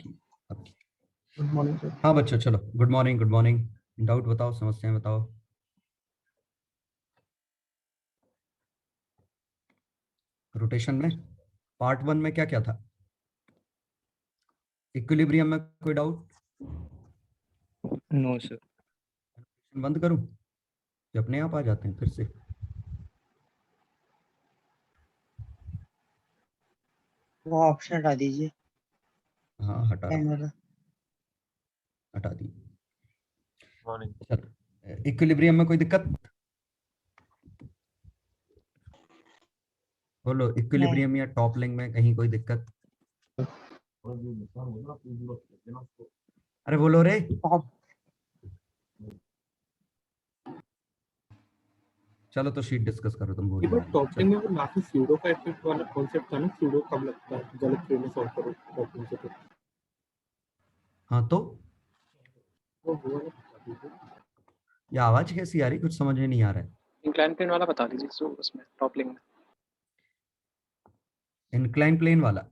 की आपकी। Good morning sir. हाँ बच्चों चलो, good morning good morning. Doubt बताओ, समस्याएं बताओ। रोटेशन में पार्ट 1 में क्या क्या था? इक्विलिब्रियम में कोई डाउट? No sir. बंद करूं कि अपने आप आ जाते हैं फिर से? वो ऑप्शन हटा दीजिए, हाँ हटा टाइम रहा, वाला। हटा दी। चलो, इक्विलिब्रियम में कोई दिक्कत? बोलो, इक्विलिब्रियम या टॉपलिंग में कहीं कोई दिक्कत? अरे बोलो रे। चलो तो शीट डिस्कस करो तुम, भूल बट टॉपलिंग में वो लास्ट स्यूडो का इफेक्ट वाला कॉन्सेप्ट था ना, स्यूडो कब लगता है गलत वे में सॉल्व करो टॉपलिंग से। तो हाँ तो वो वाला बता दीजिए। ये आवाज कैसी आ रही, कुछ समझ में नहीं आ रहा है। इंक्लाइन प्लेन वाला बता दीजिए सो उसमें टॉपलिंग में। इंक्लाइन प्लेन वाला,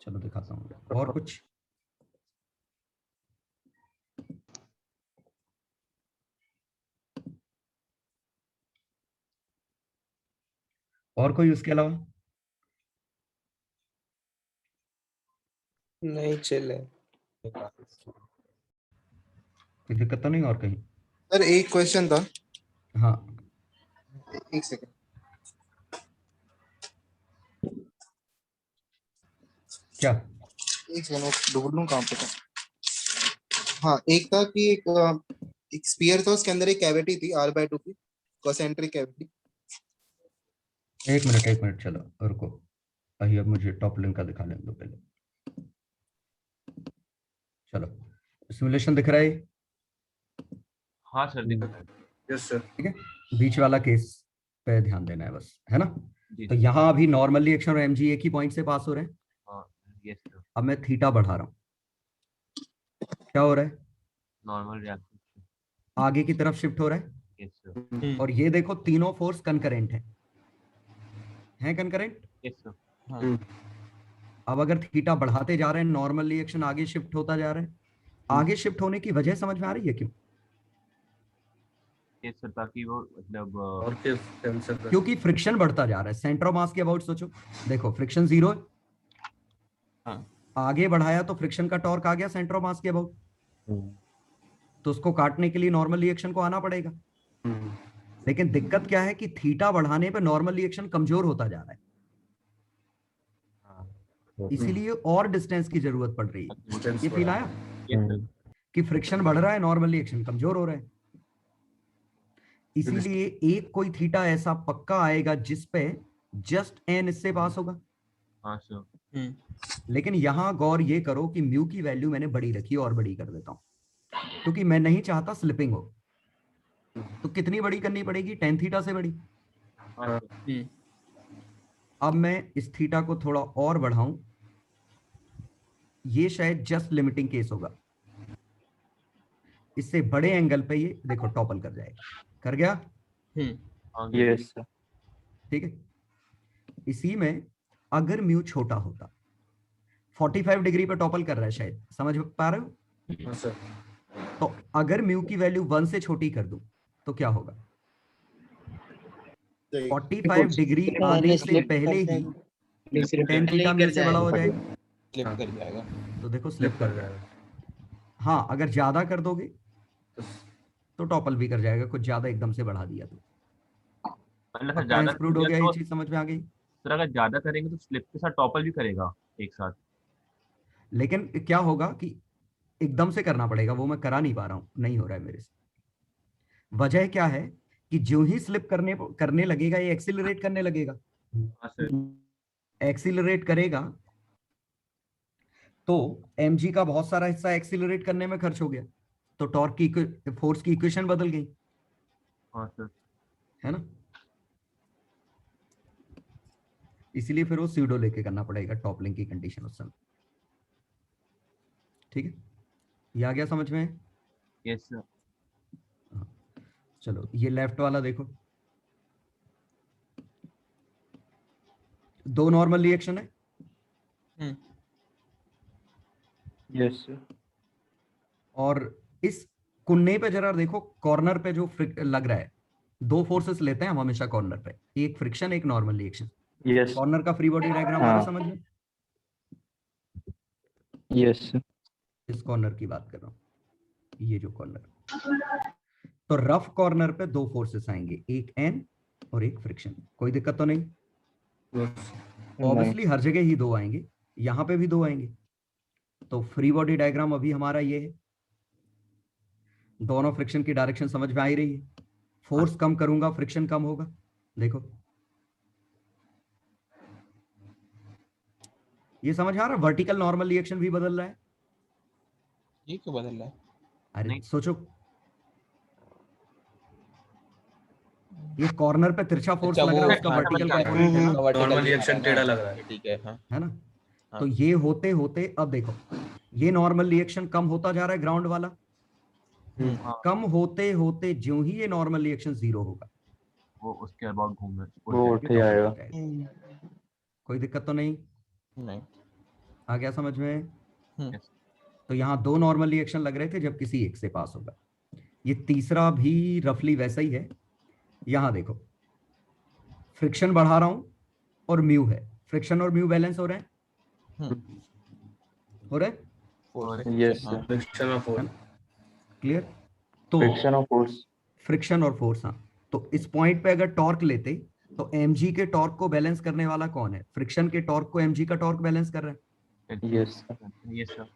चलो दिखाता हूँ। और कुछ? और कोई उसके अलावा? नहीं चिल है। कोई दिक्कत तो नहीं और कहीं? सर एक क्वेश्चन था। हाँ एक सेकंड। क्या? एक सेकंड ढूंढ लूं कहाँ पे था। हाँ एक था कि एक स्फीयर था, उसके अंदर एक कैविटी थी r/2 की कॉसेंट्रिक कैविटी। एक मिनट चलो रुको। अभी अब मुझे टॉप लिंक का दिखा लेने दो पहले। चलो, सिमुलेशन दिख रहा है? हाँ सर दिख रहा है। Yes sir. ठीक है, बीच वाला केस पे ध्यान देना है बस, है ना? जी तो यहाँ अभी नॉर्मल रिएक्शन और एमजी एक ही पॉइंट से पास हो रहे हैं। हाँ यस सर। अब मैं थीटा बढ़ा रहा हूँ, क्या हो रहा है? Normal reaction. आगे की तरफ शिफ्ट हो रहा है। Yes sir. और ये देखो तीनों फोर्स कंकरेंट है कंकरेंट। Yes sir. अब अगर थीटा बढ़ाते जा रहे हैं, नॉर्मल रिएक्शन आगे शिफ्ट होता जा रहा है। आगे शिफ्ट होने की वजह समझ में आ रही है क्यों? यस सर, ताकि वो मतलब और क्योंकि फ्रिक्शन बढ़ता जा रहा है। सेंटर ऑफ मास के अबाउट सोचो, देखो फ्रिक्शन 0 है। हाँ। आगे बढ़ाया तो फ्रिक्शन का टॉर्क आ गया सेंटर ऑफ मास के अबाउट, तो उसको काटने के लिए नॉर्मल रिएक्शन को आना पड़ेगा। लेकिन दिक्कत क्या है कि थीटा बढ़ाने पे नॉर्मल रिएक्शन कमजोर होता जा रहा है, इसीलिए और डिस्टेंस की जरूरत पड़ रही है। ये फील आया कि फ्रिक्शन बढ़ रहा है, नॉर्मल रिएक्शन कमजोर हो रहा है। इसीलिए एक कोई थीटा ऐसा पक्का आएगा जिसपे जस्ट एन इससे पास होगा। हाँ सर। लेकिन यहां गौर ये करो कि म्यू की वैल्यू मैंने बड़ी रखी और बड़ी कर देता हूं, क्योंकि मैं नहीं चाहता स्लिपिंग हो। तो कितनी बड़ी करनी पड़ेगी? tan थीटा से बड़ी। हाँ सर। अब मैं इस थीटा को थोड़ा और बढ़ाऊं, ये शायद जस्ट लिमिटिंग केस होगा। इससे बड़े एंगल पे ये देखो टॉपल कर जाएगा। कर गया? Yes sir. ठीक है। इसी में अगर म्यू छोटा होता, 45 डिग्री पे टॉपल कर रहा है शायद, समझ पा रहे हो? हाँ सर। तो अगर म्यू की वैल्यू 1 से छोटी कर दूं तो क्या होगा? 45 डिग्री आने से पहले ही tan थीटा म्यू से बड़ा हो जाएगा। स्लिप कर जाएगा। तो देखो स्लिप कर जाएगा। हाँ अगर ज्यादा कर दोगे तो टॉपल भी कर जाएगा, कुछ ज्यादा एकदम से बढ़ा दिया तो। मतलब पक्का ज्यादा इंस्प्रूड हो गया, ये चीज समझ में आ गई? सर, अगर ज्यादा करेंगे तो स्लिप के साथ टॉपल भी करेगा एक साथ। लेकिन क्या होगा कि एकदम से करना पड़ेगा, वो मैं करा नहीं पा रहा हूं, नहीं हो रहा है मेरे से। वजह क्या है कि जो ही स्लिप करने लगेगा ये एक्सीलरेट करने लगेगा। हाँ सर। एक्सीलरेट करेगा तो mg का बहुत सारा हिस्सा एक्सीलरेट करने में खर्च हो गया, तो टॉर्क की फोर्स की इक्वेशन बदल गई, हाँ सर। है ना? इसीलिए फिर वो स्यूडो लेके करना पड़ेगा टॉपलिंग की कंडीशन उस समय। ठीक है, ये आ गया समझ में? Yes sir. चलो ये लेफ्ट वाला देखो, दो नॉर्मल रिएक्शन है। Yes sir. और इस कुन्ने पे जरा देखो, कॉर्नर पे जो लग रहा है, दो फोर्सेस लेते हैं हम हमेशा कॉर्नर पे, एक फ्रिक्शन एक नॉर्मल रिएक्शन। यस कॉर्नर का फ्री बॉडी डायग्राम आ रहा है समझ में? Yes sir. इस कॉर्नर की बात कर रहा हूँ, ये जो कॉर्नर। तो रफ कॉर्नर पे दो फोर्सेस आएंगे, एक एन और एक फ्रिक्शन। कोई दिक्कत तो नहीं? ऑब्वियसली हर जगह ही दो आएंगे, यहां पे भी दो आएंगे। तो फ्री बॉडी डायग्राम अभी हमारा ये है, दोनों फ्रिक्शन की डायरेक्शन समझ में आ ही रही है। फोर्स कम करूंगा फ्रिक्शन कम होगा। देखो ये समझ आ रहा है? वर्टिकल नॉर्मल रिएक्शन भी बदल रहा है। ये क्यों बदल रहा है? अरे नहीं। सोचो, ये कॉर्नर पे तिरछा फोर्स अच्छा, लग रहा वो है, उसका हाँ, वर्टिकल ठीक है, कंपोनेंट है ना, वर्टिकल रिएक्शन टेढ़ा लग रहा है। ठीक है। हाँ है ना? हाँ। तो ये होते होते अब देखो, ये नॉर्मल रिएक्शन कम होता जा रहा है, ग्राउंड वाला कम होते होते ज्यों ही ये नॉर्मल रिएक्शन जीरो होगा, वो उसके अबाउट घूमने वो उठ ही आएगा। कोई दिक्कत तो नहीं? नहीं। आ गया समझ में? हम्म। तो यहाँ दो नॉर्मल रिएक्शन लग रहे थे, जब किसी एक से पास होगा। ये तीसरा भी रफली वैसा ही है। यहाँ देखो, फ्रिक्शन बढ़ा रहा हूं और म्यू है, फ्रिक्शन और म्यू बैलेंस हो रहे हैं, हो रहे हैं? Yes sir. फ्रिक्शन और फोर्स। क्लियर? तो फ्रिक्शन और फोर्स। फ्रिक्शन और फोर्स, हाँ। तो इस पॉइंट पे अगर टॉर्क लेते तो mg के टॉर्क को बैलेंस करने वाला कौन है? फ्रिक्शन के टॉर्क को mg का टॉर्क बैलेंस कर रहा है, यस सर। Yes sir.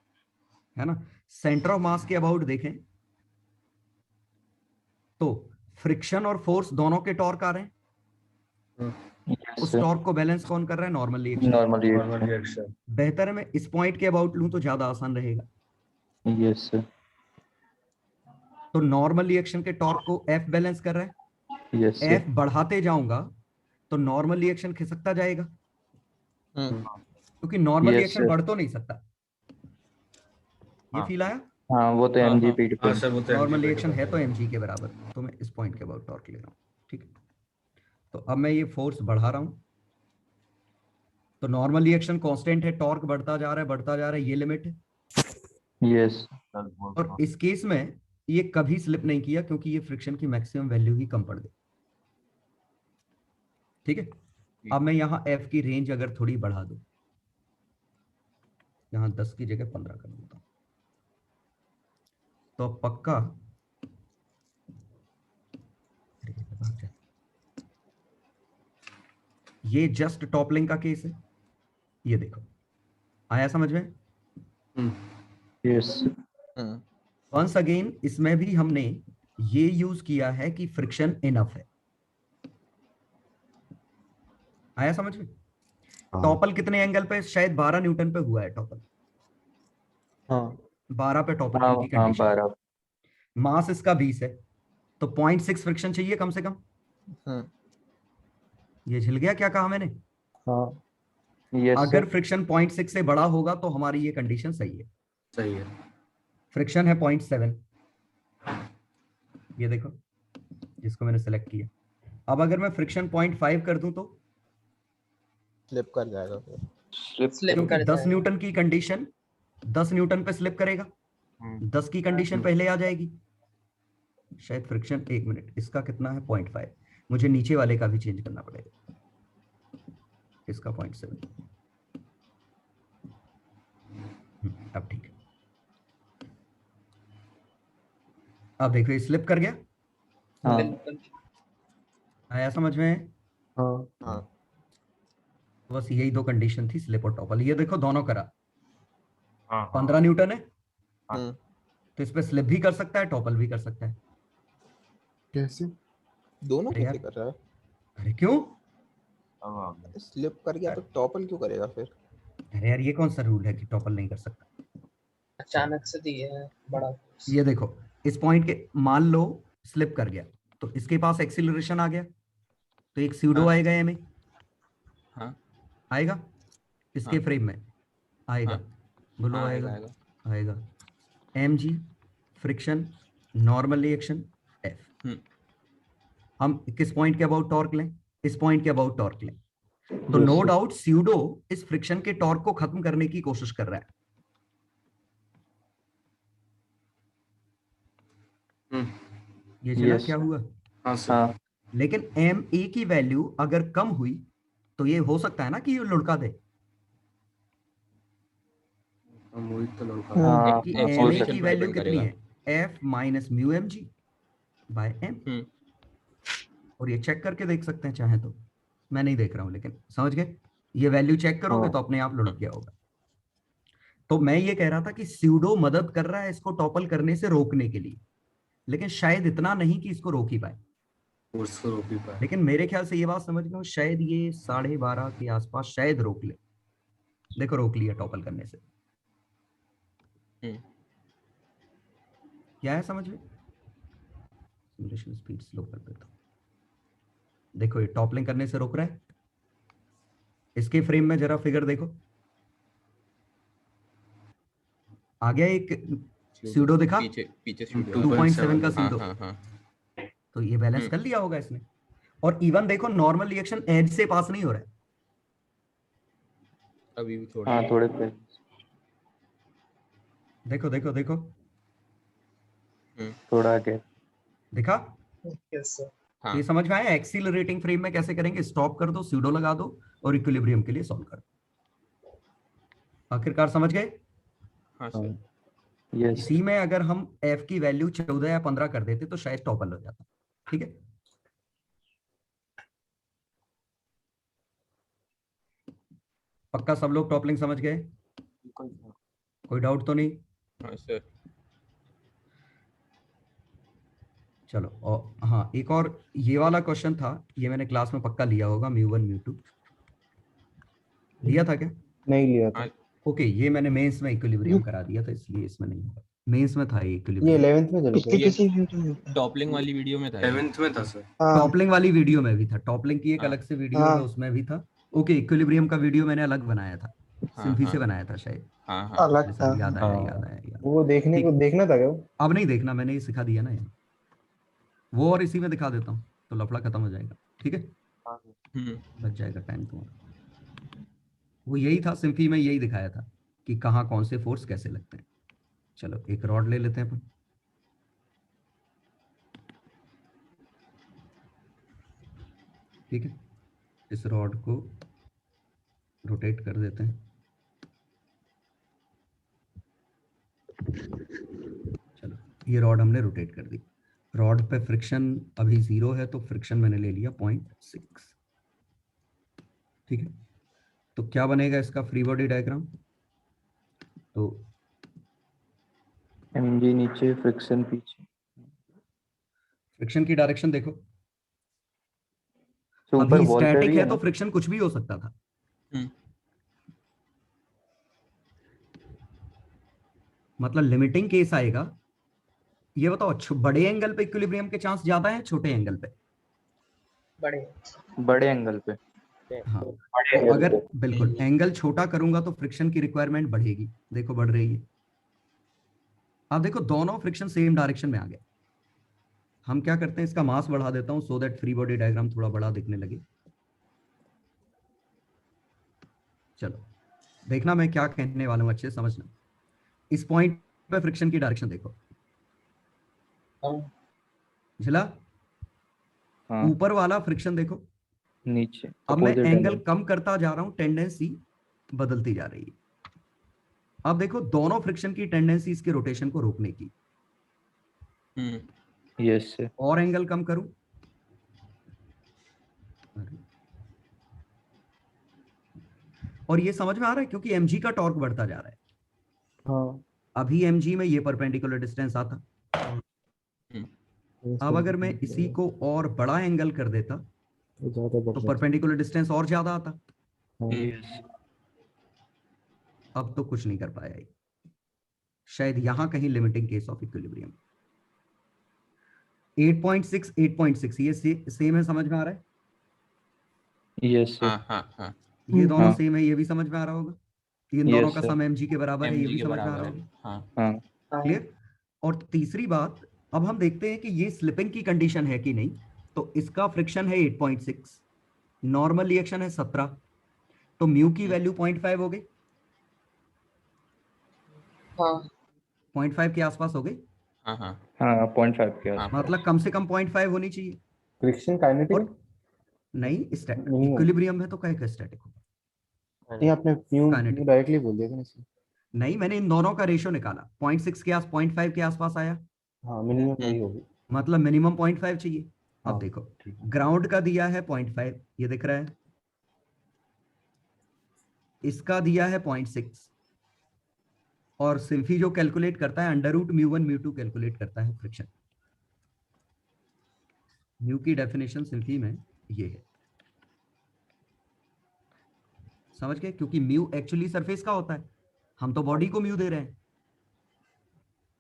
है ना? सेंटर ऑफ मास के अबाउट देखें तो फ्रिक्शन और फोर्स दोनों के टॉर्क आ रहे हैं, यस उस सर। टॉर्क को बैलेंस कौन कर रहा है? Normal reaction. Normal reaction. बेहतर है मैं इस पॉइंट के अबाउट लूं तो ज्यादा आसान रहेगा। Yes sir. तो नॉर्मल रिएक्शन के टॉर्क को F बैलेंस कर रहा है, यस सर। F बढ़ाते जाऊंगा तो नॉर्मल रिएक्शन खिसकता जाएगा, क्योंकि नॉर्मल Yes, रिएक्शन sir. बढ़ तो नहीं सकता। ये हाँ। फील आया? हाँ वो तो mg पे हाँ सर, वो तो नॉर्मल MG रिएक्शन पे है तो mg के बराबर, तो मैं इस पॉइंट के अबाउट टॉर्क ले रहा हूँ, ठीक है? तो अब मैं ये फोर्स बढ़ा रहा हूँ, तो नॉर्मल रिएक्शन कांस्टेंट है, टॉर्क बढ़ता जा रहा है, बढ़ता जा रहा है, ये लिमिट है। यस। और इस केस में ये कभी स्लिप नहीं किया, क्योंकि ये फ्रिक्शन की मैक्सिमम वैल्यू ही कम पड़ गई, ठीक है? अब मैं यहाँ F की रेंज अगर थोड़ी बढ़ा दूं, यहाँ 10 की जगह 15 कर देता हूं, तो पक्का ये जस्ट टॉपलिंग का केस है। ये देखो, आया समझ में? यस। वंस अगेन इसमें भी हमने ये यूज किया है कि फ्रिक्शन इनफ है। आया समझ में? टॉपल कितने एंगल पे? शायद 12 न्यूटन पे हुआ है टॉपल। हाँ 12 पे टॉपल हाँ की हाँ कंडीशन। 12। मास इसका 20 है, तो 0.6 फ्रिक्शन चाहिए कम से कम। ये झिल गया क्या कहा मैंने? हाँ यस अगर सर। फ्रिक्शन 0.6 से बड़ा होगा तो हमारी ये कंडीशन सही है। सही है। फ्रिक्शन है 0.7, ये देखो जिसको मैंने सेलेक्ट किया। अब अगर मैं फ्रिक्शन 0.5 कर दूं तो स्लिप कर जाएगा फिर। क्योंकि 10 न्यूटन की कंडीशन 10 न्यूटन पे स्लिप करेगा, 10 की कंडीशन पहले आ जाएगी। शायद फ्रिक्शन, एक मिनट, इसका कितना है? 0.5। मुझे नीचे वाले का भी चेंज करना पड़ेगा, इसका 0.7। अब ठीक है। अब देखो ये स्लिप कर गया, हाँ आया समझ में? हाँ बस यही दो कंडीशन थी, स्लिप और टॉपल। ये देखो दोनों करा, हाँ 15 न्यूटन है, हम्म। तो इस पे स्लिप भी कर सकता है, टॉपल भी कर सकता है। कैसे? दोनों अरे कैसे यार। कर रहा है? अरे क्यों? स्लिप कर गया तो टॉपल क्यों करेगा फिर? अरे यार ये कौन सा रूल है कि टॉपल नहीं कर सकता? अचानक से दिए है बड़ा force। ये देखो इस पॉइंट के, मान लो स्लिप कर गया तो इसके पास एक्सीलरेशन आ गया, तो एक स्यूडो हाँ। आएगा में, हाँ आएगा इसके हाँ। फ्रेम में आएगा, हाँ। बोलो हाँ, आएगा? आएगा। आएगा। mg friction, normal reaction, F। हम किस पॉइंट के अबाउट टॉर्क लें? इस पॉइंट के अबाउट टॉर्क लें, तो नो डाउट स्यूडो इस फ्रिक्शन के टॉर्क को खत्म करने की कोशिश कर रहा है। हम्म, ये चला Yes. क्या हुआ? हाँ सर हाँ लेकिन एम ए की वैल्यू अगर कम हुई तो ये हो सकता है ना कि ये लुढ़का दे, मोहित तो लड़का हाँ कि हाँ, एम हो ए सकता की वैल्यू कितनी है? F minus mu M G by M. और ये चेक करके देख सकते हैं चाहे तो, मैं नहीं देख रहा हूं लेकिन समझ गए, ये वैल्यू चेक करोगे हाँ। तो अपने आप लुढ़क गया होगा। तो मैं ये कह रहा था कि स्यूडो मदद कर रहा है इसको टॉपल करने से रोकने के लिए, लेकिन शायद इतना नहीं कि इसको रोक ही पाए। कोर्स को रोक भी पाए। लेकिन मेरे ख्याल से ये बात समझ गए, शायद ये 12:30 के आसपास शायद रोक ले। देखो रोक लिया टॉपल करने से। क्या है समझ में? सिमुलेशन स्पीड स्लो कर देता हूं। देखो ये टॉपलिंग करने से रोक रहा है। इसके फ्रेम में जरा फिगर देखो, आ गया एक स्यूडो दिखा, पीछे 2.7 का स्यूडो। हाँ तो ये बैलेंस कर लिया होगा इसने। और इवन देखो नॉर्मल रिएक्शन एज से पास नहीं हो रहा है। अभी भी हाँ थोड़े पे। देखो देखो देखो थोड़ा आगे। दिखा? Yes sir. हाँ। ये समझ में आया? एक्सीलरेटिंग फ्रेम में कैसे करेंगे? स्टॉप कर दो, स्यूडो लगा दो और इक्विलिब्रियम के लिए सॉल्व कर दो। आखिरकार समझ गए? हाँ हाँ सर। यस इसी में अगर हम f की वैल्यू 14 या 15 कर देते तो शायद टॉपल हो जाता। ठीक है, पक्का सब लोग टॉपलिंग समझ गए? कोई डाउट तो नहीं? हाँ सर। चलो। और हाँ, एक और ये वाला क्वेश्चन था, ये मैंने क्लास में पक्का लिया होगा, म्यू1 म्यू2 लिया था क्या? नहीं लिया था। ओके, ये मैंने मेंस में इक्विलिब्रियम करा दिया था इसलिए इसमें नहीं होगा। मेंस में था ये ये इक्विलिब्रियम। 11th में चला पिछले था। किसी वीडियो में था। टॉपलिंग वाली वीडियो में था ये। 11th में था सर। हाँ टॉपलिंग वाली वीडियो में भी था, टॉपलिंग की एक हाँ। अलग से वीडियो हाँ। है उसमें भी था। ओके, इक्विलिब्रियम का वीडियो मैंने अलग बनाया था, हाँ, सिम्फी हाँ। से बनाया था शायद। हाँ हाँ अलग मेरे था। सब याद आया, हाँ। याद आया, याद। वो देखने को ठीक। देखना था क्या वो? अब नहीं देखना, मैंने ये सिखा दिया ना यहाँ, वो और इसी में दिखा देता हूँ तो लफड़ा खत्म हो जाएगा। ठीक है, बच जाएगा टाइम तुम्हारा। वो यही था, सिम्फी में यही दिखाया था कि कहाँ कौन से फोर्स कैसे लगते हैं। चलो एक रॉड ले लेते हैं अपन। ठीक है, इस रॉड को रोटेट कर देते हैं। चलो ये रॉड हमने रोटेट कर दी। रॉड पे फ्रिक्शन अभी 0 है तो फ्रिक्शन मैंने ले लिया 0.6। ठीक है, तो क्या बनेगा इसका फ्री बॉडी डायग्राम? तो mg नीचे फ्रिक्शन पीछे। फ्रिक्शन की डायरेक्शन देखो, तो ऊपर अभी वॉल पे स्टैटिक भी है है तो ना? फ्रिक्शन कुछ भी हो सकता था। मतलब लिमिटिंग केस आएगा। ये बताओ, बड़े एंगल पे इक्विलिब्रियम के चांस ज्यादा है छोटे एंगल पे? बड़े। बड़े एंगल पे। हाँ, तो अगर बिल्कुल एंगल छोटा करूंगा तो फ्रिक्शन की रिक्वायरमेंट बढ़ेगी। देखो बढ़ रही है। अब देखो दोनों फ्रिक्शन सेम डायरेक्शन में आ गए। हम क्या करते हैं, इसका मास बढ़ा देता हूं so that free body diagram थोड़ा बड़ा दिखने लगे। चलो देखना मैं क्या कहने वाला हूं, अच्छे से समझना। इस पॉइंट पे फ्रिक्शन की डायरेक्शन देखो, झिला? हाँ ऊपर वाला फ्रिक्शन देखो। नीचे अब मैं opposite एंगल angle। कम करता जा रहा हूं, टेंडेंसी बदलती जा रही है। अब देखो दोनों फ्रिक्शन की टेंडेंसी इसके रोटेशन को रोकने की। Yes sir. और एंगल कम करूं, और ये समझ में आ रहा है क्योंकि mg का टॉर्क बढ़ता जा रहा है। हाँ। अभी mg में ये परपेंडिकुलर डिस्टेंस आता। अब अगर मैं इसी को और बड़ा एंगल कर देता तो परपेंडिकुलर डिस्टेंस और ज्यादा आता। यस अब तो कुछ नहीं कर पाया ये। शायद यहां कहीं लिमिटिंग केस ऑफ इक्विलिब्रियम। 8.6 8.6 ये सेम है, समझ में आ रहा है? Yes sir. हाँ। ये दोनों हाँ। सेम है, ये भी समझ में आ रहा होगा। इन दोनों Yes, का sir. सम mg के बराबर है, ये mg भी के समझ में आ बराबर रहा है। होगा। हाँ। हाँ क्लियर? और तीसरी बात, अब हम देखते हैं कि ये स्लिपिंग की कंडीशन है कि नहीं। तो इसका फ्रिक्शन है 8.6, नॉर्मल रिएक्शन है 17, तो म्यू की वैल्यू 0.5 हो गई। हाँ 0.5 के आसपास हो गई। हाँ हाँ हाँ 0.5 के आसपास। मतलब कम से कम 0.5 होनी चाहिए। फ्रिक्शन काइनेटिक और नहीं, नहीं है। इक्विलिब्रियम है तो कहीं का स्टैटिक होगा। नहीं, आपने न्यू Kinetic. डायरेक्टली बोल दिया था ना इसे। नहीं, मैंने इन दोनों का रेशियो निकाला, 0.6 के 0.5 के आसपास आया, हाँ मिनिमम वही होगी। मतलब मिनिमम 0.5 चाहिए। अब हाँ, देखो ठीक। ग्राउंड का दिया है 0.5, ये दिख रहा है, इसका दिया है 0.6, और सिम्फी जो कैलकुलेट करता है √μ1 μ2 कैलकुलेट करता है फ्रिक्शन। म्यू की डेफिनेशन सिम्फी में ये है, समझ गए? क्योंकि म्यू एक्चुअली सरफेस का होता है, हम तो बॉडी को म्यू दे रहे हैं,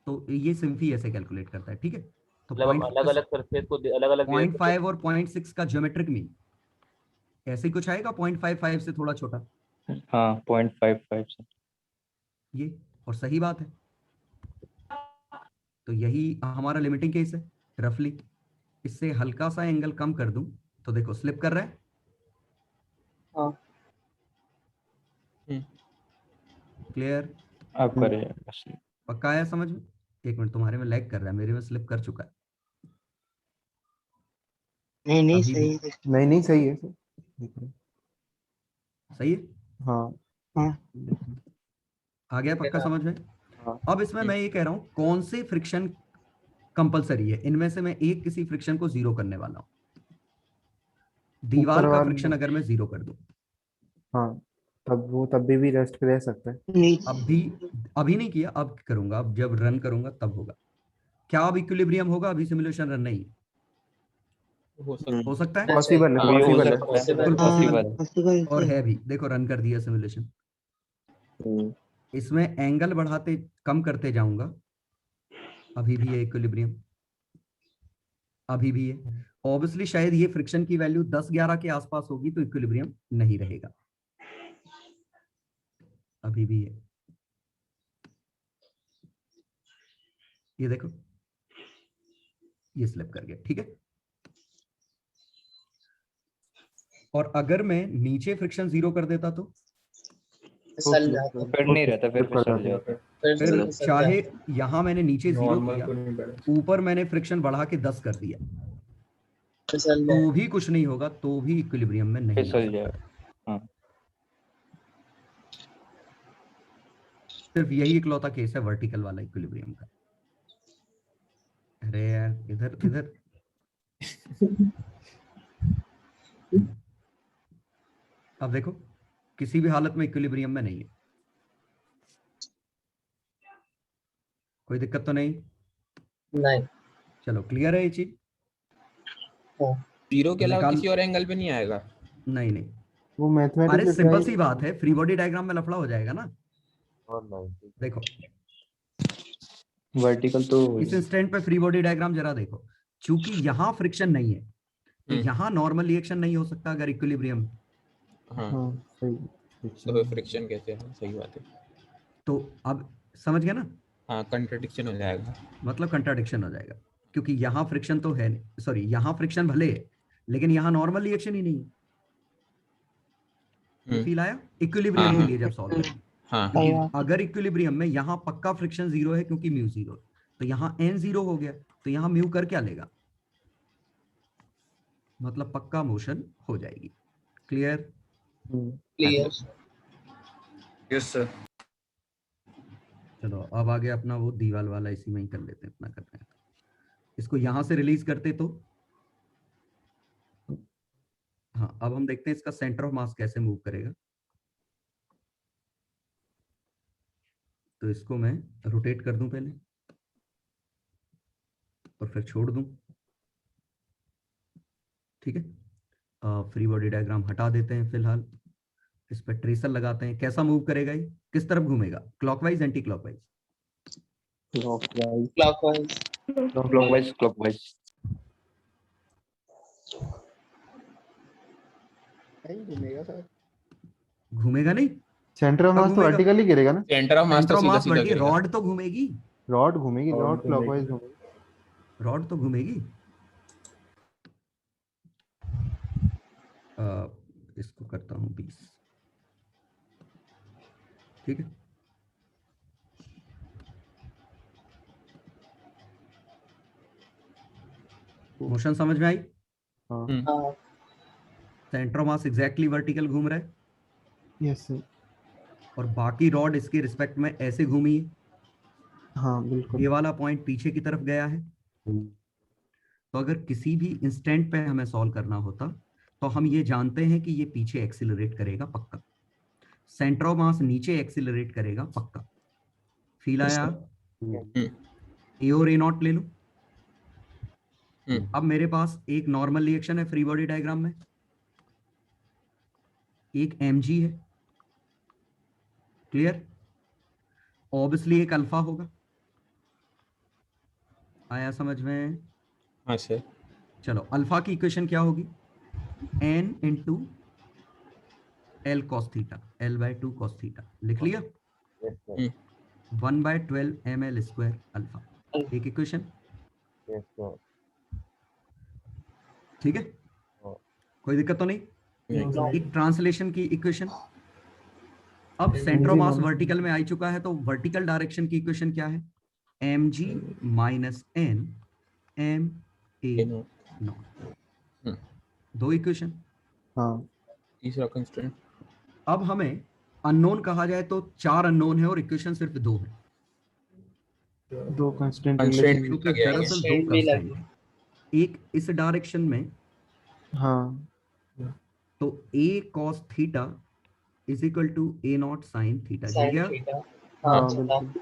तो ये सिम्फी ऐसे कैलकुलेट करता है। ठीक है, तो मतलब अलग अलग सरफेस को अलग अलग 0.5 और 0.6 का ज्योमेट्रिक मीन ऐसे कुछ आएगा, 0.55 से थोड़ा छोटा, हाँ 0.55 से। ये, और सही बात है। तो यही हमारा लिमिटिंग केस है रफली। इससे हल्का सा एंगल कम कर दूं तो देखो स्लिप कर रहा है। हाँ। क्लियर? आप करें बस। पक्का आया समझ में? एक मिनट, तुम्हारे में लैग कर रहा है, मेरे में स्लिप कर चुका है। नहीं नहीं अभी भी सही है। नहीं नहीं सही है सर। सही है, हाँ हाँ। आ गया पक्का समझ में? हाँ। अब इसमें मैं ये कह रहा हूं कौन से फ्रिक्शन कंपलसरी है, इनमें से मैं एक किसी फ्रिक्शन को जीरो करने वाला हूं। दीवार ऊपर का वाला। फ्रिक्शन अगर मैं जीरो कर दूं, हाँ, तब वो तब भी रेस्ट पे रह सकता है। नहीं अभी नहीं किया, अब करूंगा, अब जब रन करूंगा तब होगा। क्या अब इक्विलिब्रियम होगा? अभी सिमुलेशन रन नहीं है। हो सकता है, पॉसिबल है, हाँ, हो पॉसिबल है। सकता है। बिल्कुल पॉसिबल पॉसिबल, और है भी। देखो रन कर दिया सिमुलेशन, इसमें एंगल बढ़ाते कम करते जाऊंगा, अभी भी है इक्विलिब्रियम, अभी भी है। ऑब्वियसली शायद ये फ्रिक्शन की वैल्यू 10-11 के आसपास होगी तो इक्विलिब्रियम नहीं रहेगा, अभी भी है। ये देखो ये स्लिप कर गया, ठीक है। और अगर मैं नीचे फ्रिक्शन जीरो कर देता तो फिसल जाता फिर नहीं रहता, फिर फिसल जाता। फिर फिसल चाहे जाता। यहां मैंने नीचे जीरो नॉर्मल किया, को नहीं बैलेंस। ऊपर मैंने फ्रिक्शन बढ़ा के 10 कर दिया, फिसल तो जाता। भी कुछ नहीं होगा, तो भी इक्विलिब्रियम में नहीं आ फिसल सकता। जाएगा। हाँ सिर्फ यही इकलौता केस है वर्टिकल वाला इक्विलिब्रियम का। अरे यार इधर इधर अब देखो किसी भी हालत में इक्विलिब्रियम में नहीं है, कोई दिक्कत तो नहीं? नहीं। चलो क्लियर है ये चीज? जीरो के अलावा निकाल, किसी और एंगल पे नहीं आएगा। नहीं नहीं, वो अरे मैथमेटिक्स सिंपल सी बात है, फ्री बॉडी डायग्राम में लफड़ा हो जाएगा ना। देखो वर्टिकल तो इस इंस्टेंट पे फ्री बॉडी डायग्राम जरा देखो, चूंकि यहां फ्रिक्शन नहीं है तो यहां नॉर्मल रिएक्शन नहीं हो सकता अगर इक्विलिब्रियम। हाँ हाँ सही। तो फिर फ्रिक्शन कैसे है? सही बात है। तो अब समझ गए ना, हाँ कंट्रडिक्शन हो जाएगा। मतलब कंट्राडिक्शन हो जाएगा, क्योंकि यहां फ्रिक्शन तो है नहीं, सॉरी यहां फ्रिक्शन भले है लेकिन यहां नॉर्मल रिएक्शन ही नहीं है। ये फील आया इक्विलिब्रियम हाँ के हाँ लिए जब सॉल्व करें, हाँ क्योंकि अगर इक्विलिब्रियम में यहाँ पक्का फ्रिक्शन जीरो है क्योंकि म्यू जीरो, तो यहाँ एन जीरो हो गया, तो यहाँ म्यू कर क्या लेगा, मतलब पक्का मोशन हो जाएगी। क्लियर? क्लियर। Yes sir. चलो अब आगे अपना वो दीवाल वाला इसी में ही कर लेते हैं, इतना कर रहे हैं। इसको यहां से रिलीज करते तो, हाँ अब हम देखते हैं इसका सेंटर ऑफ मास कैसे मूव करेगा। तो इसको मैं रोटेट कर दूं पहले और फिर छोड़ दूं, ठीक है। फ्री बॉडी डायग्राम हटा देते हैं फिलहाल, इस पर ट्रेसर लगाते हैं। कैसा मूव करेगा ये, किस तरफ घूमेगा, clockwise anti clockwise? Clockwise. Clockwise clockwise. घूमेगा सर। घूमेगा नहीं, सेंटर ऑफ मास तो घूमेगा वर्टिकली गिरेगा ना। सेंटर ऑफ मास सेंटर तो ऑफ सीधा मास सीधा वर्टिकल, गिरेगा। रॉड तो घूमेगी, रॉड घूमेगी, Rod रॉड घूमेगी। क्लॉकवाइज घूमेगी। रॉड तो घूमेगी। इसको करता हूं 20, ठीक है। मोशन समझ में आई? हाँ हाँ centre of mass exactly vertical घूम रहा है यस सर और बाकी रॉड इसके रिस्पेक्ट में ऐसे घूमी है, हाँ बिल्कुल ये वाला पॉइंट पीछे की तरफ गया है। तो अगर किसी भी इंस्टेंट पे हमें सॉल्व करना होता तो हम ये जानते हैं कि ये पीछे एक्सिलरेट करेगा पक्का, सेंटर ऑफ मास नीचे एक्सिलरेट करेगा पक्का। फील आया? ए और ए नॉट ले लो। अब मेरे पास एक नॉर्मल रिएक्शन है फ्री बॉडी डायग्राम में, एक mg है, क्लियर? ऑब्वियसली एक अल्फा होगा। आया समझ में? हाँ सर। चलो अल्फा की इक्वेशन क्या होगी? n into L cos theta, l/2 cos theta. लिख लिया? 1/12 ml स्क्वायर अल्फा, एक इक्वेशन। ठीक है, कोई दिक्कत तो नहीं? एक ट्रांसलेशन की इक्वेशन। अब सेंटर ऑफ मास वर्टिकल में आ चुका है तो वर्टिकल डायरेक्शन की इक्वेशन क्या है? mg minus n m a not. दो इक्वेशन। हाँ तीसरा कंस्ट्रेंट। अब हमें अननोन कहा जाए तो 4 अननोन है और इक्वेशन सिर्फ 2 है, दो कंस्टेंट कंस्ट्रेंट भी क्योंकि लग गया है। दरअसल 2 Constraint भी लग कंस्टेंट है, एक इस डायरेक्शन में, हाँ तो a cos theta is equal to a not sine theta, sin गया? theta हाँ हाँ चला बिल्कुल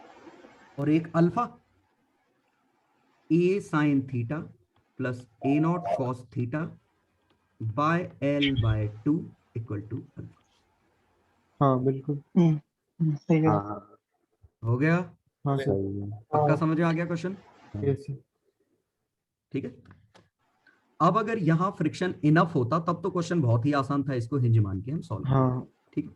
और एक alpha a sine theta plus a not cos theta by l/2 equal to alpha. हाँ बिल्कुल हो गया? हाँ सर पक्का समझ में आ गया क्वेश्चन? यस सर ठीक है। अब अगर यहाँ फ्रिक्शन इनफ होता तब तो क्वेश्चन बहुत ही आसान था, इसको हिंज मान के हम सॉल्व हाँ ठीक है।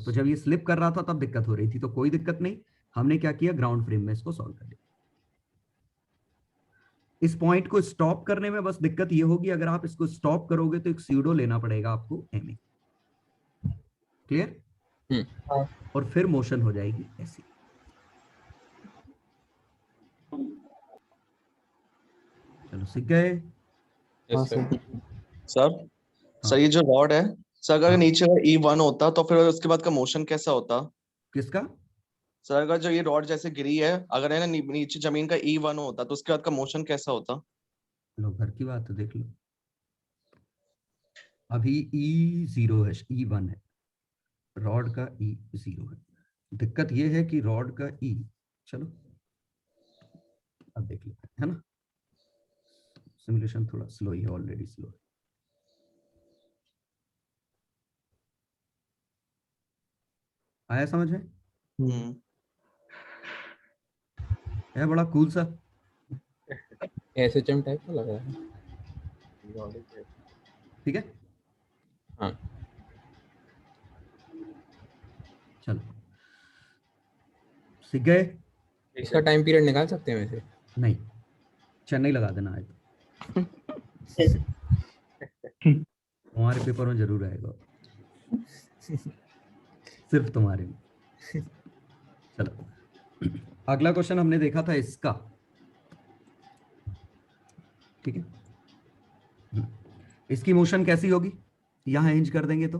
तो जब ये स्लिप कर रहा था तब दिक्कत हो रही थी, तो कोई दिक्कत नहीं, हमने क्या किया, ग्राउंड फ्रेम में इसको सॉल्व कर दिया। इस पॉइंट को स्टॉप करने में बस दिक्कत ये होगी, अगर आप इसको स्टॉप करोगे तो एक स्यूडो लेना पड़ेगा आपको एम ए, क्लियर? और फिर मोशन हो जाएगी ऐसी। चलो सीख गए? हाँ यस सर। सर सर ये जो रॉड है सर, अगर हाँ। नीचे E1 होता तो फिर उसके बाद का मोशन कैसा होता? किसका? सर अगर जो ये रॉड जैसे गिरी है, अगर है ना नीचे जमीन का E1 होता तो उसके बाद का मोशन कैसा होता? लो घर की बात है, देख लो। अभी E0 है, E1 है, रॉड का E0 है। दिक्कत ये है कि रॉड का E, चलो अब देख लेते हैं, है ना? सिमुलेशन थोड़ा स्लो ही है, ऑलरेडी स्लो है। आया समझ में? है बड़ा कूल सा। SHM टाइप का लग रहा है। ठीक है, हाँ चलो सीख गए? इसका टाइम पीरियड निकाल सकते हैं वैसे? नहीं, चेन्नई लगा देना है तो तुम्हारे पेपर में जरूर आएगा, सिर्फ तुम्हारे में। चलो अगला क्वेश्चन हमने देखा था इसका, ठीक है। इसकी मोशन कैसी होगी? यहां हिंज कर देंगे तो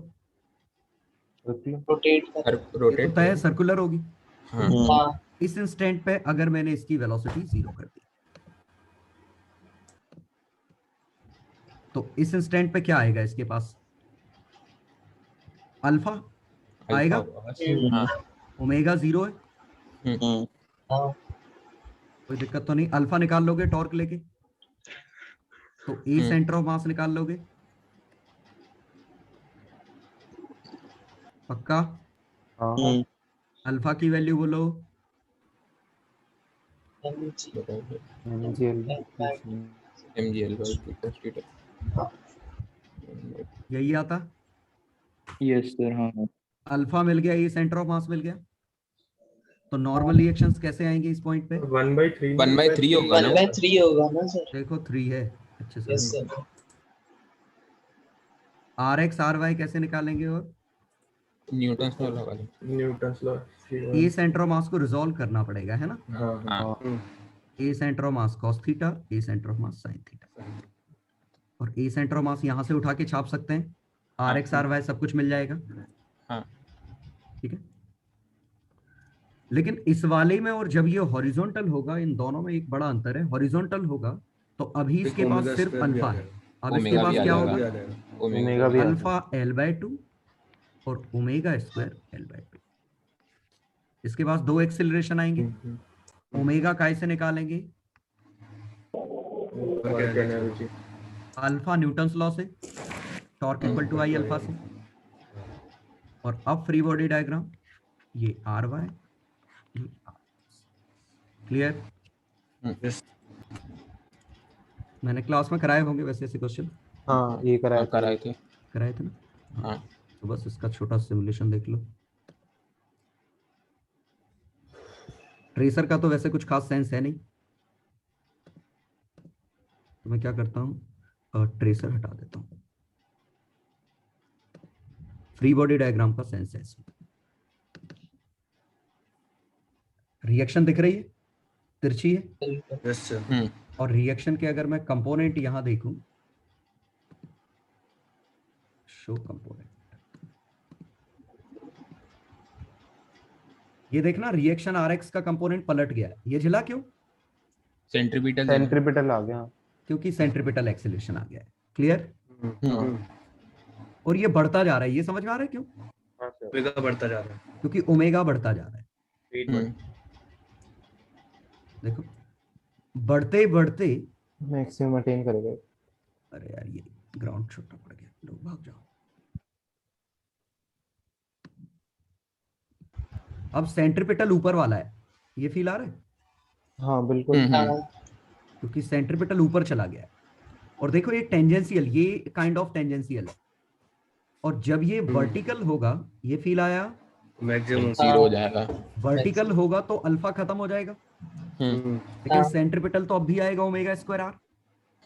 रोटेट कर रोटेट होता है, सर्कुलर होगी। हाँ इस इंस्टेंट पे अगर मैंने इसकी वेलोसिटी 0 कर दी तो इस इंस्टेंट पे क्या आएगा इसके पास? अल्फा आएगा, हाँ ओमेगा 0 है, हाँ कोई दिक्कत तो नहीं। अल्फा निकाल लोगे टॉर्क लेके तो ए सेंटर ऑफ मास निकाल लोगे, पक्का? हाँ अल्फा की वैल्यू बोलो। MGL यही आता, यस सर। हाँ अल्फा मिल गया, ये सेंटर ऑफ मास मिल गया, तो नॉर्मल रिएक्शंस कैसे आएंगे इस पॉइंट पे? 1/3 1/3 होगा ना? 1/3 होगा ना सर? देखो 3 है, अच्छे से। Yes sir. RX RY कैसे निकालेंगे? और न्यूटन लॉ लगा लो। Newton's law. A center of mass को रिजॉल्व करना पड़ेगा, है ना? हाँ हाँ A center of mass cos theta, A center of mass sin theta, और ए सेंटर ऑफ मास यहां से उठा के छाप सकते हैं, आर एक्स आर वाई सब कुछ मिल जाएगा। हाँ। ठीक है, लेकिन इस वाले में और जब ये हॉरिजॉन्टल होगा, इन दोनों में एक बड़ा अंतर है। हॉरिजॉन्टल होगा तो अभी इसके पास ओमेगा सिर्फ स्क्वायर भी अल्फा आ है, जाएगा। अब इसके ओमेगा पास भी आ क्या जाएगा। होगा, आ जाएगा। ओमेगा भी आ जाएगा। अल्फा L/2 और ओमेगा स्क्वायर L/2। इसके पास दो एक्सेलरेशन आएंगे, ओमेगा काय से निकालेंगे, work energy. Alpha Newton's law से, torque equal to I alpha से। और अब फ्री बॉडी डायग्राम, ये आर वाई, क्लियर? यस मैंने क्लास में कराए होंगे वैसे ऐसे क्वेश्चन, हाँ ये कराया था। कराए थे। कराए थे ना? हाँ। तो बस इसका छोटा सिमुलेशन देख लो। ट्रेसर का तो वैसे कुछ खास सेंस है नहीं, तो मैं क्या करता हूँ, ट्रेसर हटा देता हूँ। फ्री बॉडी डायग्राम का सेंस है इसमें। रिएक्शन दिख रही है, तिरछी है, यस सर। और रिएक्शन के अगर मैं कंपोनेंट यहां देखूं, शो कंपोनेंट, ये देखना रिएक्शन आरएक्स का कंपोनेंट पलट गया। ये झिला क्यों? सेंट्रीपिटल आ गया। क्योंकि सेंट्रीपिटल एक्सेलरेशन आ गया है। क्लियर? हम्म। और ये बढ़ता जा रहा है, ये समझ में आ रहा है क्यों? ओमेगा बढ़ता जा रहा है। क्योंकि ओमेगा बढ़ता जा रहा है। देखो, बढ़ते बढ़ते, मैक्सिमम अटेन करेगा। अरे यार ये ग्राउंड छोटा पड़ गया, लोग भाग जाओ। अब सेंट्रीपिटल ऊपर वाला है, ये फील आ रहा है? हाँ बिल्कुल। क्योंकि सेंट्रीपिटल ऊपर चला गया है। और देखो ये टेंजेंशियल, ये काइंड ऑफ टेंजेंशियल है। और जब ये वर्टिकल होगा, ये फील आया, मैक्सिमम जीरो हो जाएगा। वर्टिकल होगा तो अल्फा खत्म हो जाएगा, लेकिन सेंट्रीपिटल तो अब भी आएगा omega square R.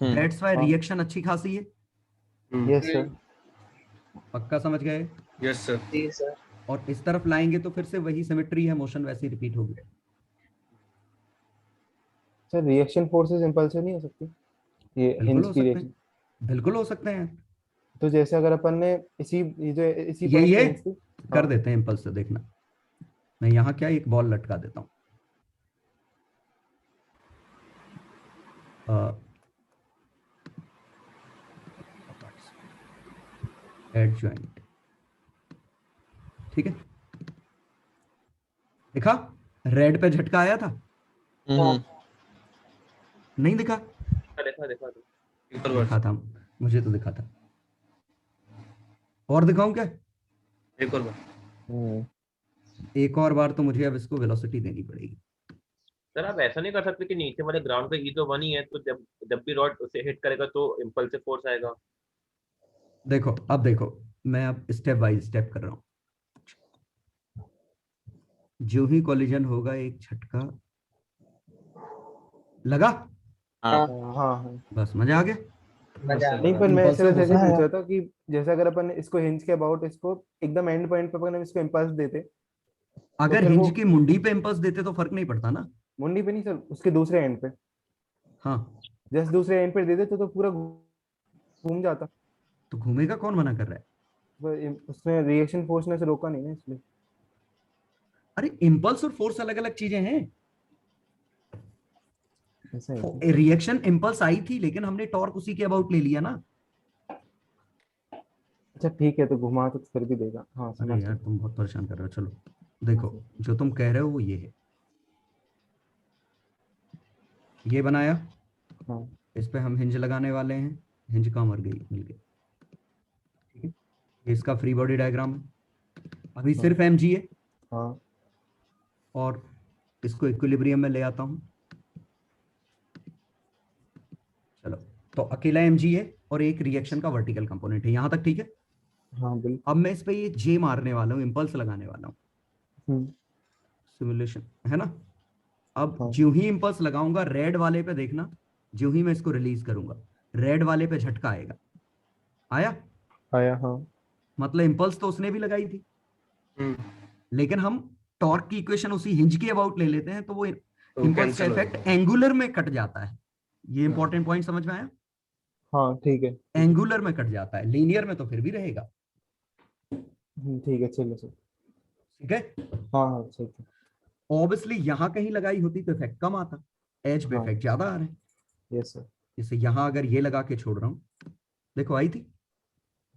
That's why reaction अच्छी खासी है। Yes sir. पक्का समझ गए? Yes sir. जी सर। और इस तरफ लाएंगे तो फिर से वही सिमेट्री है, मोशन वैसे ही रिपीट होगी। सर रिएक्शन फोर्सेस इंपल्सिव नहीं हो सकती? ये बिल्कुल हिंज हो की सकते रिएक्शन। हैं, बिल्कुल हो सकते हैं। तो जैसे अगर अपन ने इसी ये point पे हिंज थी, कर हाँ। देते हैं इम्पल्स से। देखना, मैं यहाँ क्या एक बॉल लटका देता हूँ, हेड जॉइंट, ठीक है? दिखा रेड पे झटका आया था? नहीं दिखा? दिखा था, मुझे तो दिखा था। और दिखाऊं क्या? एक और बार। एक और बार तो मुझे अब इसको वेलोसिटी देनी पड़ेगी। सर आप ऐसा नहीं कर सकते कि नीचे वाले ग्राउंड पे ई तो 1 ही है, तो जब भी रॉड उसे हिट करेगा तो इंपल्सिव फोर्स आएगा। देखो, अब देखो, मैं अब स्टेप बाय स्टेप कर रहा हूं। जो ही कोलिजन होगा, एक झटका लगा, हाँ बस मजा आ गया। नहीं, पर मैं Impulsive सिर्फ ऐसे हो पूछ रहा था कि जैसे अगर अपन इसको हिंज के अबाउट इसको एकदम एंड पॉइंट पे अपन इसको इंपल्स देते, अगर फिर हिंज वो- की मुंडी पे इंपल्स देते तो फर्क नहीं पड़ता ना। मुंडी पे नहीं सर, उसके दूसरे एंड पे, हाँ, जस्ट दूसरे एंड पे दे देते तो पूरा घूम जाता। तो घूमेगा, कौन मना कर रहा है? उसमें रिएक्शन फोर्स ने से रोका नहीं ना, इसलिए। अरे इम्पल्स और फोर्स अलग अलग चीजें हैं। ऐसा है। रिएक्शन इम्पल्स आई थी, लेकिन हमने टॉर्क उसी के अबाउट ले लिया ना। अच्छा ठीक है, तो घुमा तो फिर भी देगा। हाँ अरे समझ यार गया। तुम बहुत परेशान कर रहे हो। चलो देखो, जो तुम कह रहे हो वो ये है, ये बनाया, हाँ इस पे हम हिंज लगाने वाले हैं। हिंज कहाँ मर गई? मिल गई, ठीक है? ये इसका फ्री बॉडी डायग्राम है। अभी सिर्फ mg है, हाँ और इसको इक्विलिब्रियम में ले आता हूं। चलो, तो अकेला mg है और एक रिएक्शन का वर्टिकल कंपोनेंट है, यहां तक ठीक है? हाँ बिल्कुल। अब मैं इस पे ये जे मारने वाला हूँ, इंपल्स लगाने वाला हूँ। सिमुलेशन है ना? अब हाँ। जो ही इंपल्स लगाऊंगा, रेड वाले पे देखना, जो ही मैं इसको रिलीज करूंगा, रेड वाले पे झटका आएगा। आया? आया। हाँ मतलब इंपल्स तो उसने भी लगाई थी, लेकिन हम टॉर्क की इक्वेशन उसी हिंज के अबाउट ले लेते हैं, तो वो तो इम्पल्स का cancel हो इफेक्ट जाएगा। एंगुलर में कट जाता है। ये इंपॉर्टेंट पॉइंट समझ में आया? हाँ ठीक है। एंगुलर में कट जाता है, लीनियर में तो फिर भी रहेगा। ठीक है चलिए सर। ठीक है, हाँ हाँ ठीक है। ऑब्वियसली यहां कहीं लगाई होती तो इफेक्ट कम आता, एज पे हाँ। इफेक्ट ज्यादा आ रहा है। Yes sir. जैसे यहां अगर ये लगा के छोड़ रहा हूं, देखो आई थी?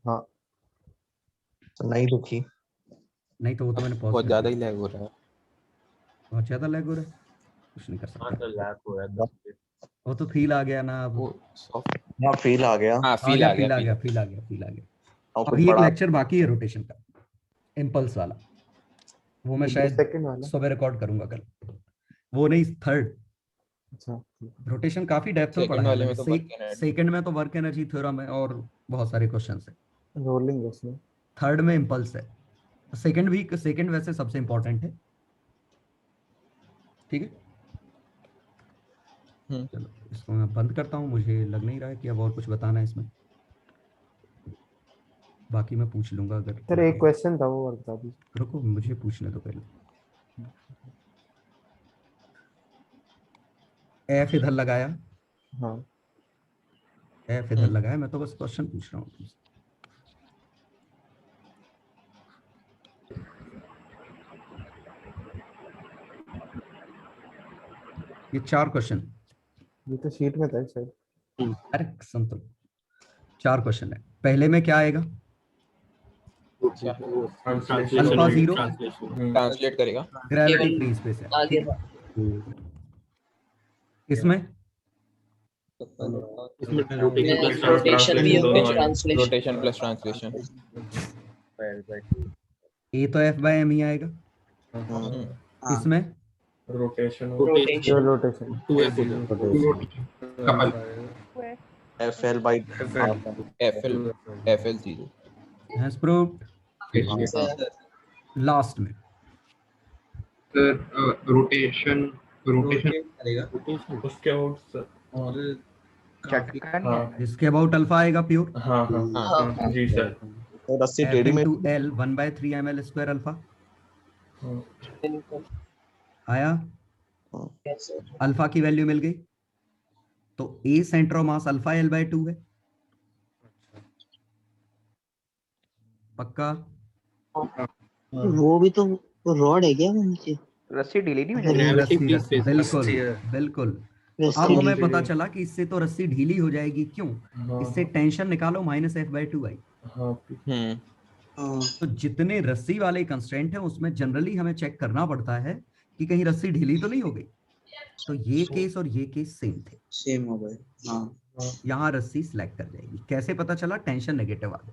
हाँ तो नहीं रुकी। नहीं तो वो तो मैंने पॉज बहुत कर ज्यादा दिया। ही लैग हो रहा है। बहुत ज्यादा लैग हो रहा है, कुछ नहीं कर हाँ सकते। सर लैग हो रहा है। वो तो फील आ गया ना अब। वो सॉफ्ट। हाँ फील आ गया। हाँ आ फील गया, आ गया फील आ गया, फील। फील आ गया, फील आ गया। और फिर अभी एक बड़ा लेक्चर बाकी है रोटेशन का, इम्पल्स वाला, वो मैं शायद सेकंड वाला। सुबह रिकॉर्ड करूंगा कल। वो नहीं, थर्ड। अच्छा रोटेशन काफी डेप्थ में सेकंड पढ़ाया वाले मैंने। में तो वर्क एनर्जी। सेकंड में तो वर्क एनर्जी थ्योरम है और बहुत सारे क्वेश्चन है। रोलिंग है उसमें। थर्ड में इम्पल्स है। सेकंड वैसे सबसे इंपॉर्टेंट है। ठीक है, चलो इसको मैं बंद करता हूँ, मुझे लग नहीं रहा है कि अब और कुछ बताना है इसमें। बाकी मैं पूछ लूंगा अगर सर एक क्वेश्चन था वो बता दीजिए। रुको, मुझे पूछने दो पहले। एफ इधर लगाया, हाँ एफ इधर लगाया, मैं तो बस क्वेश्चन पूछ रहा हूँ तुमसे। ये 4 क्वेश्चन, ये तो शीट में था शायद। अरे सुन तुम, 4 क्वेश्चन है। पहले में क्या आएगा? अल्फा जीरो, ट्रांसलेट करेगा। ग्रेविटी फ्री स्पेस है, आगे ठीक है। इसमें रोटेशन भी होगी, translation. Rotation plus translation. A तो एफ बाय एम ही आएगा। इसमें रोटेशन जो rotation. FL by FL 0। Has proved. Last में रोटेशन करेगा उसके और हाँ इसके अबाउट अल्फा आएगा प्योर। हाँ हाँ जी सर। तो रस्सी एफ टेढ़ी में into L 1/3 ml square alpha आया। अल्फा की वैल्यू मिल गई, तो A center of mass alpha L/2 है। पक्का? वो भी तो रॉड है क्या वो नीचे? रस्सी ढीली नहीं हो ये जाएगी? रस्सी रस्सी बिल्कुल बिल्कुल। अब हमें पता ढीली। चला कि इससे तो रस्सी ढीली हो जाएगी, क्यों? इससे टेंशन निकालो, -F/2 आई। तो जितने रस्सी वाले कंस्ट्रेंट है उसमें जनरली हमें चेक करना पड़ता है कि कहीं रस्सी ढीली तो नहीं हो गई। तो ये केस और ये केस सेम थे, सेम हो गए। हाँ यहाँ रस्सी सिलेक्ट कर जाएगी। कैसे पता चला? टेंशन नेगेटिव आ गई।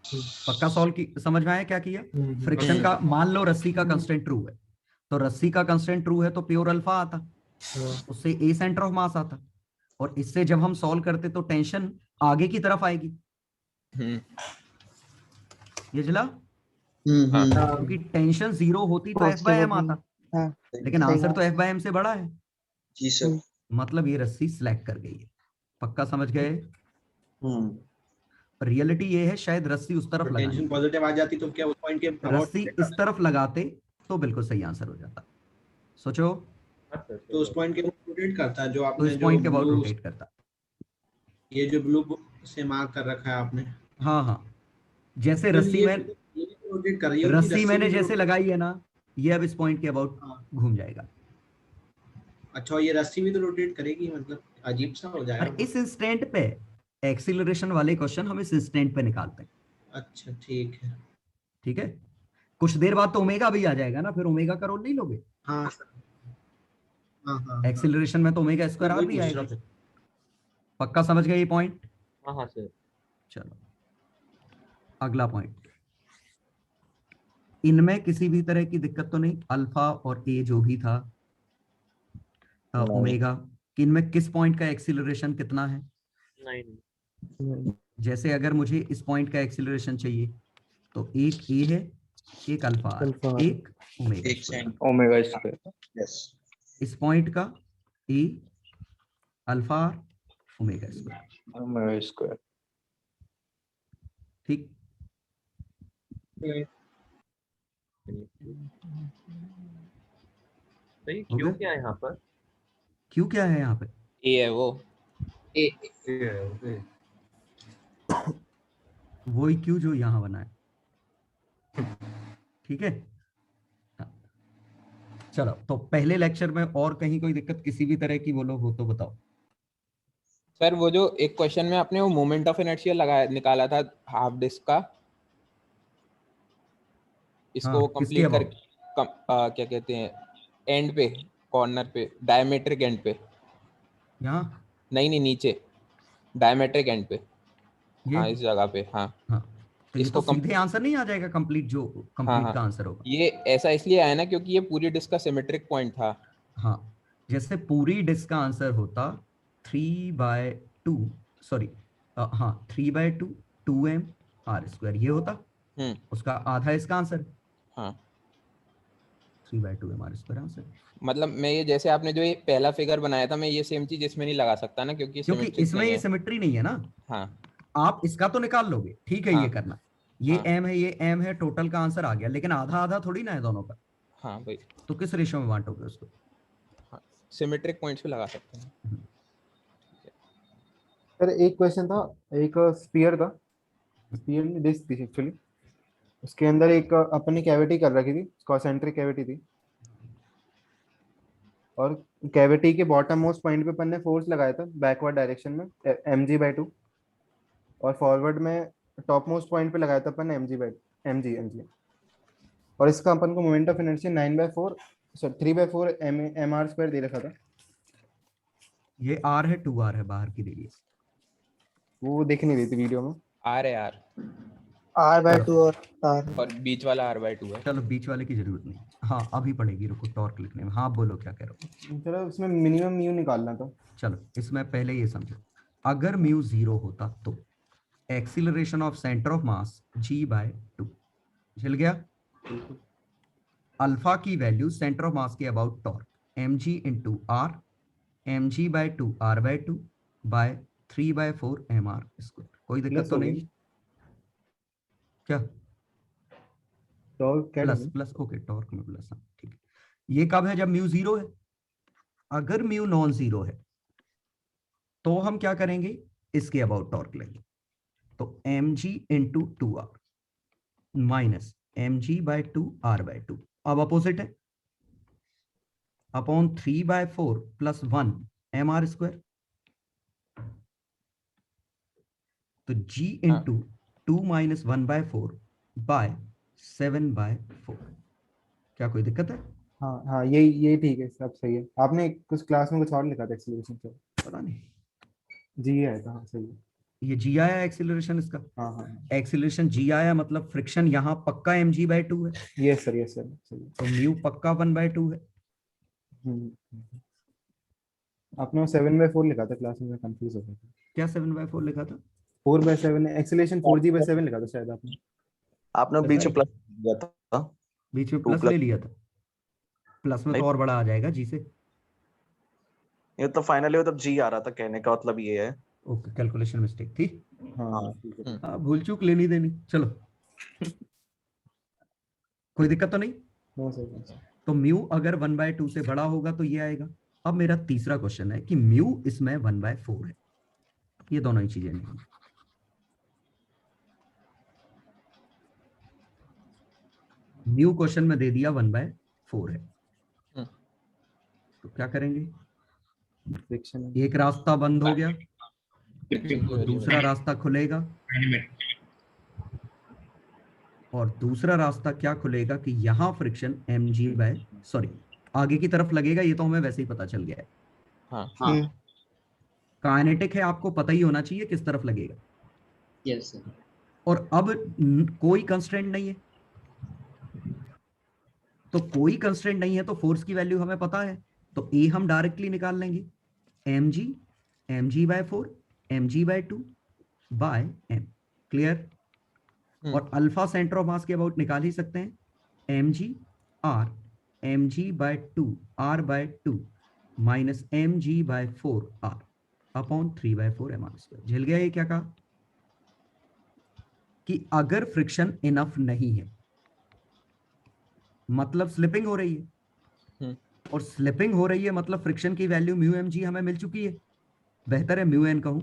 पक्का सॉल्व की समझ में आया क्या किया? फ्रिक्शन का मान लो रस्सी का कंस्टेंट ट्रू है, तो रस्सी का कंस्टेंट ट्रू है तो प्योर अल्फा आता, उससे ए सेंटर ऑफ मास आता, और इससे जब हम सॉल्व करते तो टेंशन आगे की तरफ आएगी। ये चला, क्योंकि टेंशन 0 होती तो F/m आता, लेकिन आंसर तो F/m से बड़ा है। जी सर। मतलब ये रस्सी सिलेक्ट कर गई है। पक्का समझ गए? रियलिटी ये है, शायद रस्सी उस तरफ लगानी, पॉजिटिव आ जाती तो क्या उस पॉइंट के रस्सी इस तरफ लगाते तो बिल्कुल सही आंसर हो जाता। सोचो, तो उस पॉइंट के रोटेट करता है जो तो आपने इस पॉइंट के अबाउट रोटेट करता। ये जो ब्लू से मार्क कर रखा है आपने, हाँ हाँ, जैसे रस्सी में रोटेट कर रही है रस्सी मैंने जैसे लगाई है ना, ये अब इस पॉइंट के अबाउट घूम जाएगा। अच्छा, ये रस्सी भी तो रोटेट करेगी, मतलब अजीब सा हो जाएगा। और इस इंस्टेंट पे एक्सीलरेशन वाले क्वेश्चन हम इस इंस्टेंट पे निकालते हैं। अच्छा ठीक है। ठीक है, कुछ देर बाद तो ओमेगा भी आ जाएगा ना, फिर ओमेगा का रोल नहीं लोगे? हाँ हाँ एक्सीलरेशन में तो ओमेगा स्क्वायर आर भी आएगा फिर। पक्का समझ गए ये पॉइंट? हाँ सर। चलो अगला पॉइंट, इनमें किसी भी तरह की दिक्कत तो नहीं? अल्फा और ए जो भी था, ओमेगा, कि इनमें किस पॉइंट का एक्सीलरेशन कितना है? नहीं। जैसे अगर मुझे इस पॉइंट का एक्सीलरेशन चाहिए तो एक ए है, एक अल्फा आर, एक omega square. Omega square. Yes. इस पॉइंट का A alpha R omega square. Omega square. ठीक, सही क्यों क्या है यहाँ पर? क्यू क्या है यहाँ पे? ए है वो। ए वही क्यू जो यहाँ बना है, ठीक है। हाँ। चलो, तो पहले लेक्चर में और कहीं कोई दिक्कत किसी भी तरह की बोलो हो तो बताओ। सर वो जो एक क्वेश्चन में आपने वो मोमेंट ऑफ इनर्शिया लगाया निकाला था हाफ डिस्क का, इसको हाँ, किसके कंप्लीट कर about? क्या कहते हैं एंड पे, कॉर्नर पे, डायमेट्रिक एंड पे। यहाँ? नहीं नहीं, नीचे डायमेट्रिक एंड पे। ये? हाँ इस जगह पे। हाँ हाँ, तो ये इसको तो सीधे आंसर नहीं आ जाएगा कंप्लीट, जो हाँ कंप्लीट हाँ, का आंसर होगा। ये ऐसा इसलिए आया ना क्योंकि ये पूरी डिस्क का सिमेट्रिक पॉइंट था। हाँ, जैसे पूरी डिस्क का आंसर होता 3/2, सॉरी, हाँ 3/2 2m r², ये होता उसका आधा इसका आंसर। हाँ 3/2 m r² आंसर। मतलब मैं ये जैसे आपने जो ये पहला फिगर बनाया था, मैं ये सेम चीज इसमें नहीं लगा सकता ना क्योंकि क्योंकि सिमेट्रिक इसमें नहीं ये है। सिमेट्री नहीं है ना। हाँ आप इसका तो निकाल लोगे, ठीक है, हाँ ये करना, ये हाँ m है, ये m है, टोटल का आंसर आ गया, लेकिन आधा आधा थोड़ी ना है दोनों का, हाँ भाई, तो किस रेशियो में बांटोगे उसको? हाँ सिमेट्रिक पॉइंट्स पे लगा सकते हैं। सर एक क्वेश्चन था, एक स्फीयर था, स्फीयर में डिस्क थी एक्चुअली, उसके अंदर एक अपनी कैविटी कर रखी थी, कॉन्सेंट्रिक कैविटी थी, और कैविटी के बॉटम मोस्ट पॉइंट पे अपन ने फोर्स लगाया था बैकवर्ड डायरेक्शन में mg/2, और फॉरवर्ड में टॉप मोस्ट पॉइंट पे लगाया था अपन ने mg, और इसका अपन को moment of inertia 9/4 sorry 3/4 mr² दे रखा था। ये r है, 2r है बाहर की रेडियस। वो देख नहीं रही थी वीडियो में। आर है आर, r/2 और r और बीच वाला r/2 है। चलो बीच वाले की जरूरत नहीं, हाँ अभी पड़ेगी, रुको टॉर्क लिखने में। हाँ बोलो क्या कह रहे हो? चलो उसमें मिनिमम म्यू निकालना था। चलो इसमें पहले ये समझो, अगर म्यू 0 होता तो acceleration of centre of mass g/2, चल गया। अल्फा की वैल्यू सेंटर ऑफ मास के about torque mg into r, mg/2 r/2 by 3/4 mr²। कोई दिक्कत प्लस तो हो नहीं? गई क्या टॉर्क, क्या प्लस प्लस? ओके, टॉर्क में प्लस, हाँ ठीक है। ये कब है? जब म्यू 0 है। अगर म्यू नॉन जीरो है तो हम क्या करेंगे, इसके अबाउट टॉर्क लेंगे, तो mg into 2r minus mg/2 r/2, अब अपोजिट है, अपॉन 3/4 प्लस 1 mr², तो g इंटू 2 माइनस 1/4 बाय 7/4। क्या कोई दिक्कत है? हाँ हाँ, ये ठीक है, सब सही है। आपने कुछ क्लास में कुछ और लिखा था एक्सीलरेशन का, पता नहीं, जी आया था। हाँ सही है। ये g आया एक्सीलरेशन इसका। हाँ हाँ, एक्सीलरेशन g आया, मतलब फ्रिक्शन यहाँ पक्का mg/2 है, यस सर सही है। तो म्यू पक्का 1/2 है। आपने 7/4 लिखा था क्लास में, कंफ्यूज हो गया था। क्या 7/4 लिखा था? 4/7 एक्सीलरेशन 4g/7 लिखा था शायद आपने। आपने ऐसा बीच है में प्लस दिया था। बीच में 2 प्लस प्लस ले लिया था, प्लस में तो नहीं, और बड़ा आ जाएगा जी से। ये तो फाइनली मतलब जी आ रहा था, कहने का मतलब ये है। ओके, कैलकुलेशन मिस्टेक थी। हाँ ठीक है। हाँ, भूल चूक लेनी देनी, चलो कोई दिक्कत तो नहीं। No sir. तो म्यू अगर 1/2 से बड़ा होगा तो ये आएगा। अब मेरा तीसरा क्वेश्चन है कि म्यू इसमें 1/4 है, ये दोनों ही चीजें नहीं। म्यू क्वेश्चन में दे दिया 1/4 है, तो क्या करेंगे? फ्रिक्शन एक रास्ता बंद हो गया फ्रिक्शन की तो वैल्यू दूसरा रास्ता खुलेगा, और दूसरा रास्ता क्या खुलेगा कि यहाँ फ्रिक्शन सॉरी आगे की तरफ लगेगा, ये तो हमें वैसे ही पता चल गया है। हाँ काइनेटिक है, आपको पता ही होना चाहिए किस तरफ लगेगा। Yes sir. और अब कोई कंस्ट्रेंट नहीं है, तो कोई कंस्ट्रेंट नहीं है तो फोर्स की वैल्यू हमें पता है, तो ए हम डायरेक्टली निकाल लेंगे, mg/4 mg/2 by m। Clear? और अल्फा सेंटर ऑफ मास के अबाउट निकाल ही सकते हैं, mg r mg/2 r/2 minus mg/4 r upon 3/4 mr²। झेल गया ये क्या कहा कि अगर फ्रिक्शन इनफ नहीं है, मतलब स्लिपिंग हो रही है, और स्लिपिंग हो रही है, मतलब फ्रिक्शन की वैल्यू म्यू एम जी हमें मिल चुकी है, बेहतर है म्यू एन कहूं।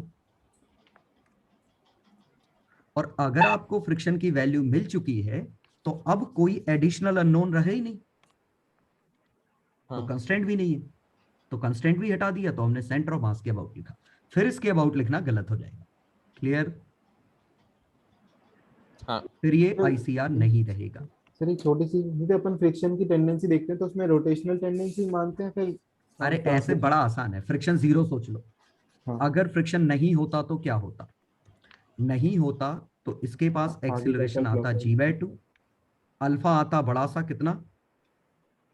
और अगर आपको फ्रिक्शन की वैल्यू मिल चुकी है तो अब कोई एडिशनल अननोन रहे ही नहीं, तो हाँ। कंस्टेंट भी नहीं है, तो कंस्टेंट भी हटा दिया, तो हमने सेंटर ऑफ मास के अबाउट लिखा, फिर इसके अबाउट लिखना गलत हो जाएगा। क्लियर? हाँ। फिर ये आईसीआर नहीं रहेगा। सर एक छोटी सी, जैसे अपन फ्रिक्शन की टेंडेंसी देखते हैं तो उसमें रोटेशनल टेंडेंसी मानते हैं फिर? अरे ऐसे बड़ा आसान है, फ्रिक्शन जीरो सोच लो। हाँ। अगर फ्रिक्शन नहीं होता तो क्या होता? नहीं होता तो इसके पास एक्सीलरेशन आता g/2, अल्फा आता बड़ा सा कितना,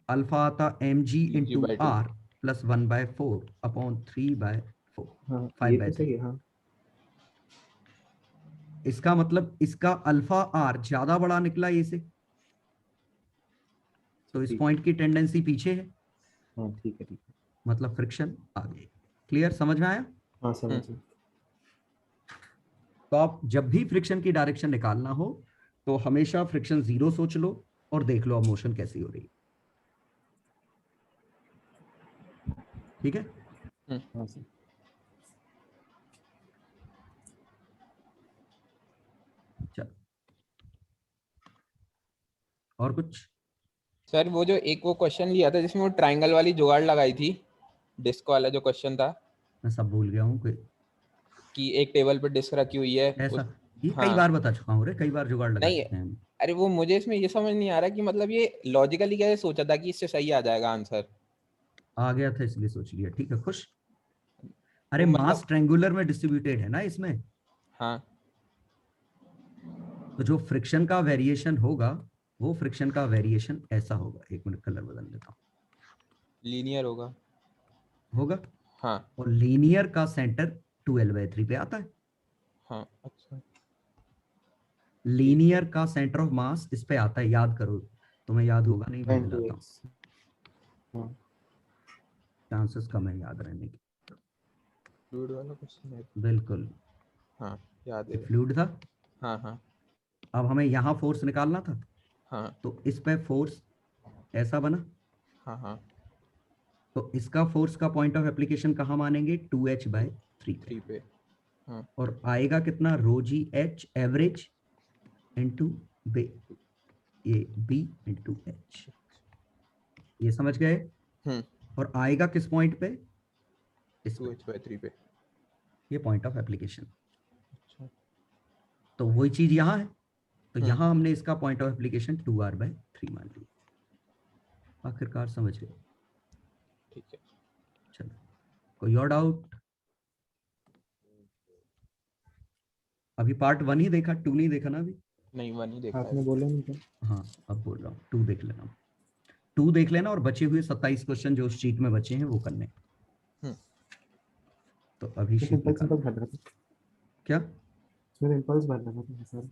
अल्फा आता mg into g/2 r plus 1/4 upon 3/4, हाँ, 5/3। हाँ। इसका मतलब इसका अल्फा r ज्यादा बड़ा निकला ये से, तो इस पॉइंट की टेंडेंसी पीछे है, हाँ ठीक है मतलब फ्रिक्शन आगे। क्लियर? समझ में आया? हाँ समझ गए। तो आप जब भी फ्रिक्शन की डायरेक्शन निकालना हो तो हमेशा फ्रिक्शन जीरो सोच लो और देख लो अब मोशन कैसी हो रही है। ठीक है? हाँ सर। चलो और कुछ? सर वो जो एक वो क्वेश्चन लिया था जिसमें वो ट्रायंगल वाली जुगाड़ लगाई थी, डिस्क वाला जो क्वेश्चन था, मैं सब भूल गया हूँ कि एक टेबल पे डिस्क रखी हुई है ऐसा। ये हाँ। कई बार बता चुका हूँ रे, कई बार जुगाड़ लगा नहीं, चुके हैं हम। अरे वो मुझे इसमें ये समझ नहीं आ रहा कि मतलब ये लॉजिकली कैसे सोचा था कि इससे सही आ जाएगा आंसर। आ गया था इसलिए सोच लिया, ठीक है, खुश। अरे तो मतलब मास ट्रायंगुलर में डिस्ट्रीब्यूटेड है ना इसमें, हाँ। तो जो फ्रिक्शन का वेरिएशन होगा वो फ्रिक्शन का वेरिएशन ऐसा होगा। एक मिनट कलर बदल लेता हूँ। लीनियर होगा। हाँ, और लीनियर का सेंटर 2l/3 पे आता है। हाँ अच्छा। लीनियर का सेंटर ऑफ मास इस पे आता है, याद करो, तुम्हें याद होगा नहीं, मैं दिलाता हूँ, चांसेस कम है याद रहने की। फ्लूइड वाला क्वेश्चन है। बिल्कुल, हाँ याद है। फ्लूइड था। हाँ हाँ। अब हमें यहाँ फोर्स निकालना था, हाँ तो इस पे फोर्स ऐसा बना। हाँ हाँ। तो इसका फोर्स का पॉइंट ऑफ एप्लीकेशन कहाँ मानेंगे? 2h/3 पे। हाँ। और आएगा कितना? ρgh एवरेज इंटू बी, ये b इंटू h। ये समझ गए? और आएगा किस पॉइंट पे? इस 2h/3 पे। ये पॉइंट ऑफ एप्लीकेशन। तो वही चीज यहाँ है, तो यहाँ हमने इसका पॉइंट ऑफ एप्लीकेशन 2r/3 मान लिया। आखिरकार समझ गए? ठीक है। चलो, कोई और डाउट? अभी पार्ट 1 ही देखा, 2 नहीं देखा ना अभी? नहीं 1 ही देखा आपने बोला नहीं था। हाँ अब बोल रहा हूँ, 2 देख लेना, 2 देख लेना, और बचे हुए 27 क्वेश्चन जो उस शीट में बचे हैं वो करने। तो अभी शीट निकाल। क्या? इम्पल्स भर रहा था सर।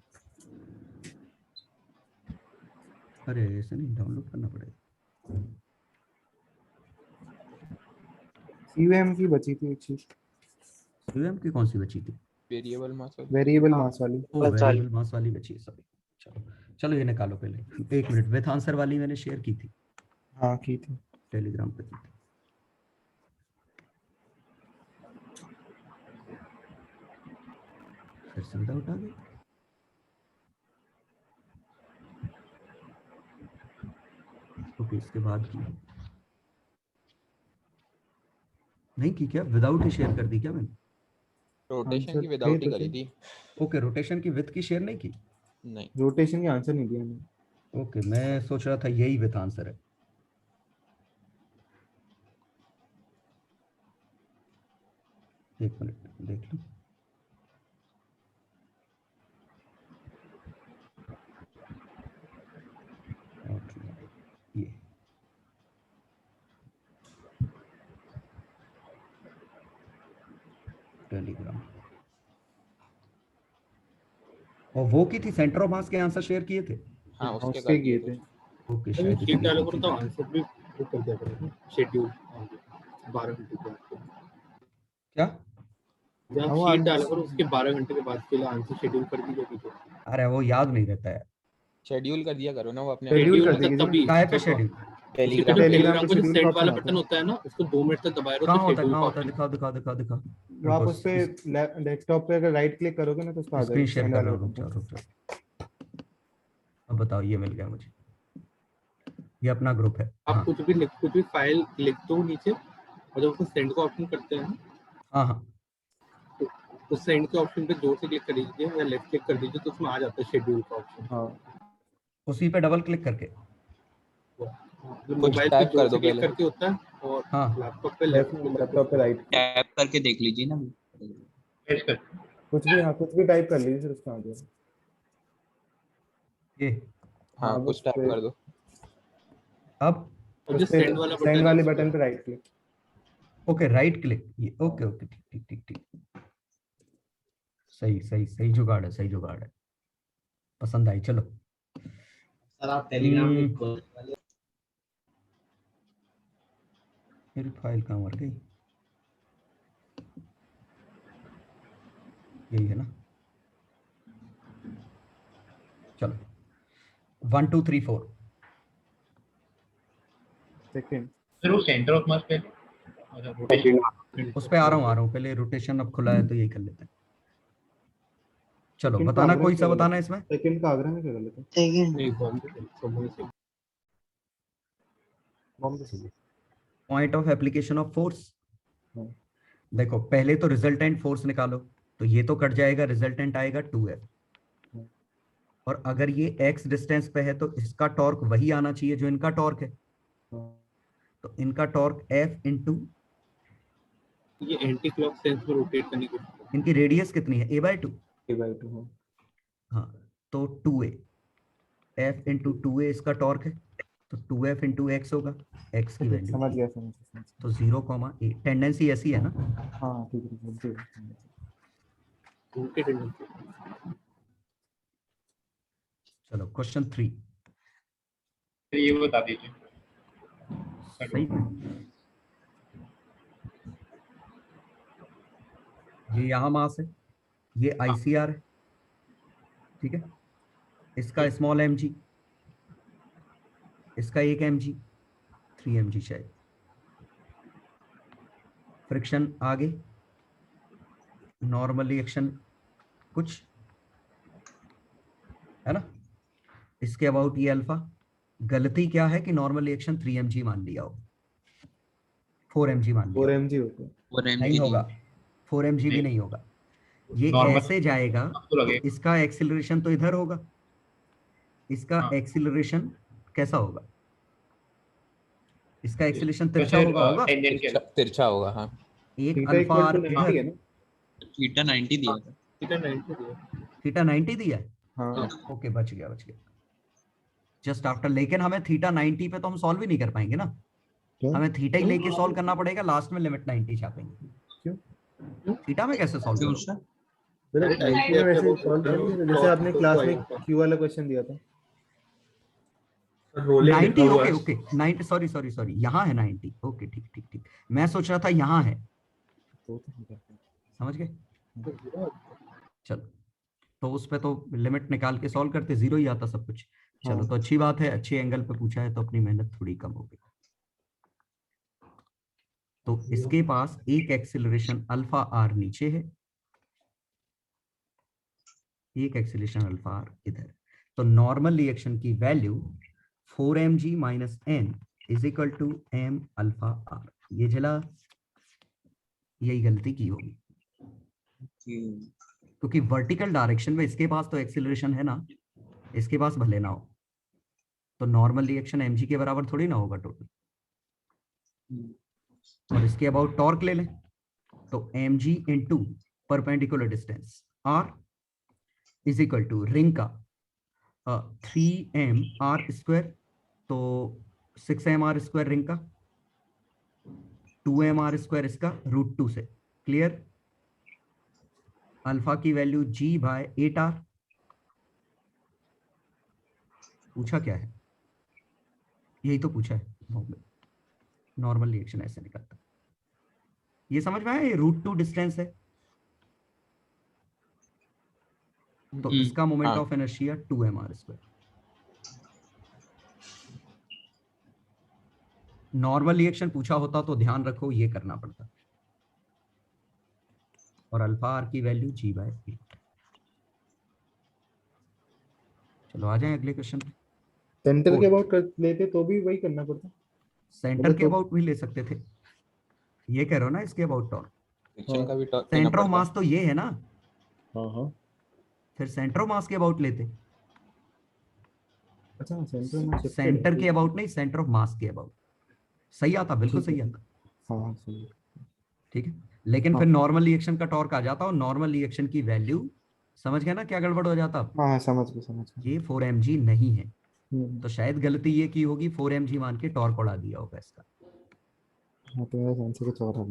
अरे ऐसे नहीं, डाउनलोड करना पड़ेगा। सीयूएम की बची थी एक चीज। सीयूएम की कौन सी बची थी? वेरिएबल मास वाली। वेरिएबल मास वाली। वेरिएबल मास वाली बची है, सॉरी। चलो चलो ये निकालो पहले, 1 मिनट। विथ आंसर वाली मैंने शेयर की थी। हाँ की थी, टेलीग्राम पे की थी। फिर से विदाउट आ गई। ओके, इसके बाद की नहीं की क्या? विदाउट ही शेयर कर दी क्या मैंने? रोटेशन की विदाउट ही करी थी। ओके, रोटेशन की विथ की शेयर नहीं की? नहीं, रोटेशन की आंसर नहीं दिया मैंने। ओके, मैं सोच रहा था यही विथ आंसर है। एक मिनट देख लो। ये टेलीग्राम, और वो की थी सेंटर ऑफ मास के आंसर शेयर किए थे। हाँ उसके किए थे। ओके, शीट शायद डालो करो तो आंसर भी वो कर दिया करो, शेड्यूल 12 घंटे के बाद। क्या? जब शीट डालो करो उसके 12 घंटे के बाद के लिए आंसर शेड्यूल कर दीजिए पीछे। अरे वो याद नहीं रहता है। शेड्यूल कर दिया करो ना वो अपने। शेड्यूल कर दीजिए काय पे शेड्यूल? टेलीग्राम टेलीग्राम टेलीग्राम पे का जो schedule सेंड का वाला option बटन होता है ना, उसको 2 मिनट तक दबाए रहो कहाँ तो होता है शेड्यूल कहाँ का होता है? option। दिखाओ दिखाओ दिखाओ दिखाओ। जो आप उस पे डेस्कटॉप पे अगर राइट क्लिक करोगे ना तो उसका आ स्क्रीन जाएगा शेयर send कर वाले रहा हूँ, button रुक जाओ पे। रुक जाओ। अब बताओ, ये मिल गया मुझे, ये अपना ग्रुप है। आप हाँ कुछ भी फाइल लिख दो नीचे, और जब उसको सेंड का ऑप्शन करते हैं ना, हाँ हाँ, तो उस सेंड के ऑप्शन पे जोर से क्लिक कर दीजिए या लेफ्ट क्लिक कर दीजिए, तो उसमें आ जाता है शेड्यूल का ऑप्शन। हाँ उसी पे डबल क्लिक करके। मोबाइल पे टाइप जोर कर से दो क्लिक पहले। करके होता है, और हाँ लैपटॉप पे लेफ्ट क्लिक लैपटॉप पे राइट टैप करके देख लीजिए ना। टेस्ट कर। कुछ भी, हाँ कुछ भी टाइप कर लीजिए फिर उसका आ जाएगा। ये हाँ हाँ, कुछ उस टाइप पे कर दो। अब और जो उस पे सेंड वाला सेंड बटन वाले है उस बटन पे। पे right click. Okay, right click, ये ओके ओके, ठीक ठीक ठीक ठीक, सही सही सही जुगाड़ है, सही जुगाड़ है, पसंद आई। चलो सर आप टेलीग्राम हम्म, लिंक खोलने वाले। मेरी फाइल कहाँ मर गई? यही है ना? चलो 1 2 3 4। सेकंड फिर वो सेंटर ऑफ मास पे रोटेशन उस पे आ रहा हूँ पहले, रोटेशन अब खुला है तो यही कर लेते हैं। चलो बताना, कोई सा बताना इसमें। सेकंड का आगरा में क्या गलत है? नहीं, बॉम्बे से। बॉम्बे से। Point of application of force. हाँ। देखो पहले तो रिजल्टेंट फोर्स निकालो, तो ये तो कट जाएगा, रिजल्टेंट आएगा 2F। हाँ। और अगर ये x डिस्टेंस पे है तो इसका टॉर्क वही आना चाहिए जो इनका टॉर्क है, हाँ। तो इनका टॉर्क F इंटू ये एंटी क्लॉक सेंस में रोटेट करने की कोशिश करते इनकी रेडियस कितनी है, a/2। A/2 हाँ। हाँ, तो 2A, F इंटू 2A इसका टॉर्क है, तो 2F इंटू एक्स होगा, x की वैल्यू समझ गया समझ गया। तो 0, A। टेंडेंसी ऐसी है ना? हाँ ठीक है ठीक है। हैं। उनके टेंडेंसी। चलो क्वेश्चन 3। ये बता दीजिए। सही है। ये यहाँ मास है, ये ICR है, ठीक है, इसका स्मॉल mg, इसका 1 mg, 3 mg शायद। फ्रिक्शन आगे, नॉर्मल रिएक्शन कुछ है ना, इसके अबाउट ये अल्फा। गलती क्या है कि नॉर्मल रिएक्शन 3 mg मान लिया हो, 4 mg मान लिया 4 हो। mg होता है। नहीं होगा, 4 mg भी नहीं होगा, ये ऐसे जाएगा तो इसका एक्सिलरेशन तो इधर होगा, इसका एक्सिलरेशन कैसा होगा, इसका एक्सिलरेशन तिरछा होगा तिरछा होगा हाँ। एक theta alpha equal R to 90 है इधर, ना? थीटा 90 दिया था। थीटा 90 दिया है। हाँ। ओके, बच गया जस्ट आफ्टर। लेकिन हमें थीटा 90 पे तो हम सॉल्व ही नहीं कर पाएंगे ना, क्यों? हमें थीटा ही लेके सॉल्व करना पड़ेगा, लास्ट में लिमिट 90 छापेंगे। क्यों? थीटा में कैसे सॉल्व क्यों करोगे? सर? मेरे 90 में वैसे सॉल्व कर लिया जैसे आपने क्लास में क्यू वाला क्वेश्चन दिया था। 90, okay okay 90, sorry sorry sorry, यहाँ है 90, ओके ठीक ठीक ठीक, मैं सोच रहा था यहाँ है, समझ गए। चलो, तो उस पे तो लिमिट निकाल के सॉल्व करते, 0 ही आता सब कुछ। चलो तो अच्छी बात है, अच्छे एंगल पे पूछा है तो अपनी मेहनत थोड़ी कम हो गई। तो इसके पास एक एक्सिलरेशन अल्फा आर नीचे है, एक एक्सिलरेशन अल्फा आर इधर, तो नॉर्मल रिएक्शन की value 4mg minus n is equal to m alpha R. ये झला, यही गलती की होगी, क्योंकि वर्टिकल डायरेक्शन में इसके पास तो एक्सिलरेशन है ना, इसके पास भले ना हो, तो नॉर्मल रिएक्शन mg के बराबर थोड़ी ना होगा टोटल। और इसके अबाउट टॉर्क ले लें, तो mg into perpendicular distance r is equal to ring का 3m r², तो 6m r² रिंग का, 2m r² इसका √2 से। क्लियर? अल्फा की वैल्यू g/8r। पूछा क्या है, यही तो पूछा है, नॉर्मल रिएक्शन ऐसे निकलता है। ये समझ में आया, ये √2 डिस्टेंस है, तो इसका moment of inertia 2m r²। Normal reaction पूछा होता तो ध्यान रखो ये करना पड़ता, और अल्फा आर की वैल्यू g/8। चलो आ जाए अगले क्वेश्चन पे। सेंटर के Fourth. अबाउट कर लेते तो भी वही करना पड़ता। सेंटर के तो- अबाउट भी ले सकते थे, ये कह रहे हो ना इसके अबाउट टॉर्क। फ्रिक्शन का भी टॉर्क सेंटर ऑफ मास तो ये है ना, हाँ हाँ फिर सेंटर ऑफ मास के अबाउट लेते। अच्छा सेंटर में shifted सेंटर है। के अबाउट नहीं, सेंटर ऑफ मास के अबाउट सही आता, बिल्कुल ठीक है। सही आता। हाँ सही। ठीक है, लेकिन हाँ। फिर नॉर्मल रिएक्शन का टॉर्क आ जाता, और नॉर्मल रिएक्शन की वैल्यू समझ गए ना क्या गड़बड़ हो जाता। हाँ समझ गए। ये 4 mg नहीं है, हम्म, तो शायद गलती ये की होगी 4 mg मान के टॉर्क उड़ा दिया होगा इसका। हाँ तो मेरा आंसर कुछ और था।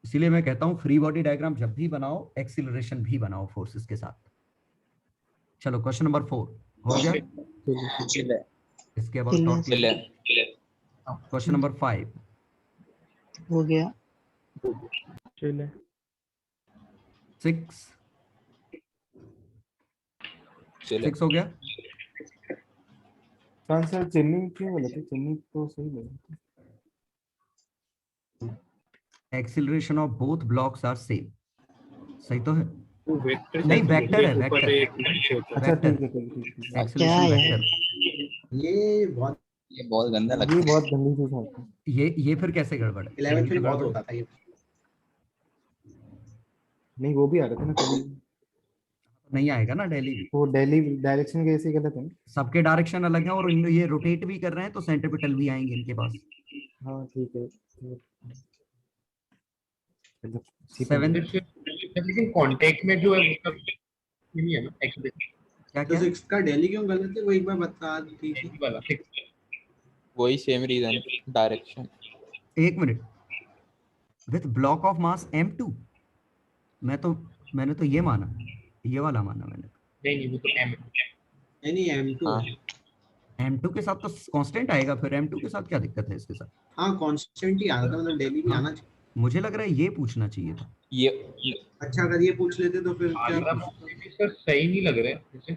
इसीलिए मैं कहता हूँ फ्री बॉडी डायग्राम जब भी बनाओ एक्सीलरेशन भी बनाओ फोर्सेस के साथ। चलो क्वेश्चन नंबर 4 हो गया, चिल इसके अबाउट टॉर्क ले चले क्वेश्चन नंबर 5 हो गया। 6 चले 6 हो गया। आंसर चेन्नई क्यों बोले थे? चेन्नई तो सही लगा। Acceleration of both blocks are same, सही तो है। वो वेक्टर नहीं, vector है, ऊपर vector। एक नीचे होता है। अच्छा Vector. ठीक है ठीक है। Acceleration vector. ये बहुत ये बहुत गंदा लगता ये है। बहुत गंदी चीज है। ये फिर कैसे गड़बड़ है? 11th में बहुत गड़बड़। होता था ये। नहीं वो भी आ रहा था ना कभी। नहीं आएगा ना दिल्ली भी, वो दिल्ली डायरेक्शन के ऐसे गलत है ना। सबके डायरेक्शन अलग है, और ये रोटेट भी कर रहे हैं तो सेंट्रीपिटल भी आएंगे इनके पास। हाँ ठीक है। 7 लेकिन कांटेक्ट में जो है मतलब ये नहीं है ना एक्चुअली क्या तो क्या 6 का दिल्ली क्यों गलत है वो एक बार बता दीजिए। वाला वही सेम रीजन डायरेक्शन। एक minute, with block of mass m2, मैंने तो ये माना, ये वाला माना मैंने। नहीं वो तो एम नहीं M2 हाँ। है। m2 के साथ तो कांस्टेंट आएगा, फिर m2 के साथ क्या दिक्कत है इसके साथ? हाँ कांस्टेंट ही आना था, मतलब दिल्ली भी हाँ। आना चाहिए। मुझे लग रहा है ये पूछना चाहिए था। ये अच्छा अगर ये पूछ लेते तो फिर क्या पूछते? सर सही नहीं लग रहे मुझे।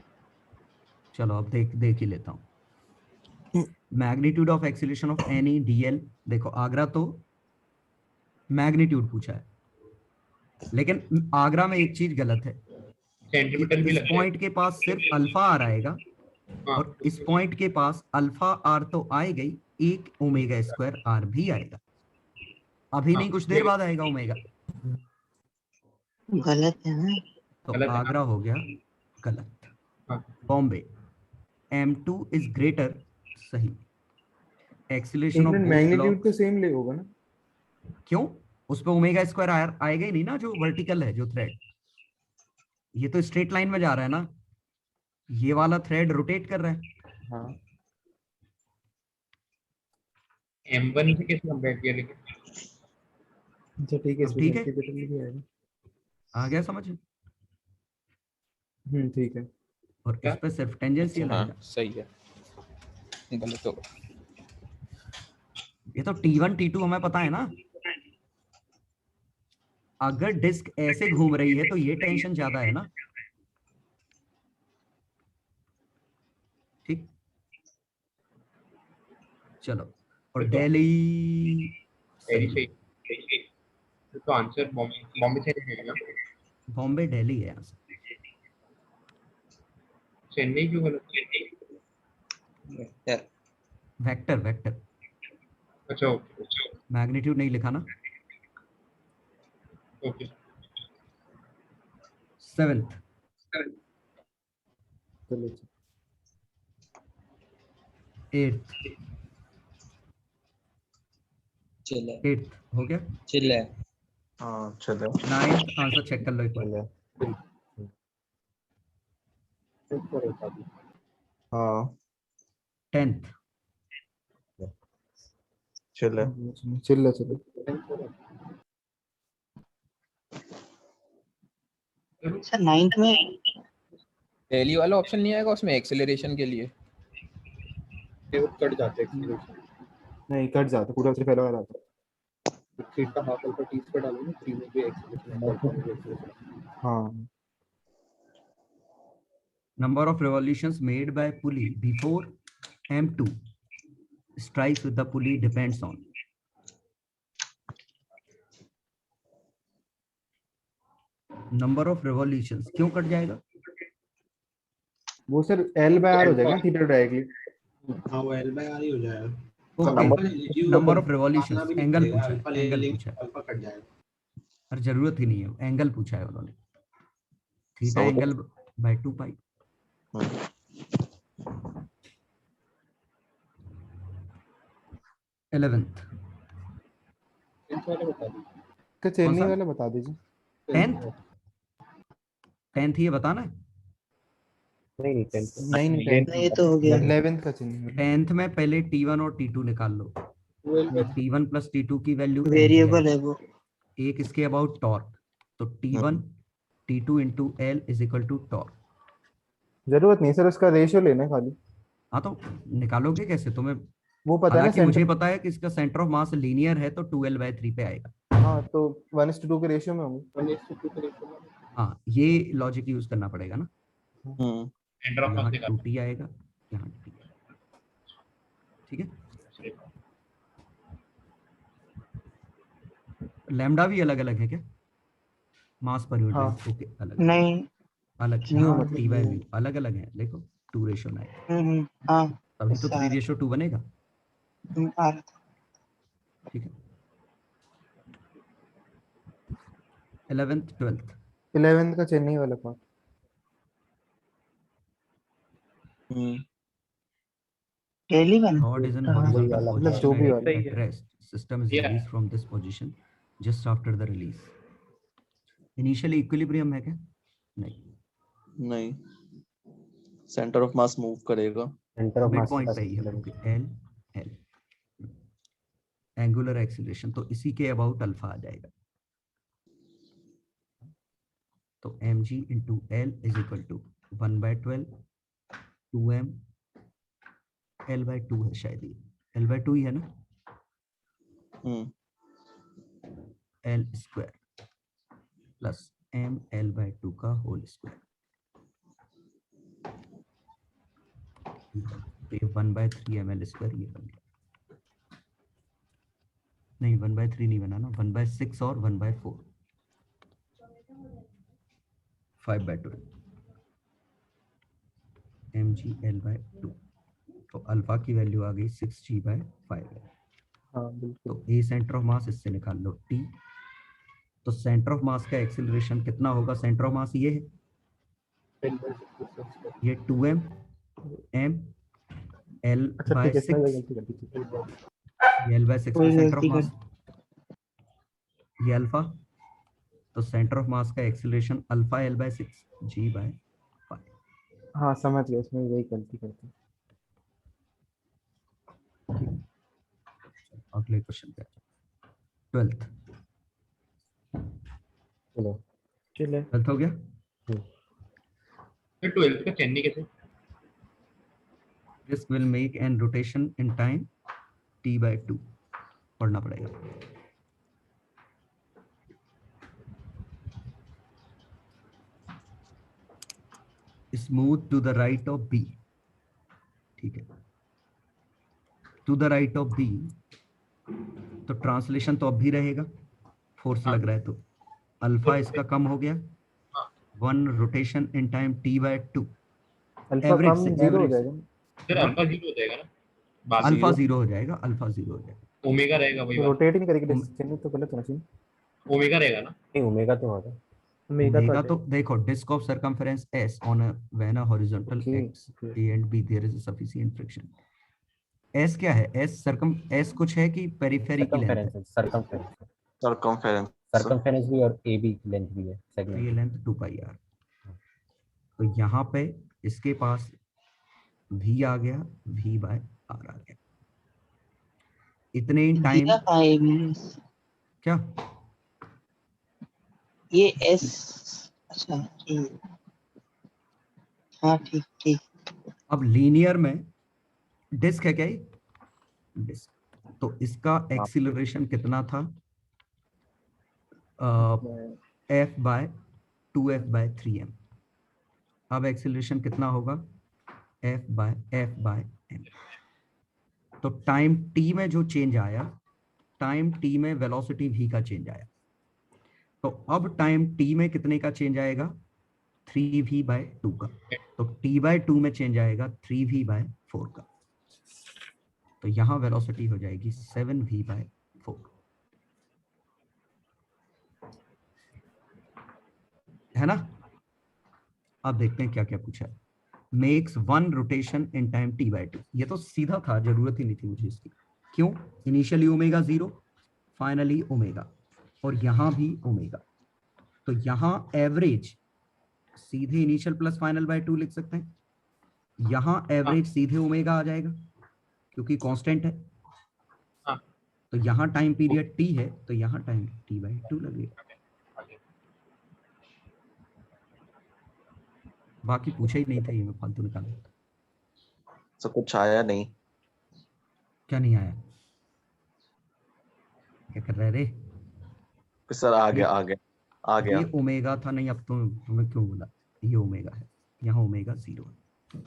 चलो अब देख ही लेता हूँ। Magnitude of acceleration of any dl, देखो आगरा तो मैग्नीट्यूड पूछा है, लेकिन आगरा में एक चीज गलत है, सेंटीमीटर भी इस लग रहा पॉइंट के पास सिर्फ अल्फा आर आएगा, हाँ, और इस पॉइंट के पास अल्फा आर तो आएगा ही, एक ओमेगा स्क्वायर आर भी आएगा। अभी नहीं, कुछ देर बाद आएगा ओमेगा। गलत है ना। तो गलत है ना? आगरा हो गया गलत। हाँ। बॉम्बे m2 इज ग्रेटर, सही। एक एक्सीलरेशन ऑफ मिनट मैग्नीट्यूड तो सेम ले होगा ना। क्यों? उस पे ओमेगा स्क्वायर आएगा ही नहीं ना, जो वर्टिकल है जो थ्रेड, ये तो स्ट्रेट लाइन में जा रहा है ना, ये वाला थ्रेड रोटेट कर रहा है। हाँ M1 से कैसे कंपेयर किया लेकिन अच्छा ठीक है। अब ठीक है। कैपिटल भी आएगा। आ गया समझ? ठीक है। और इस पे सिर्फ टेंजेंशियल हाँ आएगा। सही है, गलत होगा। ये तो T1 T2 हमें पता है ना। अगर डिस्क ऐसे घूम रही है तो ये टेंशन ज्यादा है ना, ठीक। चलो, और दिल्ली सही सही तो आंसर बॉम्बे से नहीं है ना। बॉम्बे दिल्ली है आंसर। चेन्नई क्यों गलत? वेक्टर अच्छा ओके मैग्नीट्यूड नहीं लिखा ना। ओके 7th चलो 8th चले 8th हो गया। चले हाँ चलो 9th आंसर चेक कर लो एक बार। हाँ 10th चलो सर 9th में पहली वाला ऑप्शन नहीं आएगा उसमें एक्सेलरेशन के लिए? वो कट जाते हैं नहीं कट जाता पूरा, सिर्फ पहला वाला आता। थीटा हाफ अल्फा टी पर डालो ना 3 में भी एक्सेलरेशन। हाँ number of revolutions made by pulley before m2, strikes with the pulley depends on number of revolutions. क्यों कट जाएगा? वो सर L by R हो जाएगा थीटा डायरेक्टली। हाँ वो L by R ही हो जाएगा। Okay. Number of revolutions. Angle पूछा है, अल्फा ले एंगल लेंगे पूछा है। अल्फा कट जाएगा। और जरूरत ही नहीं है, एंगल पूछा है उन्होंने। Theta angle by 2 pi. Eleventh तो चेन्नई वाला बता दीजिए। 10th ये बताना है। नहीं तो हो गया 11th का चेन्नई। 10th में पहले T1 और T2 निकाल लो। T1 प्लस T2 की वैल्यू वेरिएबल है वो। एक इसके अबाउट टॉर्क, तो T1 T2 into L is equal to torque. जरूरत नहीं सर, उसका रेशियो लेना है खाली। हाँ तो निकालोगे कैसे? तुम्हें वो पता है ना, हालांकि मुझे सेंटर। पता है कि इसका सेंटर ऑफ मास लीनियर है तो 2L/3 पे आएगा। हाँ तो 1:2 के रेशियो में होंगे। हाँ ये लॉजिक यूज करना पड़ेगा ना। यहाँ 2T आएगा, यहाँ T आएगा। ठीक है, लैम्डा भी अलग अलग है क्या? मास पर यूनिट। हाँ। ओके, अलग नहीं अलग नहीं, हाँ, मतलब T/V अलग अलग है। देखो 2:9 हाँ तभी तो ऐसा 3:2 बनेगा। आ रहा था। ठीक है, 11th 12th 11th का चेन्नई वाला part. Daily one. rod is in horizontal मतलब जो भी position वाला at rest. System is released from this position just after the release. Initially equilibrium है क्या? नहीं, सेंटर ऑफ मास मूव करेगा। मिड पॉइंट पे ही है। ओके, L एंगुलर एक्सीलरेशन तो इसी के अबाउट अल्फा आ जाएगा। तो mg into L is equal to 1/12 2m L/2 है शायद, ये L/2 ही है ना। L square plus m L/2 का होल स्क्वायर। तो ये 1/3 ml स्क्वायर ये बन गया। नहीं 1/3 नहीं बना ना, 1/6 और 1/4 5/12 mg L/2। तो अल्फा की वैल्यू आ गई 6g/5। हाँ बिल्कुल। तो ए सेंटर ऑफ मास इससे निकाल लो t। तो सेंटर ऑफ मास का एक्सीलरेशन कितना होगा? सेंटर ऑफ मास ये है, ये 2m m L/6 ये L/6 का सेंटर ऑफ मास, ये अल्फा। तो सेंटर ऑफ मास का एक्सीलरेशन अल्फा L/6 g/5। हाँ समझ गया, इसमें वही गलती करते हैं। अगले क्वेश्चन पे 12th चलो 12th हो गया। 12th का चेन्नई कैसे? This will make an rotation in time t/2 पढ़ना पड़ेगा। Smooth to the right of B। ठीक है, to the right of B तो ट्रांसलेशन तो अब भी रहेगा, फोर्स लग रहा है तो अल्फा इसका कम हो गया। 1 rotation in time t/2 alpha कम 0 हो जाएगा। फिर अल्फा 0 हो जाएगा ना, अल्फा 0 हो जाएगा, अल्फा 0 हो जाएगा। ओमेगा रहेगा वही बात। रोटेट नहीं करेगी चेन्नई, तो गलत होना चाहिए। ओमेगा रहेगा ना? नहीं ओमेगा तो होगा। ओमेगा तो देखो disc of circumference S on a when a horizontal x A and B there is a sufficient friction। S क्या है? S सर्कम S कुछ है कि पेरिफेरी की लेंथ है? सर्कमफेरेंस भी और AB की लेंथ भी है तो ये लेंथ 2πr। तो यहाँ पे इसके पास V आ गया, V/r आ गया। इतने ही टाइम क्या ये एस। अच्छा हाँ ठीक ठीक। अब लीनियर में डिस्क है क्या ये? डिस्क। तो इसका एक्सीलरेशन कितना था? F/2f/3m। अब एक्सीलरेशन कितना होगा? F/m। तो टाइम टी में जो चेंज आया, टाइम टी में वेलोसिटी v का चेंज आया। तो अब टाइम टी में कितने का चेंज आएगा? 3v/2 का। तो t/2 में चेंज आएगा 3v/4 का। तो यहां वेलोसिटी हो जाएगी 7v/4, है ना? अब देखते हैं क्या क्या पूछा है। Makes 1 rotation in time t/2। ये तो सीधा था, जरूरत ही नहीं थी मुझे इसकी। क्यों? इनिशियली ओमेगा 0, फाइनली ओमेगा, और यहां भी ओमेगा। तो यहां एवरेज सीधे इनिशियल प्लस फाइनल बाय 2 लिख सकते हैं। यहां एवरेज सीधे ओमेगा आ जाएगा क्योंकि कांस्टेंट है। हाँ। तो यहां टाइम पीरियड t है, तो यहां टाइम t/2 लगेगा। बाकी पूछा ही नहीं था, ये मैं फालतू निकाल। तो कुछ आया नहीं। क्या नहीं आया? क्या कर रहे रे? सर आ गया आ गया आ गया। ये ओमेगा था नहीं, अब तुम्हें क्यों बोला? ये ओमेगा है, यहाँ ओमेगा 0 है।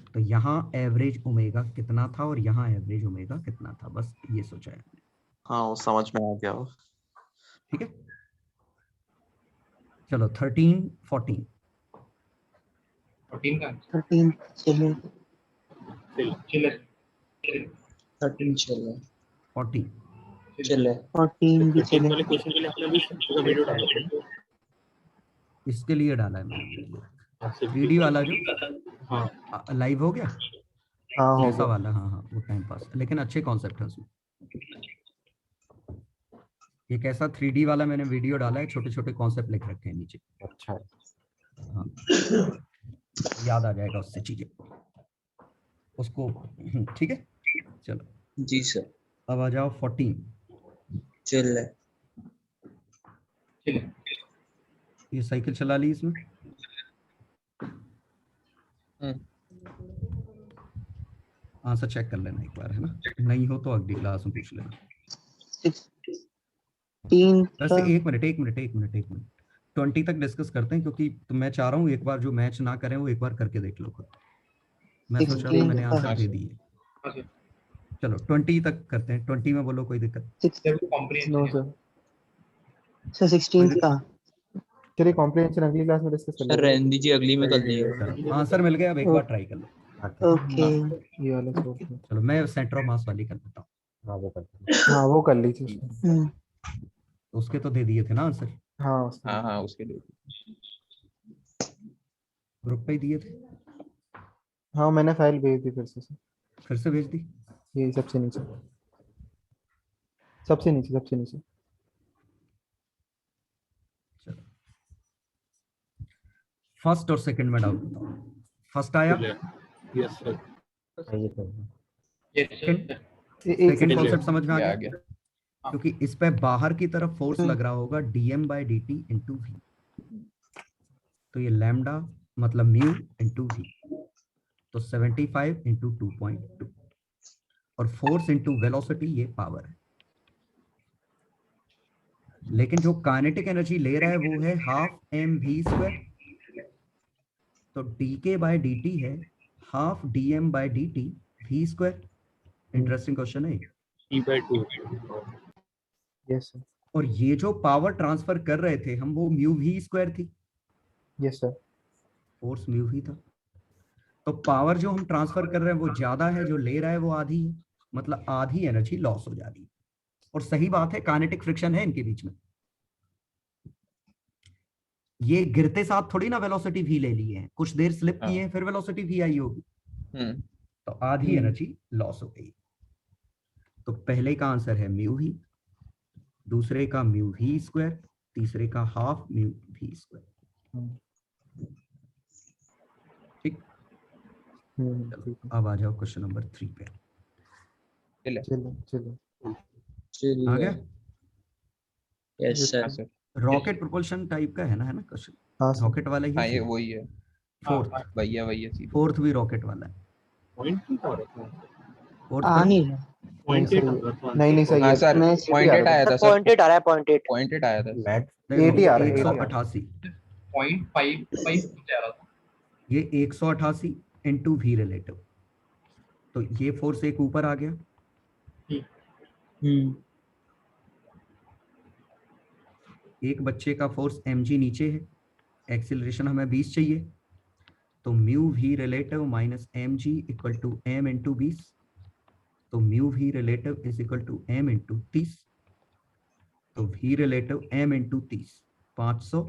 तो यहाँ एवरेज ओमेगा कितना था और यहाँ एवरेज ओमेगा कितना था, बस ये सोचा है। हाँ वो समझ में आ गया वो। ठीक है, चलो 13 14। 14 का 13 चलिए। चले 13 चल 14 चले 14 भी 13 चले। वाले क्वेश्चन के लिए आपने अभी पूरा वीडियो डाला है। इसके लिए डाला है मैंने हाँ, वीडियो वाला जो हाँ लाइव हो गया। हाँ हो ऐसा गया। वाला, हाँ हाँ, वो टाइम पास, लेकिन अच्छे कॉन्सेप्ट है उसमें। एक ऐसा 3D वाला मैंने वीडियो डाला है, छोटे छोटे कॉन्सेप्ट लिख रखे हैं नीचे। अच्छा हाँ, याद आ जाएगा उससे चीजें उसको। ठीक है, चलो जी सर अब आ जाओ 14। चल ये साइकिल चला ली इसमें। आंसर चेक कर लेना एक बार, है ना? नहीं हो तो अगली क्लास में पूछ लेना। 16 वैसे का एक मिनट 20 तक डिस्कस करते हैं, क्योंकि तो मैं चाह रहा हूँ एक बार जो मैच ना करें वो एक बार करके देख लो खुद। मैं सोच रहा था 16 मैंने का आंसर दे दिए। चलो 20 तक करते हैं। 20 में बोलो कोई दिक्कत? No sir. सर 16 का चलिए कॉम्प्रिहेंशन अगली क्लास में डिस्कस कर सर लेंगे। रहने दीजिए, अगली में कर लेंगे। चलो आंसर मिल गया, अब एक बार ट्राई कर लो। ओके। ये वाला सोच लो। चलो मैं सेंटर ऑफ मास वाली कर देता हूँ। हाँ वो कर लीजिए। उसके तो दे दिए थे ना आंसर, हाँ उसमें। हाँ हाँ उसके लिए। ग्रुप पे ही दिए थे। हाँ मैंने फाइल भेज दी फिर से सर। फिर से भेज दी। ये सबसे नीचे सबसे नीचे सबसे नीचे। चलो फर्स्ट और सेकंड में डाउट बताओ। फर्स्ट आया, यस सर सेकंड कॉन्सेप्ट समझ में आ आ गया? गया। क्योंकि इस पे बाहर की तरफ फोर्स लग रहा होगा dm/dt इंटू v। तो ये लैम्डा मतलब म्यू इंटू v, तो 75 इंटू 2.2, और फोर्स इंटू वेलोसिटी ये पावर है। लेकिन जो काइनेटिक एनर्जी ले रहा है वो है हाफ mv²। तो dk/dt है half dm/dt v²। Interesting question है। P/2 यस सर और ये जो पावर ट्रांसफर कर रहे थे हम, वो म्यू v² थी, यस सर। फोर्स म्यू ही था। तो पावर जो हम ट्रांसफर कर रहे हैं वो ज्यादा है, जो ले रहा है वो आधी है, मतलब आधी एनर्जी लॉस हो जा रही है। और सही बात है, काइनेटिक फ्रिक्शन है इनके बीच में। ये गिरते साथ थोड़ी ना वेलोसिटी v ले लिए हैं, कुछ देर स्लिप किए हैं फिर वेलोसिटी v आई होगी, तो आधी एनर्जी लॉस हो गई। तो पहले का आंसर है म्यू ही, दूसरे का म्यू v², तीसरे का हाफ म्यू v²। ठीक, अब आ जाओ क्वेश्चन नंबर 3 पे। चलो चलो आ गया? Yes sir rocket propulsion type का है ना क्वेश्चन? हाँ सर। रॉकेट वाला हाँ ही ये है। वही है। फोर्थ भैया भैया सीधे। फोर्थ भी रॉकेट वाला है। पॉइंट की हो रहा है फोर्थ आ नहीं रहा। पॉइंट नहीं सही हाँ है। सर मैं पॉइंटेड आया था सर। पॉइंटेड आ रहा है पॉइंटेड। पॉइंटेड आया था। देखो 80 आ रहा है, 188, 0.55 जा रहा था। ये 188 इंटू v रिलेटिव। तो ये फोर्स एक ऊपर आ गया, एक बच्चे का फोर्स mg नीचे है, एक्सीलरेशन हमें 20 चाहिए, तो mu V relative minus mg equal to m into 20, तो mu V relative is equal to m into 30, तो V relative m into 30, 500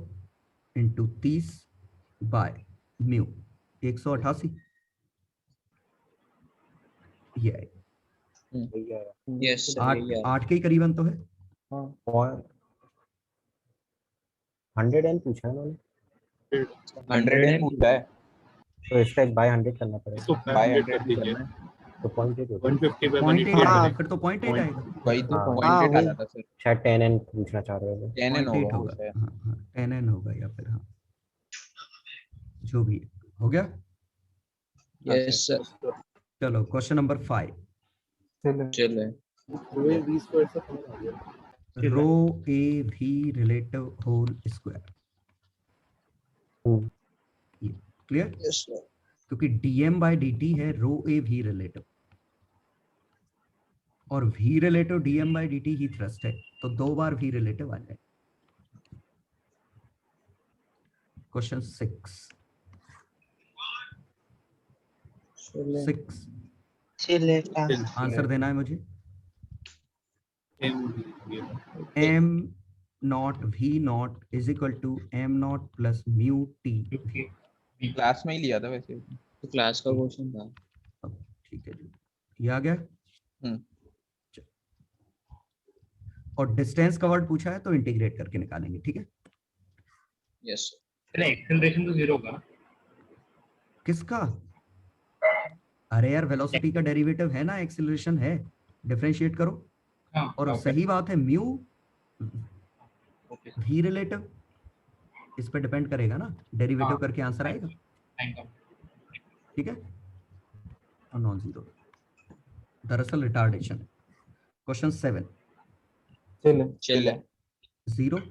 into 30 by mu 188, ये है। यस सर, यही 8 के ही करीबन तो है। 100 पूछा है उन्होंने, 100 पूछा है, तो इसका एक बाय 100 करना पड़ेगा, इसको बाय 100 कर 100 दीजिए। करना है। तो 0.8 होगा। 150 पे पॉइंट 180 हाँ। फिर तो पॉइंट एट आएगा, वही तो हाँ। पॉइंट एट आ वही। जाता सर, शायद 10n पूछना चाह रहे हो। 10n पॉइंट होगा होगा, शायद। हाँ 10n होगा या फिर हाँ जो भी है। हो गया। यस सर, चलो क्वेश्चन नंबर 5, चलो वो 20 को ऐसा समझ आ गया। रो ए भी relative whole square, clear, yes sir, क्योंकि dm बाई dt है रो ए भी रिलेटिव, और v relative dm by dt ही थ्रस्ट है, तो 2 बार v रिलेटिव आ जाए। क्वेश्चन 6 चलेगा। आंसर देना है मुझे। m not v not is equal to m not plus mu t, class में ही लिया था वैसे। तो क्लास का क्वेश्चन था। ठीक है जी, ये आ गया। हम्म। और डिस्टेंस कवर्ड पूछा है तो इंटीग्रेट करके निकालेंगे, ठीक है। यस एक्सेलरेशन तो 0 होगा ना? किसका? अरे यार वेलोसिटी का डेरिवेटिव है ना, एक्सीलरेशन है, डिफरेंशिएट करो। हाँ, और ओके। सही बात है, म्यू ओके v रिलेटिव इस पे डिपेंड करेगा ना, डेरिवेटिव हाँ। करके आंसर आएगा, थैंक यू। ठीक है। और नॉन जीरो दरअसल रिटार्डेशन। क्वेश्चन 7, चले 0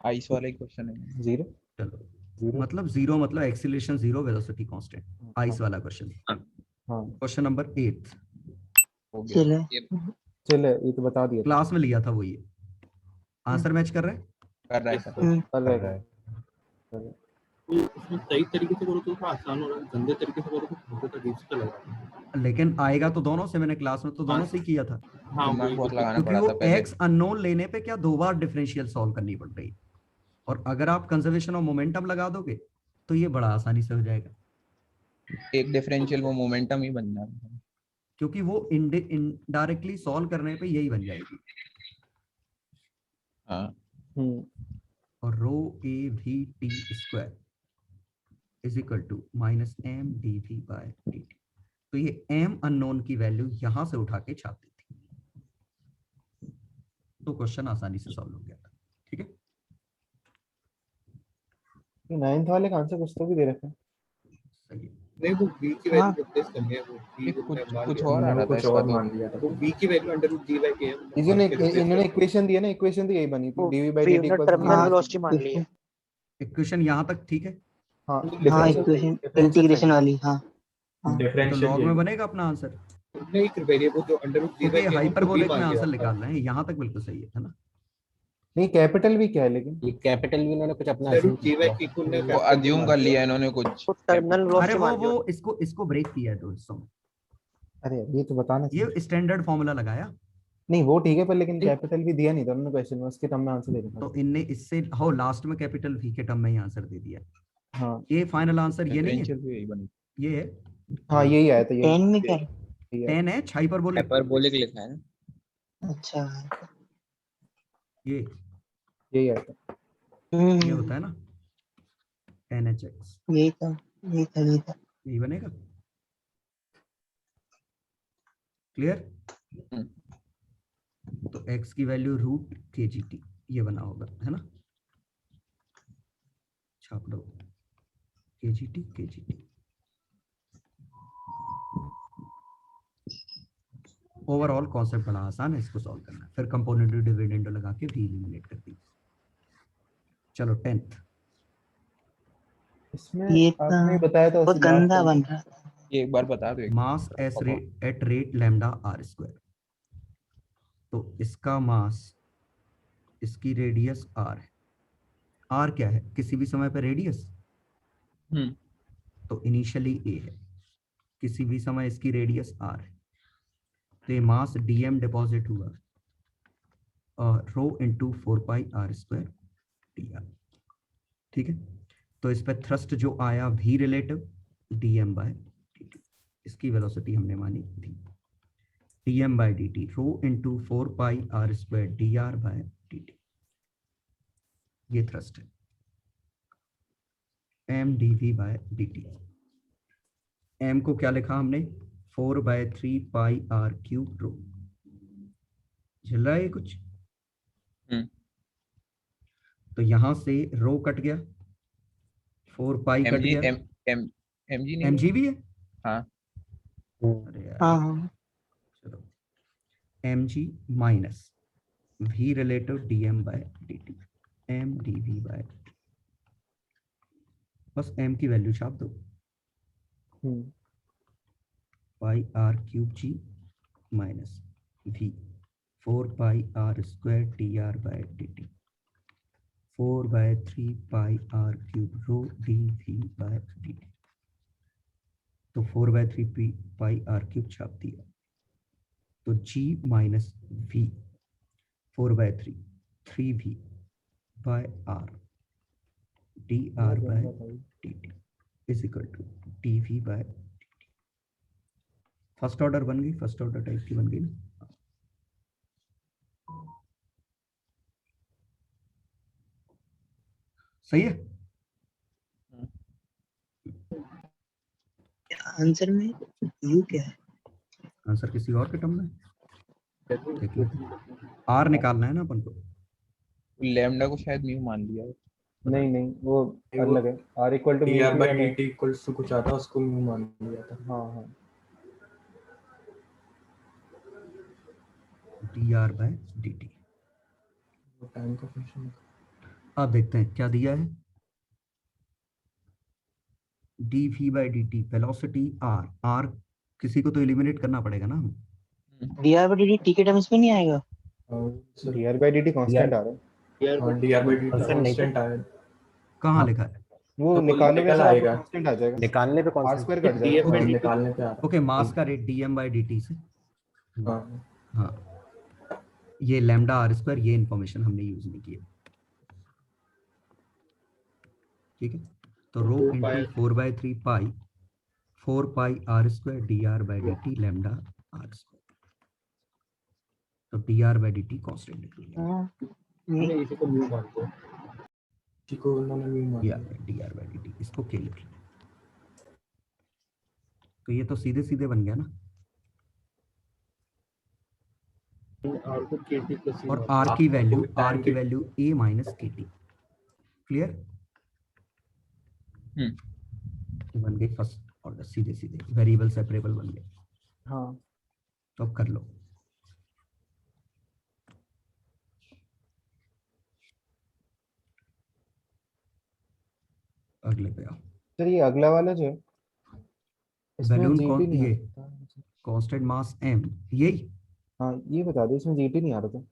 आइस वाला ही क्वेश्चन है। 0 चलो मतलब 0 मतलब एक्सीलरेशन 0, वेलोसिटी कांस्टेंट, आइस वाला क्वेश्चन। हाँ क्वेश्चन नंबर 8 हो गया। चले। चले, ये तो बता दिया क्लास में लिया था वो, ये आंसर मैच कर रहे हैं। कर रहा है सर। कर रहा है। उसमें सही तरीके से करो तो थोड़ा आसान हो रहा है, गंदे तरीके से करो तो बहुत अजीब सा लग रहा है। लेकिन आएगा तो दोनों से, मैंने क्लास में तो दोनों से ही किया था, हाँ दिमाग वही बहुत तो। लगाना क्योंकि पड़ा वो था पहले। एक्स अननोन लेने पे क्या 2 बार डिफरेंशियल सॉल्व करनी पड़ रही, और अगर आप कंजर्वेशन ऑफ मोमेंटम लगा दोगे तो ये बड़ा आसानी से हो जाएगा, एक डिफरेंशियल वो मोमेंटम ही बन जाता है। क्योंकि वो इनडायरेक्टली सॉल्व करने पे यही बन जाएगी। हाँ और rho A V T square is equal to minus M D V by D T, तो ये m अननोन की वैल्यू यहां से उठा के छापती थी, तो क्वेश्चन आसानी से सॉल्व हो गया था, ठीक है। 9th वाले का आंसर कुछ तो भी दे रखा है। सही है। नहीं वो v की हाँ। वैल्यू रिप्लेस करनी है, वो v ये को कुछ मान कुछ लिया। और आ रहा था कुछ इसका और तो। मान लिया था। वो v की value under root g by k है। इन्होंने इन्होंने इक्वेशन दी, यही बनी थी, dv by dt equals terminal to velocity मान ली है। इक्वेशन यहां तक ठीक है, हाँ हाँ इक्वेशन इंटीग्रेशन वाली। हाँ तो लॉग में बनेगा अपना आंसर, नहीं एक वेरिएबल जो अंडर रूट g क्योंकि बाय k है हाइपरबोलिक में आंसर निकाल रहे हैं, यहां तक बिल्कुल सही है ना। नहीं कैपिटल भी क्या है, लेकिन ये कैपिटल भी इन्होंने कुछ अपना under root g by k को ने वो अज्यूम कर लिया इन्होंने कुछ। तो टर्मिनल अरे वेलोसिटी मान ली। वो इसको ब्रेक किया है दो हिस्सों में, अरे ये तो बताना चाहिए। ये स्टैंडर्ड फॉर्मूला लगाया, नहीं वो ठीक है, पर लेकिन कैपिटल भी दिया नहीं था उन्होंने क्वेश्चन में, उसके टर्म में आंसर दे रखा तो इनने इससे हो लास्ट में कैपिटल वी के टर्म में ही आंसर दे दिया। हाँ ये फाइनल आंसर ये नहीं है, डिफरेंशियल भी यही बनी। ये है हाँ यही आया था, यही 10 में क्या है? 10 है, हाइपरबोलिक हाइपरबोलिक लिखा है ना। अच्छा ये यही आया था। ये होता है ना 10hx, यही था यही बनेगा। क्लियर? तो x की वैल्यू रूट के जी टी ये बना होगा, है ना, छाप दो के जी टी। ओवरऑल कॉन्सेप्ट बड़ा आसान है, इसको सॉल्व करना है, फिर कंपोनेंट डिविडेंड लगा के भी एलिमिनेट कर दी। चलो 10th, इसमें ये आपने बताया था बहुत उसी last गंदा time। बन रहा था। ये एक बार बता दो। Mass at rate lambda R square, तो इसका मास, इसकी रेडियस r है। r क्या है? किसी भी समय पे रेडियस, तो इनिशियली a है, किसी भी समय इसकी रेडियस r है। तो ये मास dm डिपॉजिट हुआ रो इंटू 4πr² dr। ठीक है, तो इस पे थ्रस्ट जो आया v रिलेटिव dm/dt, इसकी वेलोसिटी हमने मानी v, dm/dt rho into 4πr² dr/dt, ये थ्रस्ट है m dv/dt। m को क्या लिखा हमने? 4/3πr³ रो। झल रहा है कुछ? तो यहां से रो कट गया, 4π कट गया, mg भी है। हाँ अरे यार, हाँ चलो mg minus v relative dm/dt, m dv/dt, बस m की वैल्यू छाप दो, πr³ minus v 4πr² dr/dt 4/3πr³ रो dv/dt। तो 4/3πr³ छाप दिया, तो g minus v 4/3 3v/r dr/dt is equal to dv/dt। First order बन गई, फर्स्ट ऑर्डर टाइप की बन गई ना। सही है। आंसर में यू क्या है? आंसर किसी और के टर्म में देख लो, आर निकालना है ना अपन को। लैम्डा को शायद म्यू मान लिया है। नहीं नहीं, वो अलग है। r equal to dr/dt equals to कुछ आता है, उसको म्यू मान लिया था। हाँ हाँ, dr/dt। टाइम का फंक्शन। अब देखते हैं क्या दिया है। dv/dt वेलोसिटी r, r किसी को तो एलिमिनेट करना पड़ेगा ना हमें। dr/dt t के टर्म्स में नहीं आएगा? dr/dt कांस्टेंट आ रहा है। dr/dt कांस्टेंट आया। कहाँ लिखा है? वो तो निकालने पे निकल आपको आएगा। कांस्टेंट आ जाएगा, निकालने पे कौन r सा? स्क्वायर कट जाएगा। Okay. निकालने पे आ रहा ओके, मास का रेट dm/dt से। है। हाँ हाँ, ये लैम्डा r², ये इंफॉर्मेशन हमने यूज नहीं की है। ठीक है, तो rho into 4/3π 4πr² dr/dt lambda r²। तो dr/dt कांस्टेंट निकल गया, हाँ, नहीं इसी को म्यू मानते हैं, इसी को उन्होंने म्यू मान या लिया। dr/dt, इसको k लिख लें। तो ये तो सीधे सीधे बन गया ना। r को kt प्लस c और मानते r की हैं। वैल्यू, आपको r की value a minus kt। Clear? बन गई फर्स्ट ऑर्डर, सीधे सीधे वेरिएबल सेपरेबल बन गए। हाँ, तो अब कर लो। अगले पे आओ। सर ये अगला वाला जो है, इसमें बैलून GT कौन, नहीं आ ये रहा था। कांस्टेंट मास m, यही। हाँ ये बता दो, इसमें GT नहीं आ रहा था।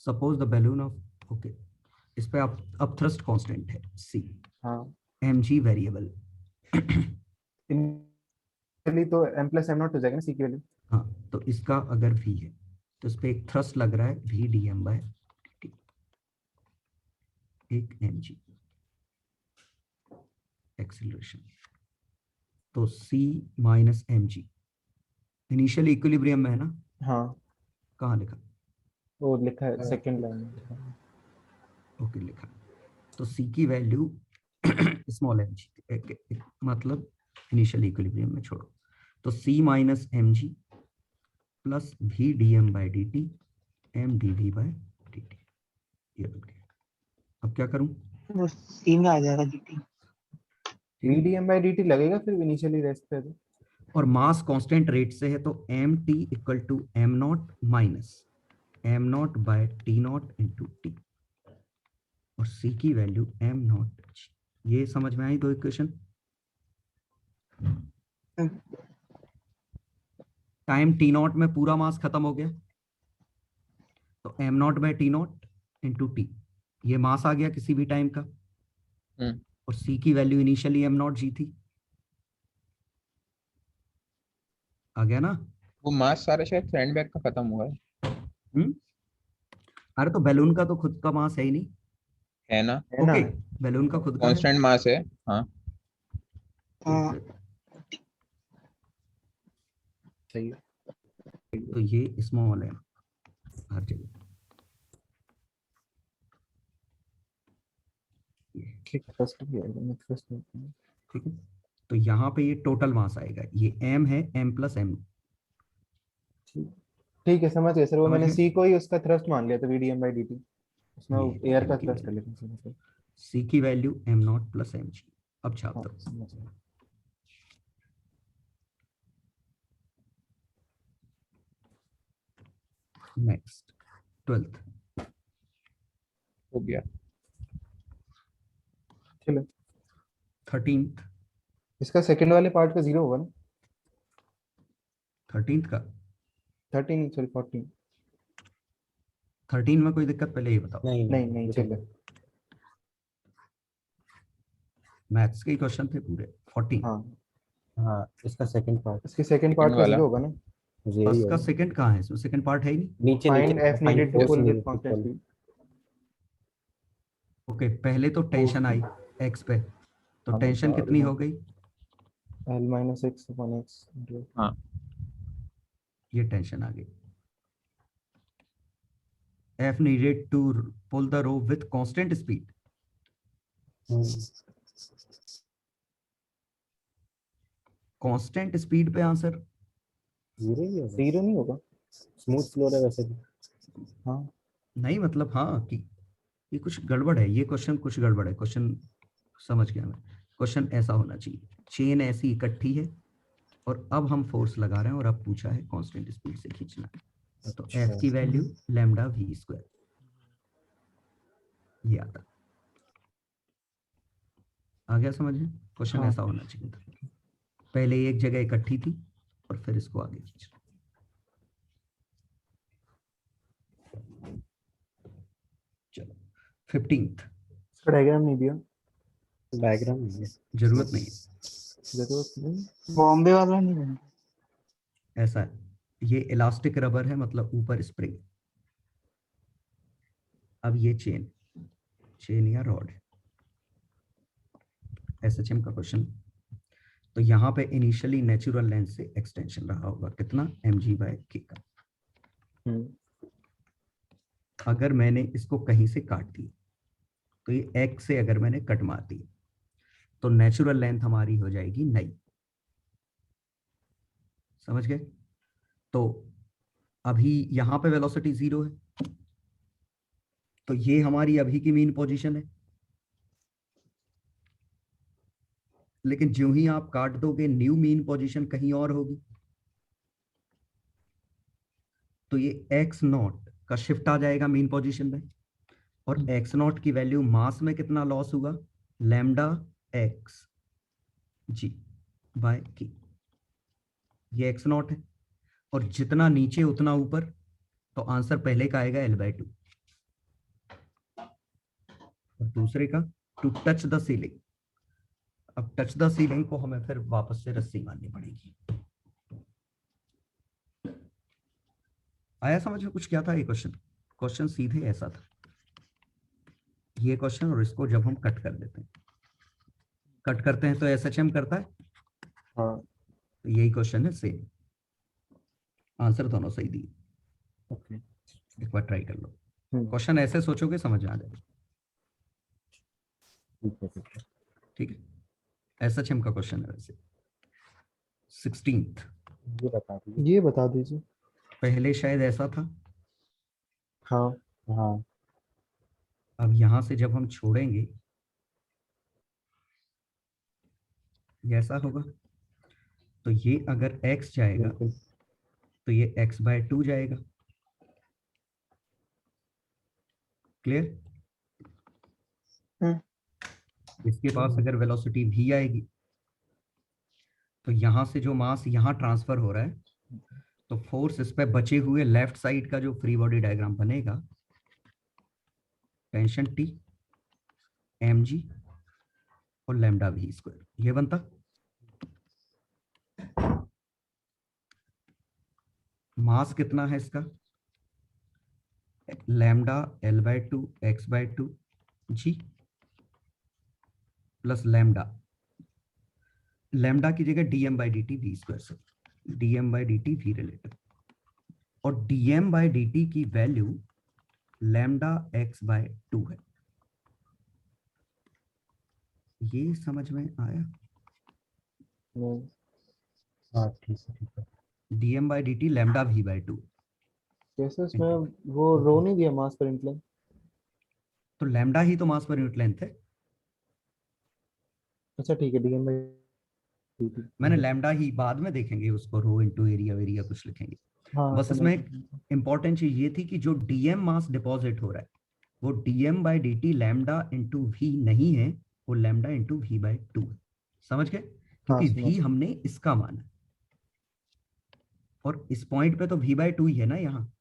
Suppose the balloon of, okay, इस पे आप अब थ्रस्ट कांस्टेंट है c, हाँ mg वेरिएबल। इनिशियली तो m प्लस m नॉट हो जाएगा ना c की वैल्यू। हाँ, तो इसका अगर v है तो इस पे एक थ्रस्ट लग रहा है v dm/dt, एक mg एक्सीलरेशन। तो c minus mg initial equilibrium में है ना। हाँ कहाँ लिखा? वो लिखा है सेकंड लाइन में। ओके, लिखा। तो c की वैल्यू स्मॉल mg, मतलब इनिशियल इक्विलिब्रियम में छोड़ो। तो c minus mg plus v dm/dt m dv/dt, ये बन गया। अब क्या करूं? वो सी में आ जाएगा gt। dm/dt लगेगा फिर इनिशियली रेस्ट पे तो। और मास कांस्टेंट रेट से है, तो mt equal to m0 minus m0/t0 into t, और c की वैल्यू m0। ये समझ में आई दो इक्वेशन? टाइम टी नॉट में पूरा मास खत्म हो गया, तो M not by T not into T, ये मास आ गया किसी भी टाइम का, और सी की वैल्यू इनिशियली एम नॉट जी थी, आ गया ना। वो मास सारा शायद सैंडबैग का खत्म हुआ है। अरे तो बैलून का तो खुद का मास है ही नहीं, है ना? ओके बैलून का खुद का है। कांस्टेंट मास है। हाँ सही है। तो ये स्मॉल है हर जगह। ठीक है, फर्स्ट भी आएगा, मैं फर्स्ट में। ठीक है, तो यहाँ पे ये टोटल मास आएगा, ये m है, m प्लस m। ठीक है, समझ गए सर। वो समझ मैंने गए? सी को ही उसका थ्रस्ट मान लिया था, VDM बाई dt, उसमें ये एयर का M की थ्रस्ट कर वैल्यू, लेते हैं। c की value m not plus m g। अब छाप हाँ, दो। समझ गया। नेक्स्ट 12th हो गया। चलो 13th। इसका सेकंड वाले पार्ट का 0 होगा ना? 13th का 13 सॉरी 14। 13 में कोई दिक्कत, पहले ये बताओ। नहीं चलो। मैथ्स के क्वेश्चन थे पूरे 14। हाँ इसका सेकंड पार्ट, इसके सेकंड पार्ट का वाला। 0 होगा ना? फर्स्ट का सेकंड कहाँ है, इसमें सेकंड पार्ट है ही नहीं। नीचे find F needed to force pull with needed to constant pull। Speed. Okay पहले तो टेंशन आई x पे, तो टेंशन कितनी हो गई, L minus x upon x into हाँ ये टेंशन आ गई। F needed to pull the rope with constant speed, constant speed पे आंसर 0 नहीं होगा। स्मूथ फ्लो है वैसे भी। हाँ नहीं, मतलब हाँ कि ये कुछ गड़बड़ है, ये क्वेश्चन कुछ गड़बड़ है। क्वेश्चन समझ गया मैं, क्वेश्चन ऐसा होना चाहिए, चेन ऐसी इकट्ठी है और अब हम फोर्स लगा रहे हैं और अब पूछा है कांस्टेंट स्पीड से खींचना है, तो F की वैल्यू लैम्डा v स्क्वायर, ये आता आ गया समझ में। क्वेश्चन ऐसा होना चाहिए था, पहले एक जगह इकट्ठी थी और फिर इसको आगे खींचना। चलो 15th, इसका डायग्राम नहीं दिया। डायग्राम नहीं है, जरूरत नहीं है, जरूरत नहीं। बॉम्बे वाला नहीं है। ऐसा है, ये इलास्टिक रबर है, मतलब ऊपर स्प्रिंग। अब ये चेन या रॉड है, SHM का क्वेश्चन। तो यहाँ पे इनिशियली नेचुरल लेंथ से एक्सटेंशन रहा होगा कितना, mg/k का। अगर मैंने इसको कहीं से काट दिया, तो ये x से अगर मैंने कट मार दी, तो नेचुरल लेंथ हमारी हो जाएगी नई। समझ गए? तो अभी यहाँ पे वेलोसिटी 0 है, तो ये हमारी अभी की मीन पोजीशन है। लेकिन ज्यों ही आप काट दोगे, न्यू मीन पोजीशन कहीं और होगी, तो ये x नॉट का शिफ्ट आ जाएगा मीन पोजीशन में, और x नॉट की वैल्यू मास में कितना लॉस हुआ, lambda x g by k, ये x नॉट है, और जितना नीचे उतना ऊपर, तो आंसर पहले का आएगा L/2, और दूसरे का टू टच द सीलिंग। अब टच द सीलिंग को हमें फिर वापस से रस्सी मारनी पड़ेगी। आया समझ में कुछ क्या था ये क्वेश्चन? क्वेश्चन सीधे ऐसा था, ये क्वेश्चन, और इसको जब हम कट कर देते हैं, कट करते हैं तो SHM करता है। हाँ तो यही क्वेश्चन है, सेम आंसर दोनों सही दिए। ओके, एक बार ट्राई कर लो, क्वेश्चन ऐसे सोचोगे समझ में आ जाएगा। ठीक है, SHM का क्वेश्चन है वैसे। 16th, ये बता दीजिए। पहले शायद ऐसा था, हाँ हाँ अब यहां से जब हम छोड़ेंगे ये ऐसा होगा, तो ये अगर x जाएगा तो ये x/2 जाएगा। क्लियर? इसके पास अगर वेलोसिटी v आएगी, तो यहां से जो मास यहाँ ट्रांसफर हो रहा है, तो फोर्स इस पे बचे हुए लेफ्ट साइड का जो फ्री बॉडी डायग्राम बनेगा, टेंशन T mg और लैम्डा v स्क्वायर, ये बनता। मास कितना है इसका, lambda L/2 x/2 g plus lambda की जगह dm/dt v स्क्वायर से, dm/dt v रिलेटिव, और dm/dt की वैल्यू लैम्डा x/2 है। ये समझ में आया? हाँ ठीक है। dm/dt lambda v/2। कैसे इसमें वो रो नहीं दिया मास पर यूनिट लेंथ? तो लैम्डा ही तो मास पर यूनिट लेंथ है। अच्छा ठीक है, dm/dt मैंने लैम्डा ही बाद में देखेंगे उसको, रो इनटू एरिया वेरिया कुछ लिखेंगे। हाँ बस इसमें इंपॉर्टेंट चीज ये थी कि जो डीएम मास डिपॉजिट हो रहा है वो dm/dt लैम्डा इंटू वी नहीं है, वो लैम्डा इंटू v/2 है। समझ गए? क्योंकि v हमने इसका माना, और इस पॉइंट पे तो v/2 ही है ना, यहाँ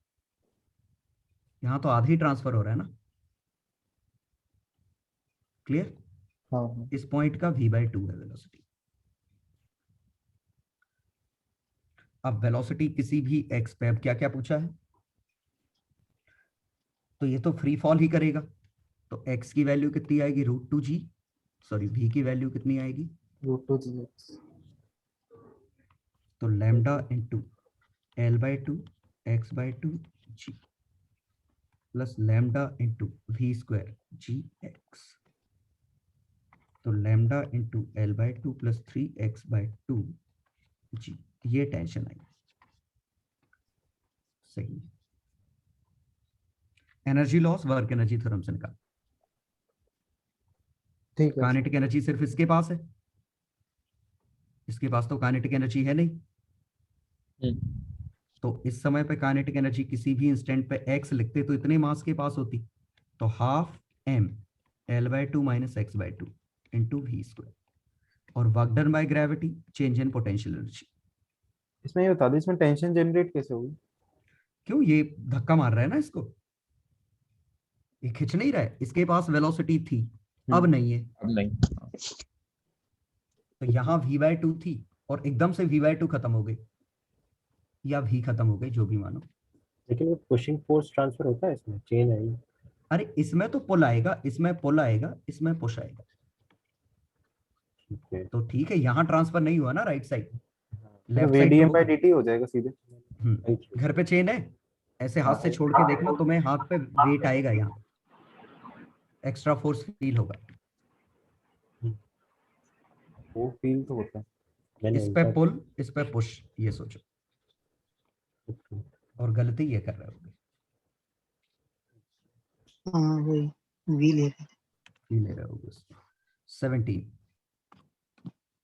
तो आधा ही ट्रांसफर हो रहा है ना। क्लियर? हाँ इस पॉइंट का v/2 है वेलोसिटी। अब वेलोसिटी किसी भी x पे, अब क्या क्या पूछा है, तो ये तो फ्री फॉल ही करेगा, तो x की वैल्यू कितनी आएगी, √2g, सॉरी v की वैल्यू कितनी आएगी, √2g, तो lambda into L/2 x/2 g plus lambda into v square gx, तो lambda into L/2 plus 3x/2 g, ये टेंशन आई। सही। Energy loss work energy theorem से निकाल। ठीक है। काइनेटिक एनर्जी सिर्फ इसके पास है, इसके पास तो काइनेटिक एनर्जी है नहीं, तो इस समय पे काइनेटिक एनर्जी किसी भी इंस्टेंट पे x लिखते तो इतने मास के पास होती, तो half m L/2 minus x/2 into v square, और work done by gravity change in potential energy. इसमें ये बता दो, इसमें टेंशन जनरेट कैसे होगी? क्यों, ये धक्का मार रहा है ना इसको, ये खिंच नहीं रहा है, इसके पास वेलोसिटी थी, अब नहीं है, अब नहीं। तो यहाँ v/2 थी और एकदम से v/2 खत्म हो गई, या v खत्म हो गई, जो भी मानो। लेकिन वो पुशिंग फोर्स ट्रांसफर होता है इसमें, चेन है। अरे इसमें तो पुल आएगा, इसमें पुल आएगा, इसमें पुश आएगा, तो ठीक है, यहाँ ट्रांसफर नहीं हुआ ना right side, left side dm/dt हो जाएगा सीधे। घर पे चेन है, ऐसे हाथ से छोड़ के देखना, तुम्हें हाथ पे वेट आएगा, यहाँ एक्स्ट्रा फोर्स फील होगा, वो फील तो होता है। इस पे पुल, इस पे पुश, ये सोचो, और गलती ये कर रहे होगे, हाँ वही वी ले रहे होगे। 17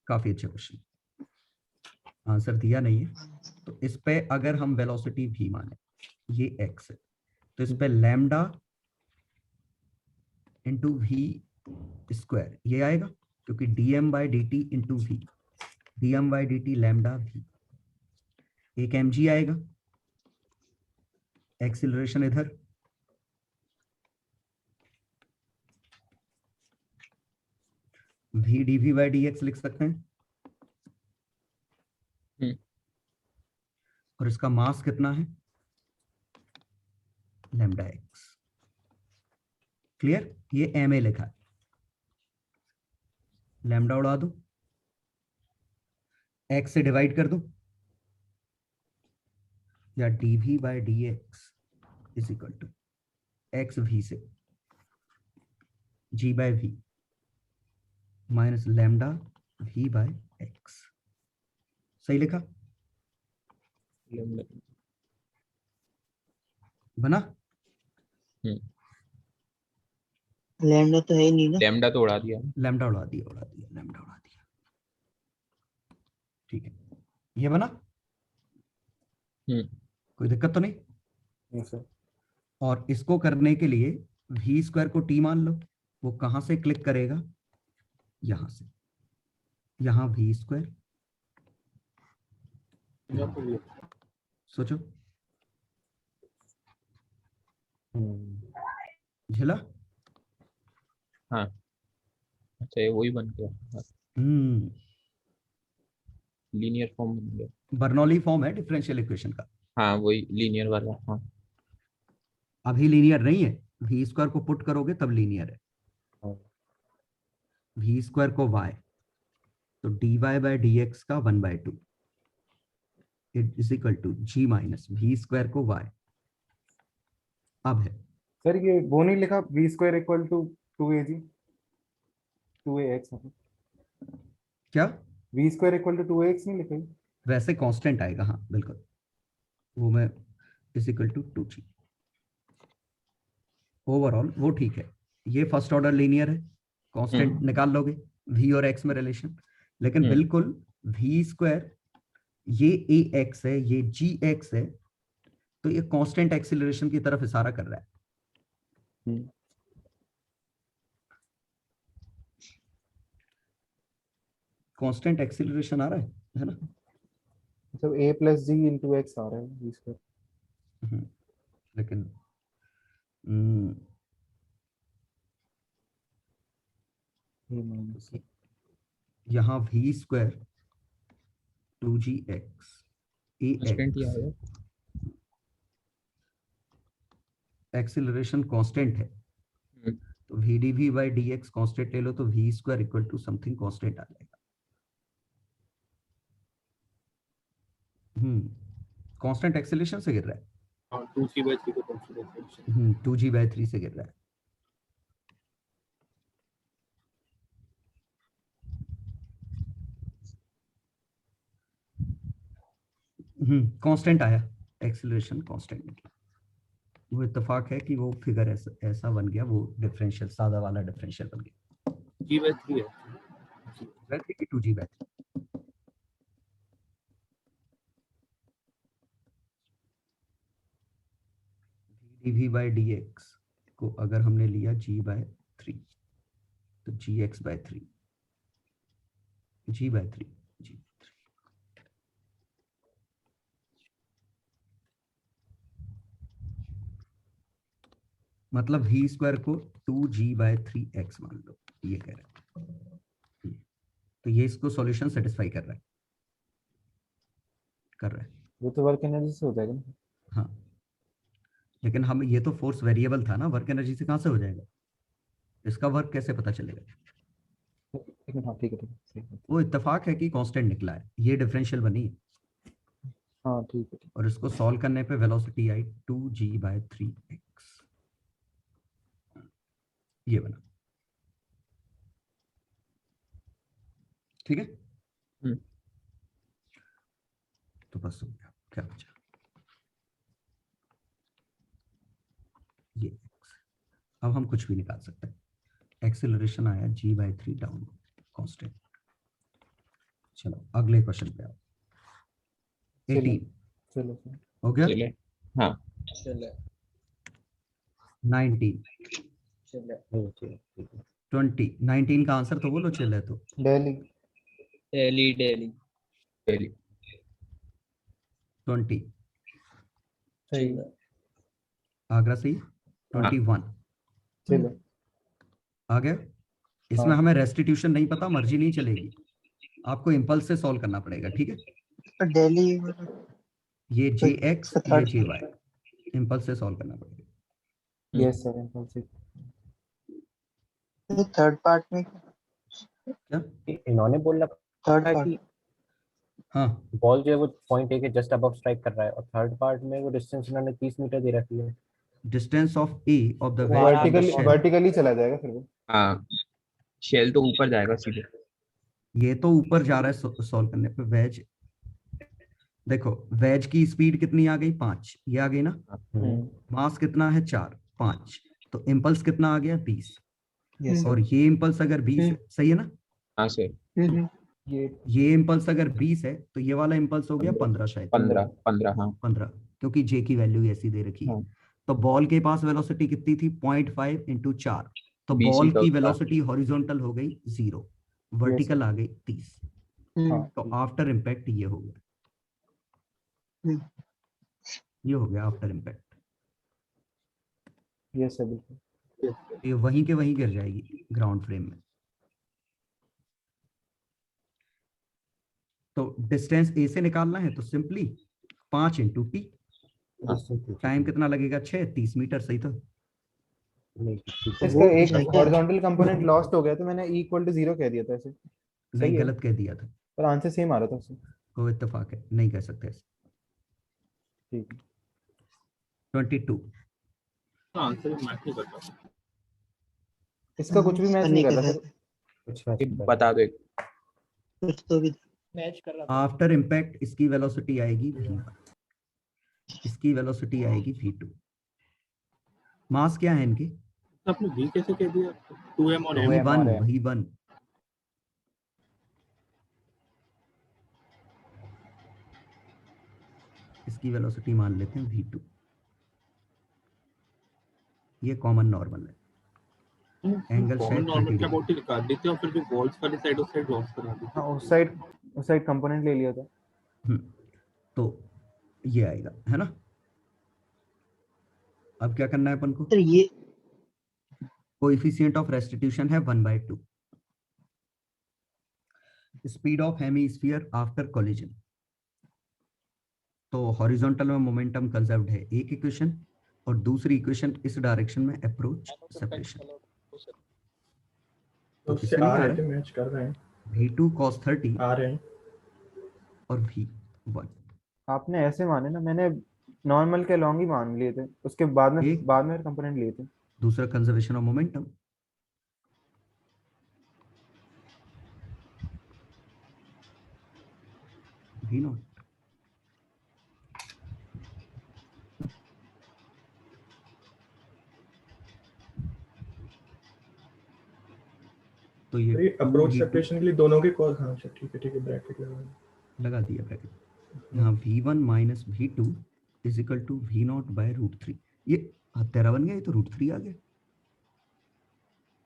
काफी अच्छा क्वेश्चन, आंसर दिया नहीं है, तो इस पे अगर हम वेलोसिटी v माने, ये x है, तो इस पे लैम्डा इंटू v स्क्वायर ये आएगा, क्योंकि dm/dt into v, dm/dt lambda v, एक mg आएगा, एक्सीलरेशन इधर, v dv/dx लिख सकते हैं, और इसका मास कितना है, लैम्डा x। क्लियर? ये ma लिखा है, लैम्डा उड़ा दो, x से डिवाइड कर दो, या dv/dx is equal to x v से g/v माइनस लैम्डा v/x। सही लिखा? बना? लैम्डा तो है ही नहीं ना, लैम्डा तो उड़ा दिया, लैम्डा उड़ा दिया, लैम्डा उड़ा दिया। ठीक है, ये बना? कोई दिक्कत तो नहीं? सर। और इसको करने के लिए v स्क्वायर को t मान लो, वो कहां से क्लिक करेगा, यहां से, यहां v स्क्वायर या तो ये सोचो, झेला। हाँ अच्छा ये वही बन गया, लीनियर फॉर्म बन गया। बर्नौली फॉर्म है डिफरेंशियल इक्वेशन का। हाँ वही लीनियर वाला। हाँ अभी लीनियर नहीं है, वी स्क्वायर को पुट करोगे तब लीनियर है। वी स्क्वायर को y, तो dy बाय dx का 1/2 it is equal to g minus V square को y। अब है सर ये वो नहीं लिखा v square equal to 2ag 2ax क्या, v square equal to 2ax नहीं लिखा? वैसे कांस्टेंट आएगा, हाँ बिल्कुल, वो मैं is equal to 2g overall, वो ठीक है। ये फर्स्ट ऑर्डर लीनियर है, कांस्टेंट निकाल लोगे v और x में रिलेशन। लेकिन बिल्कुल v स्क्वायर, ये ax है, ये gx है, तो ये कांस्टेंट एक्सीलरेशन की तरफ इशारा कर रहा है। कांस्टेंट एक्सीलरेशन आ रहा है ना? मतलब a plus g into x आ रहा है v स्क्वायर। लेकिन यहाँ v स्क्वायर 2gx कांस्टेंट ही ax, आएगा। एक्सीलरेशन कांस्टेंट है, तो v d v by d x constant ले लो तो v square equal to something constant आ जाएगा। कांस्टेंट एक्सीलरेशन से गिर रहा है। हाँ 2g/3 को कंसीडर 2g/3 से गिर रहा है। कांस्टेंट आया, एक्सीलरेशन कांस्टेंट निकला। वो इत्तेफाक है कि वो फिगर ऐसा बन गया, वो डिफरेंशियल सादा वाला डिफरेंशियल बन गया। g/3 है g/3 की 2g/3। dv बाई dx को अगर हमने लिया g/3 तो gx/3 g/3 g। मतलब v स्क्वायर को 2g/3x मान लो, ये कह रहा है। तो ये इसको सॉल्यूशन सेटिस्फाई कर रहा है। वो तो वर्क एनर्जी से हो जाएगा ना? हाँ, लेकिन हम, ये तो फोर्स वेरिएबल था ना, वर्क एनर्जी से कहाँ से हो जाएगा? इसका वर्क कैसे पता चलेगा? हाँ ठीक है। वो इत्तेफाक है कि कांस्टेंट निकला है, ये डिफरेंशियल बनी है। हाँ ठीक है। और इसको सॉल्व करने पे वेलोसिटी आई 2g/3x, ये बना। ठीक है, तो बस हो गया, क्या बचा? ये x। अब हम कुछ भी निकाल सकते हैं। एक्सेलरेशन आया g/3 डाउन कांस्टेंट। चलो अगले क्वेश्चन पे आओ। 18 चलो हो गया। चले हाँ 19 20 19 का आंसर तो बोलो, चले तो दिल्ली 20 सही आगरा सही। 21 चलो आ गया। इसमें हाँ। हमें रेस्टिट्यूशन नहीं पता, मर्जी नहीं चलेगी, आपको इम्पल्स से सॉल्व करना पड़ेगा। ठीक है, तो दिल्ली ये जे एक्स ये जे वाई, इम्पल्स से सॉल्व करना पड़ेगा। Yes sir impulsive. Third part में क्या इन्होंने बोला थर्ड था पार्ट कि हाँ, बॉल जो है वो पॉइंट ए के जस्ट अबव स्ट्राइक कर रहा है, और थर्ड पार्ट में वो डिस्टेंस इन्होंने 30 मीटर दे रखी है। Distance of A of the vertically चला जाएगा फिर वो। हाँ शेल तो ऊपर जाएगा सीधे। ये तो ऊपर जा रहा है सॉल्व करने पे। वेज देखो, वेज की स्पीड कितनी आ गई? 5, ये आ गई ना। मास कितना है? 4 5, तो इम्पल्स कितना आ गया? 20। और ये इम्पल्स अगर 20 है, सही है ना? हाँ सर ये इम्पल्स अगर 20 है तो ये वाला इम्पल्स हो गया 15 शायद। 15 हाँ 15, क्योंकि जे की वैल्यू ऐसी दे रखी है। हाँ। तो बॉल के पास वेलोसिटी कितनी थी? 0.5 इंटू 4, तो 20 बॉल ही की तो वेलोसिटी हॉरिजॉन्टल हो गई 0, वर्टिकल आ गई 30। हाँ तो आफ्टर इम्पैक्ट ये हो गया। ये हो गया आफ्टर इम्पैक्ट, यस सर बिल्कुल। ये वहीं के वहीं गिर जाएगी ग्राउंड फ्रेम में। तो डिस्टेंस ए से निकालना है तो सिंपली 5 इंटू टी। टाइम कितना लगेगा? 6, 30 मीटर। सही तो इसका एक हॉरिजॉन्टल कंपोनेंट लॉस्ट हो गया तो मैंने E इक्वल टू 0 कह दिया था ऐसे। नहीं, है गलत कह दिया था। पर आंसर सेम आ रहा था उससे। कोई इत्तेफाक है, नहीं कह सकते ऐसे। ठीक है। 22। आंसर मैच नहीं करता। इसका कुछ भी मैच नहीं कर रहा सर। बता दो एक। कुछ तो भी मैच कर रहा था। आफ्टर इम्पैक्ट इसकी वेलोसिटी आएगी v1, इसकी वेलोसिटी आएगी v2। मास क्या है इनके? आपने v कैसे कह दिया? 2m और m। v1 इसकी वेलोसिटी मान लेते हैं v2। ये कॉमन नॉर्मल है। एंगल कॉमन शायद नॉर्मल 30 क्या डिग्री। बोलते निकाल देते और फिर जो वॉल्स वाली साइड उस साइड लॉस करा देते। हाँ उस साइड कंपोनेंट ले लिया था। तो ये आएगा, है ना? अब क्या करना है अपन को? सर ये कोएफिशिएंट ऑफ रेस्टिट्यूशन है 1/2। Speed of hemisphere after collision. तो हॉरिजॉन्टल में मोमेंटम कंजर्व्ड है, एक इक्वेशन, और दूसरी इक्वेशन इस डायरेक्शन में अप्रोच सेपरेशन। तो उससे किससे आ निकाल रहे थे, रहे मैच कर रहे हैं, v2 cos 30 आ रहे हैं। और v1। आपने ऐसे माने ना, मैंने नॉर्मल के लॉन्ग ही मान लिए थे, उसके बाद में कंपोनेंट लिए थे। दूसरा कंजर्वेशन ऑफ मोमेंटम। v0 तो ये अप्रोच 2v2 सेपरेशन के लिए दोनों के कॉल। हाँ अच्छा ठीक है ब्रैकेट लगा दिया ब्रैकेट। यहाँ v1 minus v2 is equal to v0 by √3। ये हत्यारा बन गया, ये तो √3 आ गया।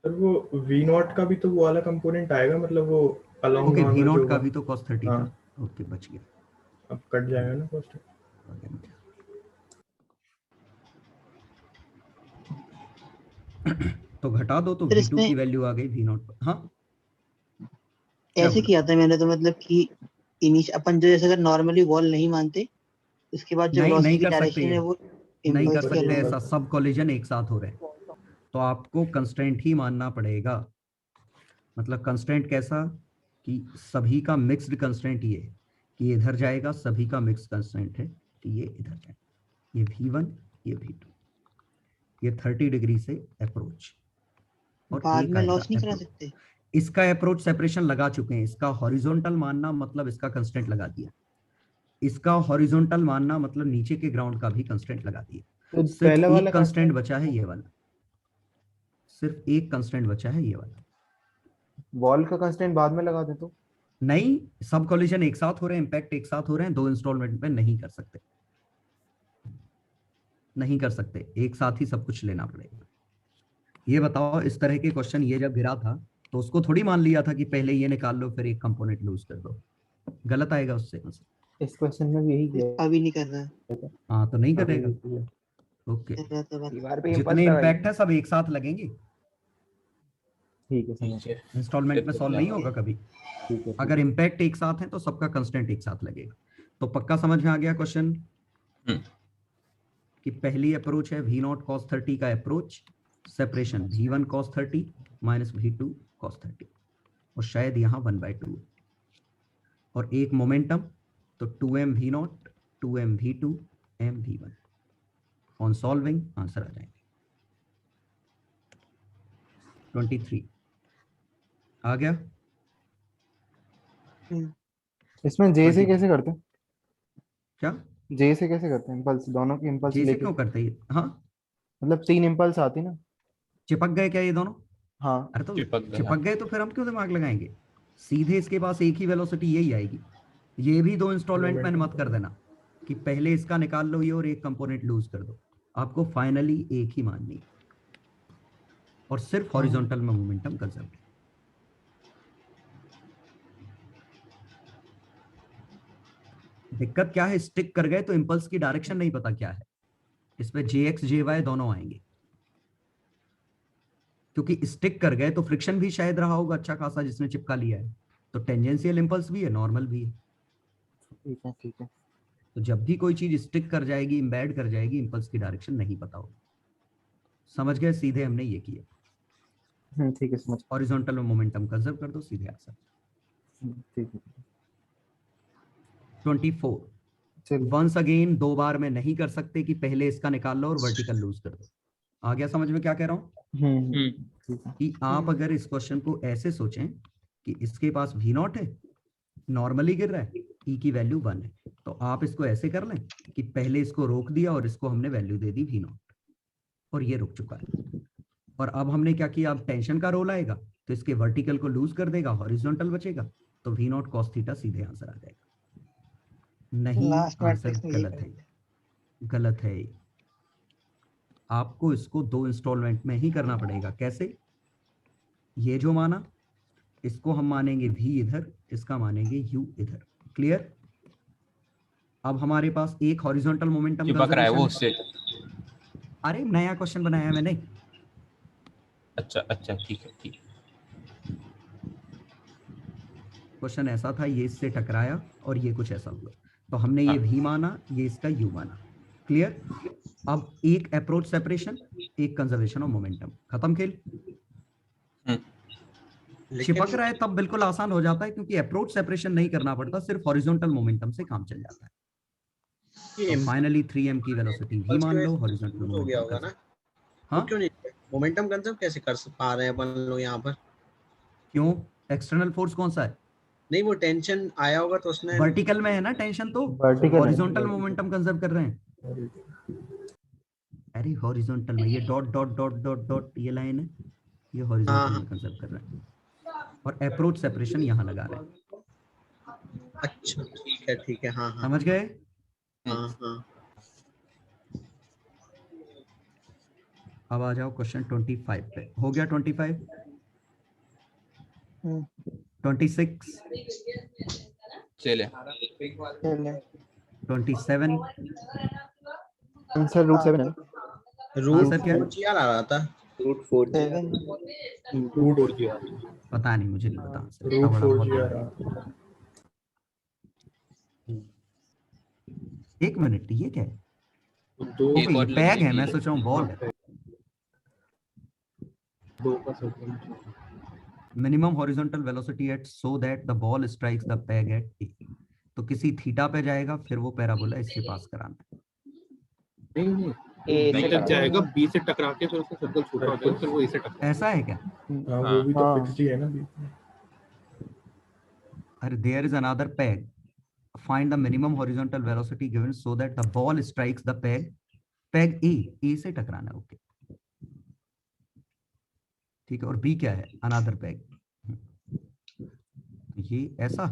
सर वो v0 का भी तो वो वाला कंपोनेंट आएगा, मतलब वो अलोंग ओके, नॉर्मल v0 का भी तो cos 30 हाँ। था। ओके, बच गया। अब कट जाएगा ना फर्स्ट। तो घटा दो तो फिर v2 इसमें की वैल्यू आ गई v0 पर। हाँ ऐसे किया था मैंने, तो मतलब कि अपन जो जैसे अगर नॉर्मली वॉल नहीं मानते, उसके बाद जो नहीं वेलोसिटी की कर सकते डायरेक्शन ये। है वो नहीं कर इम्पल्स के सकते अलॉन्ग। ऐसा, सब कोलिजन एक साथ हो रहे हैं तो आपको कंस्ट्रेंट ही मानना पड़ेगा। मतलब कंस्ट्रेंट कैसा? कि सभी का मिक्स्ड कंस्ट्रेंट ये है कि इधर जाएगा, सभी का मिक्स कंस्ट्रेंट है कि ये इधर जाएगा। ये v1, ये v2, ये 30 डिग्री से अप्रोच, और बाद एक में आएगा लॉस नहीं करा approach। सकते। इसका अप्रोच सेपरेशन लगा चुके हैं। इसका हॉरिजॉन्टल मानना मतलब इसका कंस्ट्रेंट लगा दिया। इसका हॉरिजॉन्टल मानना मतलब नीचे के ग्राउंड का भी कंस्ट्रेंट लगा दिया। तो सिर्फ पहला वाला एक कंस्ट्रेंट बचा है, ये वाला। सिर्फ एक कंस्ट्रेंट बचा है, ये वाला। वॉल का कंस्ट्रेंट बाद में लगा दे तो नहीं, सब कोलिजन एक साथ हो रहे हैं, इम्पैक्ट एक साथ हो रहे हैं, 2 इंस्टॉलमेंट में नहीं कर सकते। नहीं कर सकते, एक साथ ही सब कुछ लेना पड़ेगा। ये बताओ, इस तरह के क्वेश्चन ये जब गिरा था तो उसको थोड़ी मान लिया था कि पहले ये निकाल लो फिर एक कंपोनेंट लूज कर दो। गलत आएगा उससे। इस क्वेश्चन में भी यही किया। अभी नहीं कर रहा है। हाँ तो नहीं करेगा। ओके, जितने इम्पैक्ट है सब एक साथ लगेंगे। ठीक है, समझ गया। इंस्टॉलमेंट में सॉल्व नहीं होगा कभी। ठीक है। अगर इम्पैक्ट एक साथ है तो सबका कंस्टेंट एक साथ लगेगा। तो पक्का समझ में आ गया क्वेश्चन कि पहली अप्रोच है v0 cos 30 का approach separation v1 cos 30 minus v2 cos 30, और शायद यहाँ 1/2 और एक मोमेंटम तो 2m v0 2m v2 m v1। On solving answer आ जाएंगे। 23 आ गया। इसमें जे से कैसे करते हैं? क्या जे से कैसे करते हैं? इम्पल्स, दोनों की इम्पल्स जे से लेके। क्यों करते हैं? हाँ, मतलब 3 इम्पल्स आती ना। चिपक गए क्या ये दोनों? हाँ अरे तो चिपक गए तो फिर हम क्यों दिमाग लगाएंगे? सीधे इसके पास एक ही वेलोसिटी यही आएगी। ये भी 2 इंस्टॉलमेंट में मत कर देना कि पहले इसका निकाल लो ये और एक कंपोनेंट लूज कर दो। आपको फाइनली एक ही माननी है, और सिर्फ हॉरिजॉन्टल में मोमेंटम कंजर्व है। दिक्कत क्या है, स्टिक कर गए तो इंपल्स की डायरेक्शन नहीं पता क्या है, इस पे JX JY दोनों आएंगे, क्योंकि स्टिक कर गए तो फ्रिक्शन भी शायद रहा होगा अच्छा खासा जिसने चिपका लिया है, तो टेंजेंशियल इंपल्स भी है, नॉर्मल भी है। ठीक है। तो जब भी कोई चीज स्टिक कर जाएगी, इम्बेड कर जाएगी, इंपल्स की डायरेक्शन नहीं पता होगी। समझ गए, सीधे हमने ये किया। ठीक है, समझ। हॉरिजॉन्टल में मोमेंटम कंजर्व कर दो, सीधे आंसर। ठीक है। 24 वंस अगेन, दो बार में नहीं कर सकते कि पहले इसका निकाल लो और वर्टिकल लूज कर दो। आ गया समझ में क्या कह रहा हूँ? कि आप अगर इस क्वेश्चन को ऐसे सोचें कि इसके पास V0 है, नॉर्मली गिर रहा है, E की वैल्यू 1 है, तो आप इसको ऐसे कर लें कि पहले इसको रोक दिया और इसको हमने वैल्यू दे दी V0 और ये रुक चुका है। और अब हमने क्या किया, अब टेंशन का रोल आएगा तो इसके वर्टिकल को लूज कर देगा, हॉरिजॉन्टल बचेगा, तो V0 cos थीटा सीधे आंसर आ जाएगा। नहीं, आंसर गलत है, गलत है। आपको इसको 2 इंस्टॉलमेंट में ही करना पड़ेगा। कैसे? ये जो माना इसको हम मानेंगे V इधर, इसका मानेंगे U इधर। क्लियर? अब हमारे पास एक हॉरिजॉन्टल मोमेंटम चिपक रहा है वो उससे। अरे नया क्वेश्चन बनाया मैंने। अच्छा अच्छा, ठीक है ठीक है। क्वेश्चन ऐसा था, ये इससे टकराया और ये कुछ ऐसा हुआ, तो हमने ये V माना, ये इसका U माना। क्लियर? अब एक अप्रोच सेपरेशन, एक कंजर्वेशन ऑफ मोमेंटम, खत्म खेल। चिपक रहा है तब बिल्कुल आसान हो जाता है, क्योंकि अप्रोच सेपरेशन नहीं करना पड़ता, सिर्फ हॉरिजॉन्टल मोमेंटम से काम चल जाता है। तो फाइनली 3m की वेलोसिटी V मान लो, हॉरिजॉन्टल हो गया होगा ना? हाँ, क्यों नहीं मोमेंटम कंजर्व कैसे कर पा रहे हैं अपन लोग यहाँ पर? क्यों? एक्सटर्नल फोर्स कौन सा है? नहीं, वो टेंशन आया होगा तो उसने वर्टिकल में है ना टेंशन, तो हॉरिजॉन्टल मोमेंटम कंजर्व कर रहे हैं। अरे हॉरिजॉन्टल में ये dot dot dot dot dot ये लाइन है, ये हॉरिजॉन्टल में कंजर्व कर रहे हैं, और अप्रोच सेपरेशन यहाँ लगा रहे हैं। अच्छा ठीक है, हाँ समझ गए? हाँ। अब आ जाओ क्वेश्चन 25 पे। हो गया 25? 26, चले 27, आंसर रूट 7 है। आंसर क्या है? रूट आ रहा था, रूट 4G। पता नहीं, मुझे नहीं पता आंसर। रूट 4G आ रहा। एक मिनट, ये क्या है? एक और बैग है, मैं सोच रहा हूँ बॉल है। Minimum horizontal velocity at so that the ball strikes the peg at A. तो किसी थीटा पे जाएगा, फिर वो पैराबोला इससे पास कराना है। नहीं तक जाएगा, बी से टकरा के फिर उसका सर्कल छोटा हो जाएगा, फिर वो ए से टकरा। ऐसा है क्या? वो भी तो फिक्स्ड ही है ना। अरे there is another peg, find the minimum horizontal velocity given so that the ball strikes the peg A से टकराना है। ओके ठीक है, और बी क्या है? Another peg. ये ऐसा,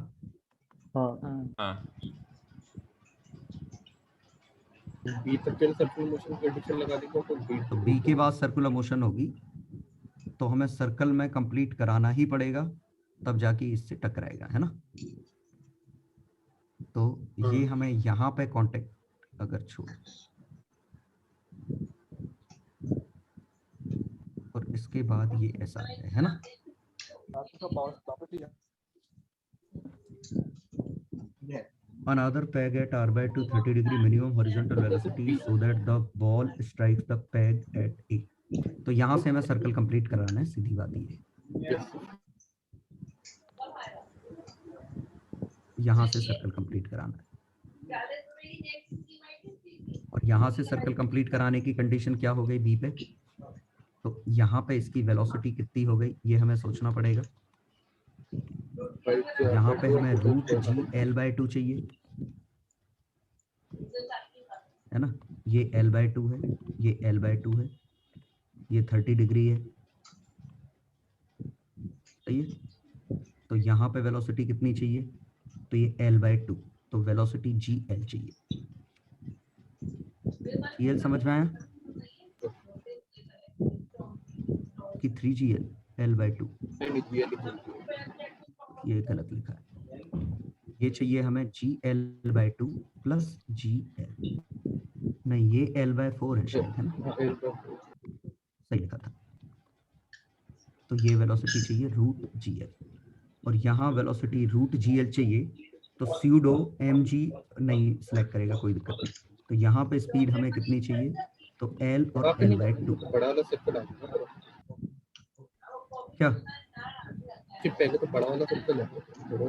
बी तक के सर्कुलर मोशन कंडीशन लगा देगा तो बी के बाद सर्कुलर मोशन होगी, तो हमें सर्कल में कंप्लीट कराना ही पड़ेगा, तब जाके इससे टकराएगा, है ना? तो ये हमें यहाँ पे कांटेक्ट अगर छोड़, और इसके बाद ये ऐसा है ना? Another peg at r/2 30 degree minimum horizontal velocity so that the ball strikes the peg at A. तो यहाँ से हमें सर्कल कंप्लीट कराना है, सीधी बात ये। यहाँ से सर्कल कंप्लीट कराना है, और यहाँ से सर्कल कंप्लीट कराने की कंडीशन क्या हो गई बी पे? तो यहाँ पे इसकी वेलोसिटी कितनी हो गई, ये हमें सोचना पड़ेगा। यहाँ पे हमें रूट जी L/2 चाहिए, है ना? ये L/2 है, ये L/2 है, ये 30 डिग्री है, सही है? तो यहाँ पे वेलोसिटी कितनी चाहिए? तो ये L/2, तो वेलोसिटी GL चाहिए। GL समझ में आया कि 3GL L/2? ये गलत लिखा है। ये चाहिए हमें GL/2 प्लस GL, नहीं ये L/4 है शायद, है ना, सही लिखा था। तो ये वेलोसिटी चाहिए √GL, और यहाँ वेलोसिटी √GL चाहिए, तो स्यूडो mg नहीं सिलेक्ट करेगा, कोई दिक्कत नहीं। तो यहाँ पे स्पीड हमें कितनी चाहिए, तो L और L/2। बड़ा वाला सर्कल है क्या, कि पहले तो बड़ा वाला सर्कल है।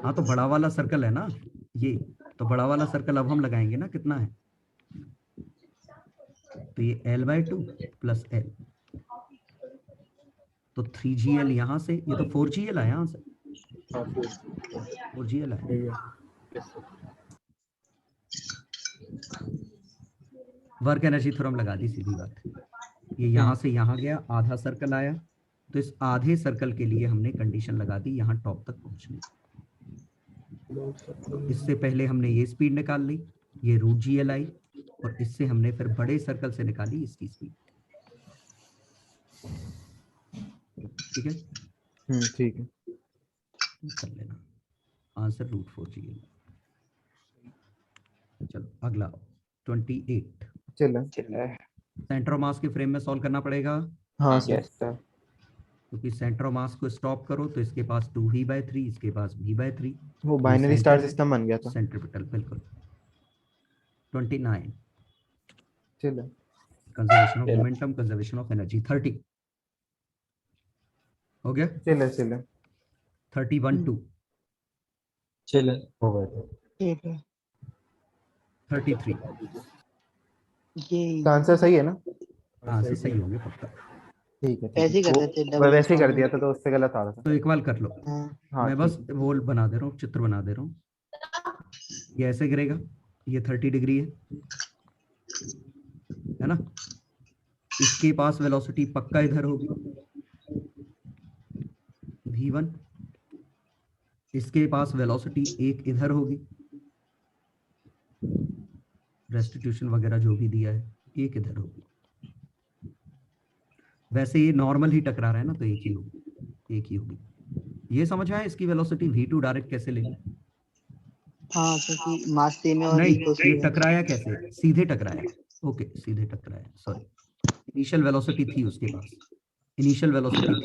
हाँ तो बड़ा वाला सर्कल है ना ये, तो बड़ा वाला सर्कल अब हम लगाएंगे ना, कितना है, तो ये L/2 प्लस L, तो 3GL यहाँ से, ये तो 4GL है यहाँ से, 4GL है। वर्क एनर्जी थ्योरम लगा दी, सीधी बात। ये यहाँ से यहाँ गया, आधा सर्कल आया, तो इस आधे सर्कल के लिए हमने कंडीशन लगा दी यहाँ टॉप तक पहुंचने। तो इससे पहले हमने ये स्पीड निकाल ली, ये √GL आई, और इससे हमने फिर बड़े सर्कल से निकाली इसकी स्पीड। ठीक है, ठीक है, कर लेना आंसर √4GL। चलो अगला 28। चलो सेंटर ऑफ मास के फ्रेम में सॉल्व करना पड़ेगा, हाँ यस सर। क्योंकि सेंटर ऑफ मास को स्टॉप करो तो इसके पास 2v/3, इसके पास v/3, वो बाइनरी स्टार सिस्टम बन गया था। सेंट्रीपिटल, बिल्कुल। 29 चलो conservation of momentum, conservation of energy. 30 हो गया, चलो 31-2, चलो हो गए थे। 33। ये आंसर सही है ना? आंसर सही होंगे पक्का। ठीक है, ऐसे ही कर देते हैं, double वैसे ही कर response। दिया था तो उससे गलत आ रहा था। तो एक बार कर लो, हाँ मैं बस वो बना दे रहा हूँ, चित्र बना दे रहा हूँ। ये ऐसे गिरेगा, ये 30 डिग्री है ना, इसके पास वेलोसिटी पक्का इधर होगी v1, इसके पास वेलोसिटी एक इधर होगी, रेस्टिट्यूशन वगैरह जो भी दिया है एक इधर होगी। वैसे ये नॉर्मल ही टकरा रहा है ना, तो एक ही होगी। ये समझ आया इसकी वेलोसिटी v2 डायरेक्ट कैसे लेंगे? हाँ, क्योंकि मास सेम है और नहीं, equals ये है। टकराया कैसे, सीधे टकराया। ओके, सीधे टकराया, सॉरी। इनिशियल वेलोसिटी थी उसके पास, इनिशियल वेलोसिटी थी,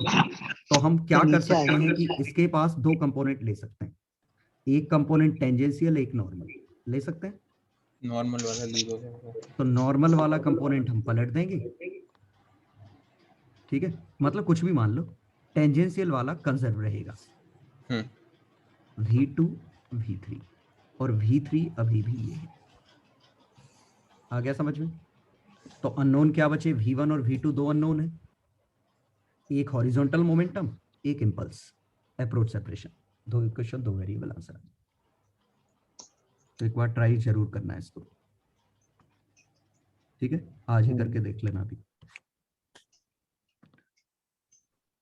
तो हम क्या तो कर नीचे आ सकते हैं गया। कि इसके पास दो कंपोनेंट ले सकते हैं, एक कंपोनेंट टेंजेंशियल, एक नॉर्मल ले सकते हैं। नॉर्मल वाला लीव हो जाएगा। तो नॉर्मल वाला कंपोनेंट हम पलट देंगे, ठीक है, मतलब कुछ भी मान लो, टेंजेंशियल वाला कंजर्व रहेगा, v2 v3, और v3 अभी भी ये है। आ गया समझ में? तो अननोन क्या बचे, v1 और v2 दो अननोन है, एक हॉरिजॉन्टल मोमेंटम, एक इंपल्स, अप्रोच सेपरेशन, दो इक्वेशन, दो वेरिएबल आंसर। तो एक बार ट्राई जरूर करना है इसको, ठीक है, आज ही करके देख लेना अभी।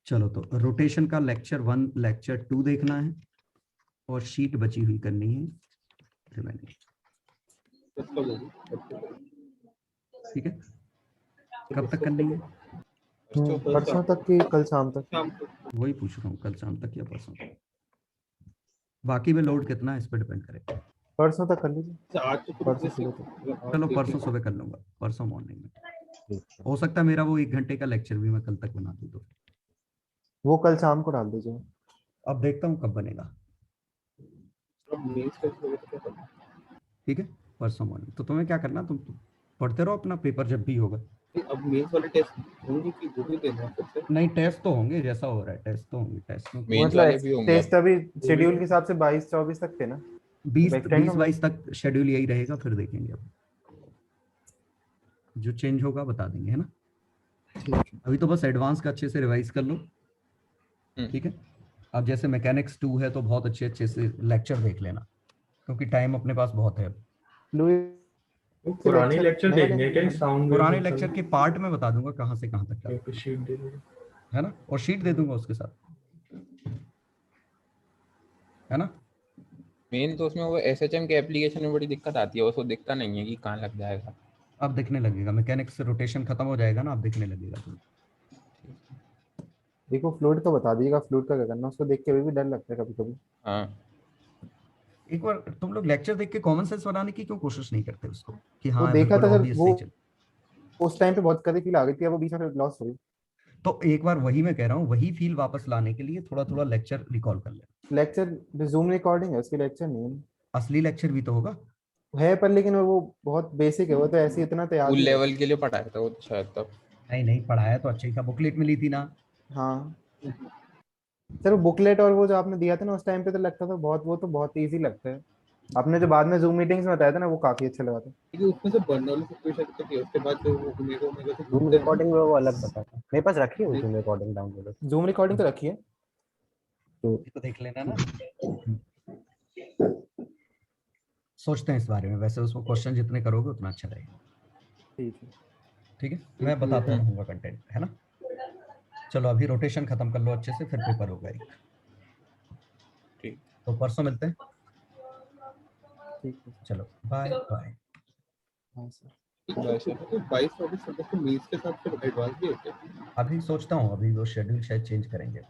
चलो, तो रोटेशन का लेक्चर 1 लेक्चर 2 देखना है, और शीट बची हुई करनी है रिमेनिंग, ठीक है। कब तक करनी है? परसों तक की कल शाम तक। वही पूछ रहा हूँ, कल शाम तक या परसों तक? बाकी में लोड कितना है इस पर डिपेंड करेगा। परसों तक कर लीजिए, परसों चलो परसों सुबह कर लूंगा, परसों मॉर्निंग में। हो सकता है मेरा वो 1 घंटे का लेक्चर भी मैं कल तक बना दूँ, तो वो कल शाम को डाल दीजिए। अब देखता हूँ कब बनेगा, ठीक है, परसों मॉर्निंग। तो तुम्हें क्या करना, तुम पढ़ते रहो अपना, पेपर जब भी होगा। अब मेंस वाले टेस्ट होंगे कि जो भी देना है फिर से? नहीं, टेस्ट तो होंगे, जैसा हो रहा है टेस्ट तो होंगे, टेस्ट में मेंस वाले भी होंगे। टेस्ट अभी शेड्यूल के हिसाब से 22-24 तक थे ना, 20-22 तक शेड्यूल यही रहेगा, फिर देखेंगे अब जो चेंज होगा बता देंगे, है ना। अभी तो बस एडवांस का अच्छे से रिवाइज कर लो, ठीक है। अब जैसे मैकेनिक्स 2 है तो बहुत अच्छे से लेक्चर देख लेना, क्योंकि टाइम अपने पास बहुत है। पुराने लेक्चर देखने के साउंड, पुराने लेक्चर के पार्ट में बता दूंगा कहाँ से कहाँ तक का, शीट दे दो, है ना, और शीट दे दूंगा उसके साथ, है ना। मेन तो उसमें वो एसएचएम के एप्लीकेशन में बड़ी दिक्कत आती है, उसको दिखता नहीं है कि कहाँ लग जाएगा। अब दिखने लगेगा, मैकेनिक्स से रोटेशन खत्म हो जाएगा ना, अब दिखने लगेगा। देखो फ्लूइड तो बता दीजिएगा, फ्लूइड का क्या करना, उसको देख के अभी भी डर लगता है कभी कभी। हाँ, एक बार तुम लोग लेक्चर देख के कॉमन सेंस बनाने की क्यों कोशिश नहीं करते उसको कि वो हाँ देखा बिल्कुल था सर, obvious वो सही चल। उस टाइम पे बहुत कड़ी फील आ गई थी, अब वो बीच में लॉस हुई। तो एक बार वही मैं कह रहा हूँ, वही फील वापस लाने के लिए थोड़ा थोड़ा लेक्चर रिकॉल कर ले। लेक्चर जूम रिकॉर्डिंग है, उसके लेक्चर नहीं है। असली लेक्चर भी तो होगा। है पर लेकिन वो बहुत बेसिक है, वो तो ऐसे ही इतना तैयार स्कूल नहीं है। लेवल के लिए पढ़ाया था वो तो शायद तब। नहीं पढ़ाया तो अच्छे का, बुकलेट मिली थी ना। हाँ सर, वो बुकलेट और वो जो आपने दिया था ना उस टाइम पे तो लगता था बहुत, वो तो बहुत इजी लगता है। आपने जो बाद में जूम मीटिंग्स में बताया था ना वो काफी अच्छा लगा था। क्योंकि उसमें से बर्नौली सिचुएशन तक है, उसके बाद जो वो मेरे को जूम रिकॉर्डिंग में वो अलग बता था, मेरे पास रखी है वो zoom recording download. Zoom recording तो रखी है, तो देख लेना ना। सोचते हैं इस बारे में, वैसे उसको क्वेश्चन जितने करोगे उतना अच्छा रहेगा। ठीक है। ठीक है, मैं बताता रहूंगा कंटेंट, है ना। चलो अभी रोटेशन खत्म कर लो अच्छे से, फिर पेपर होगा एक। ठीक, तो परसों मिलते हैं। ठीक है। चलो बाय बाय। हाँ सर। 22 24 सब्जेक्ट मीन्स के साथ फिर एडवांस भी होते हैं। अभी सोचता हूँ, अभी वो शेड्यूल शायद चेंज करेंगे।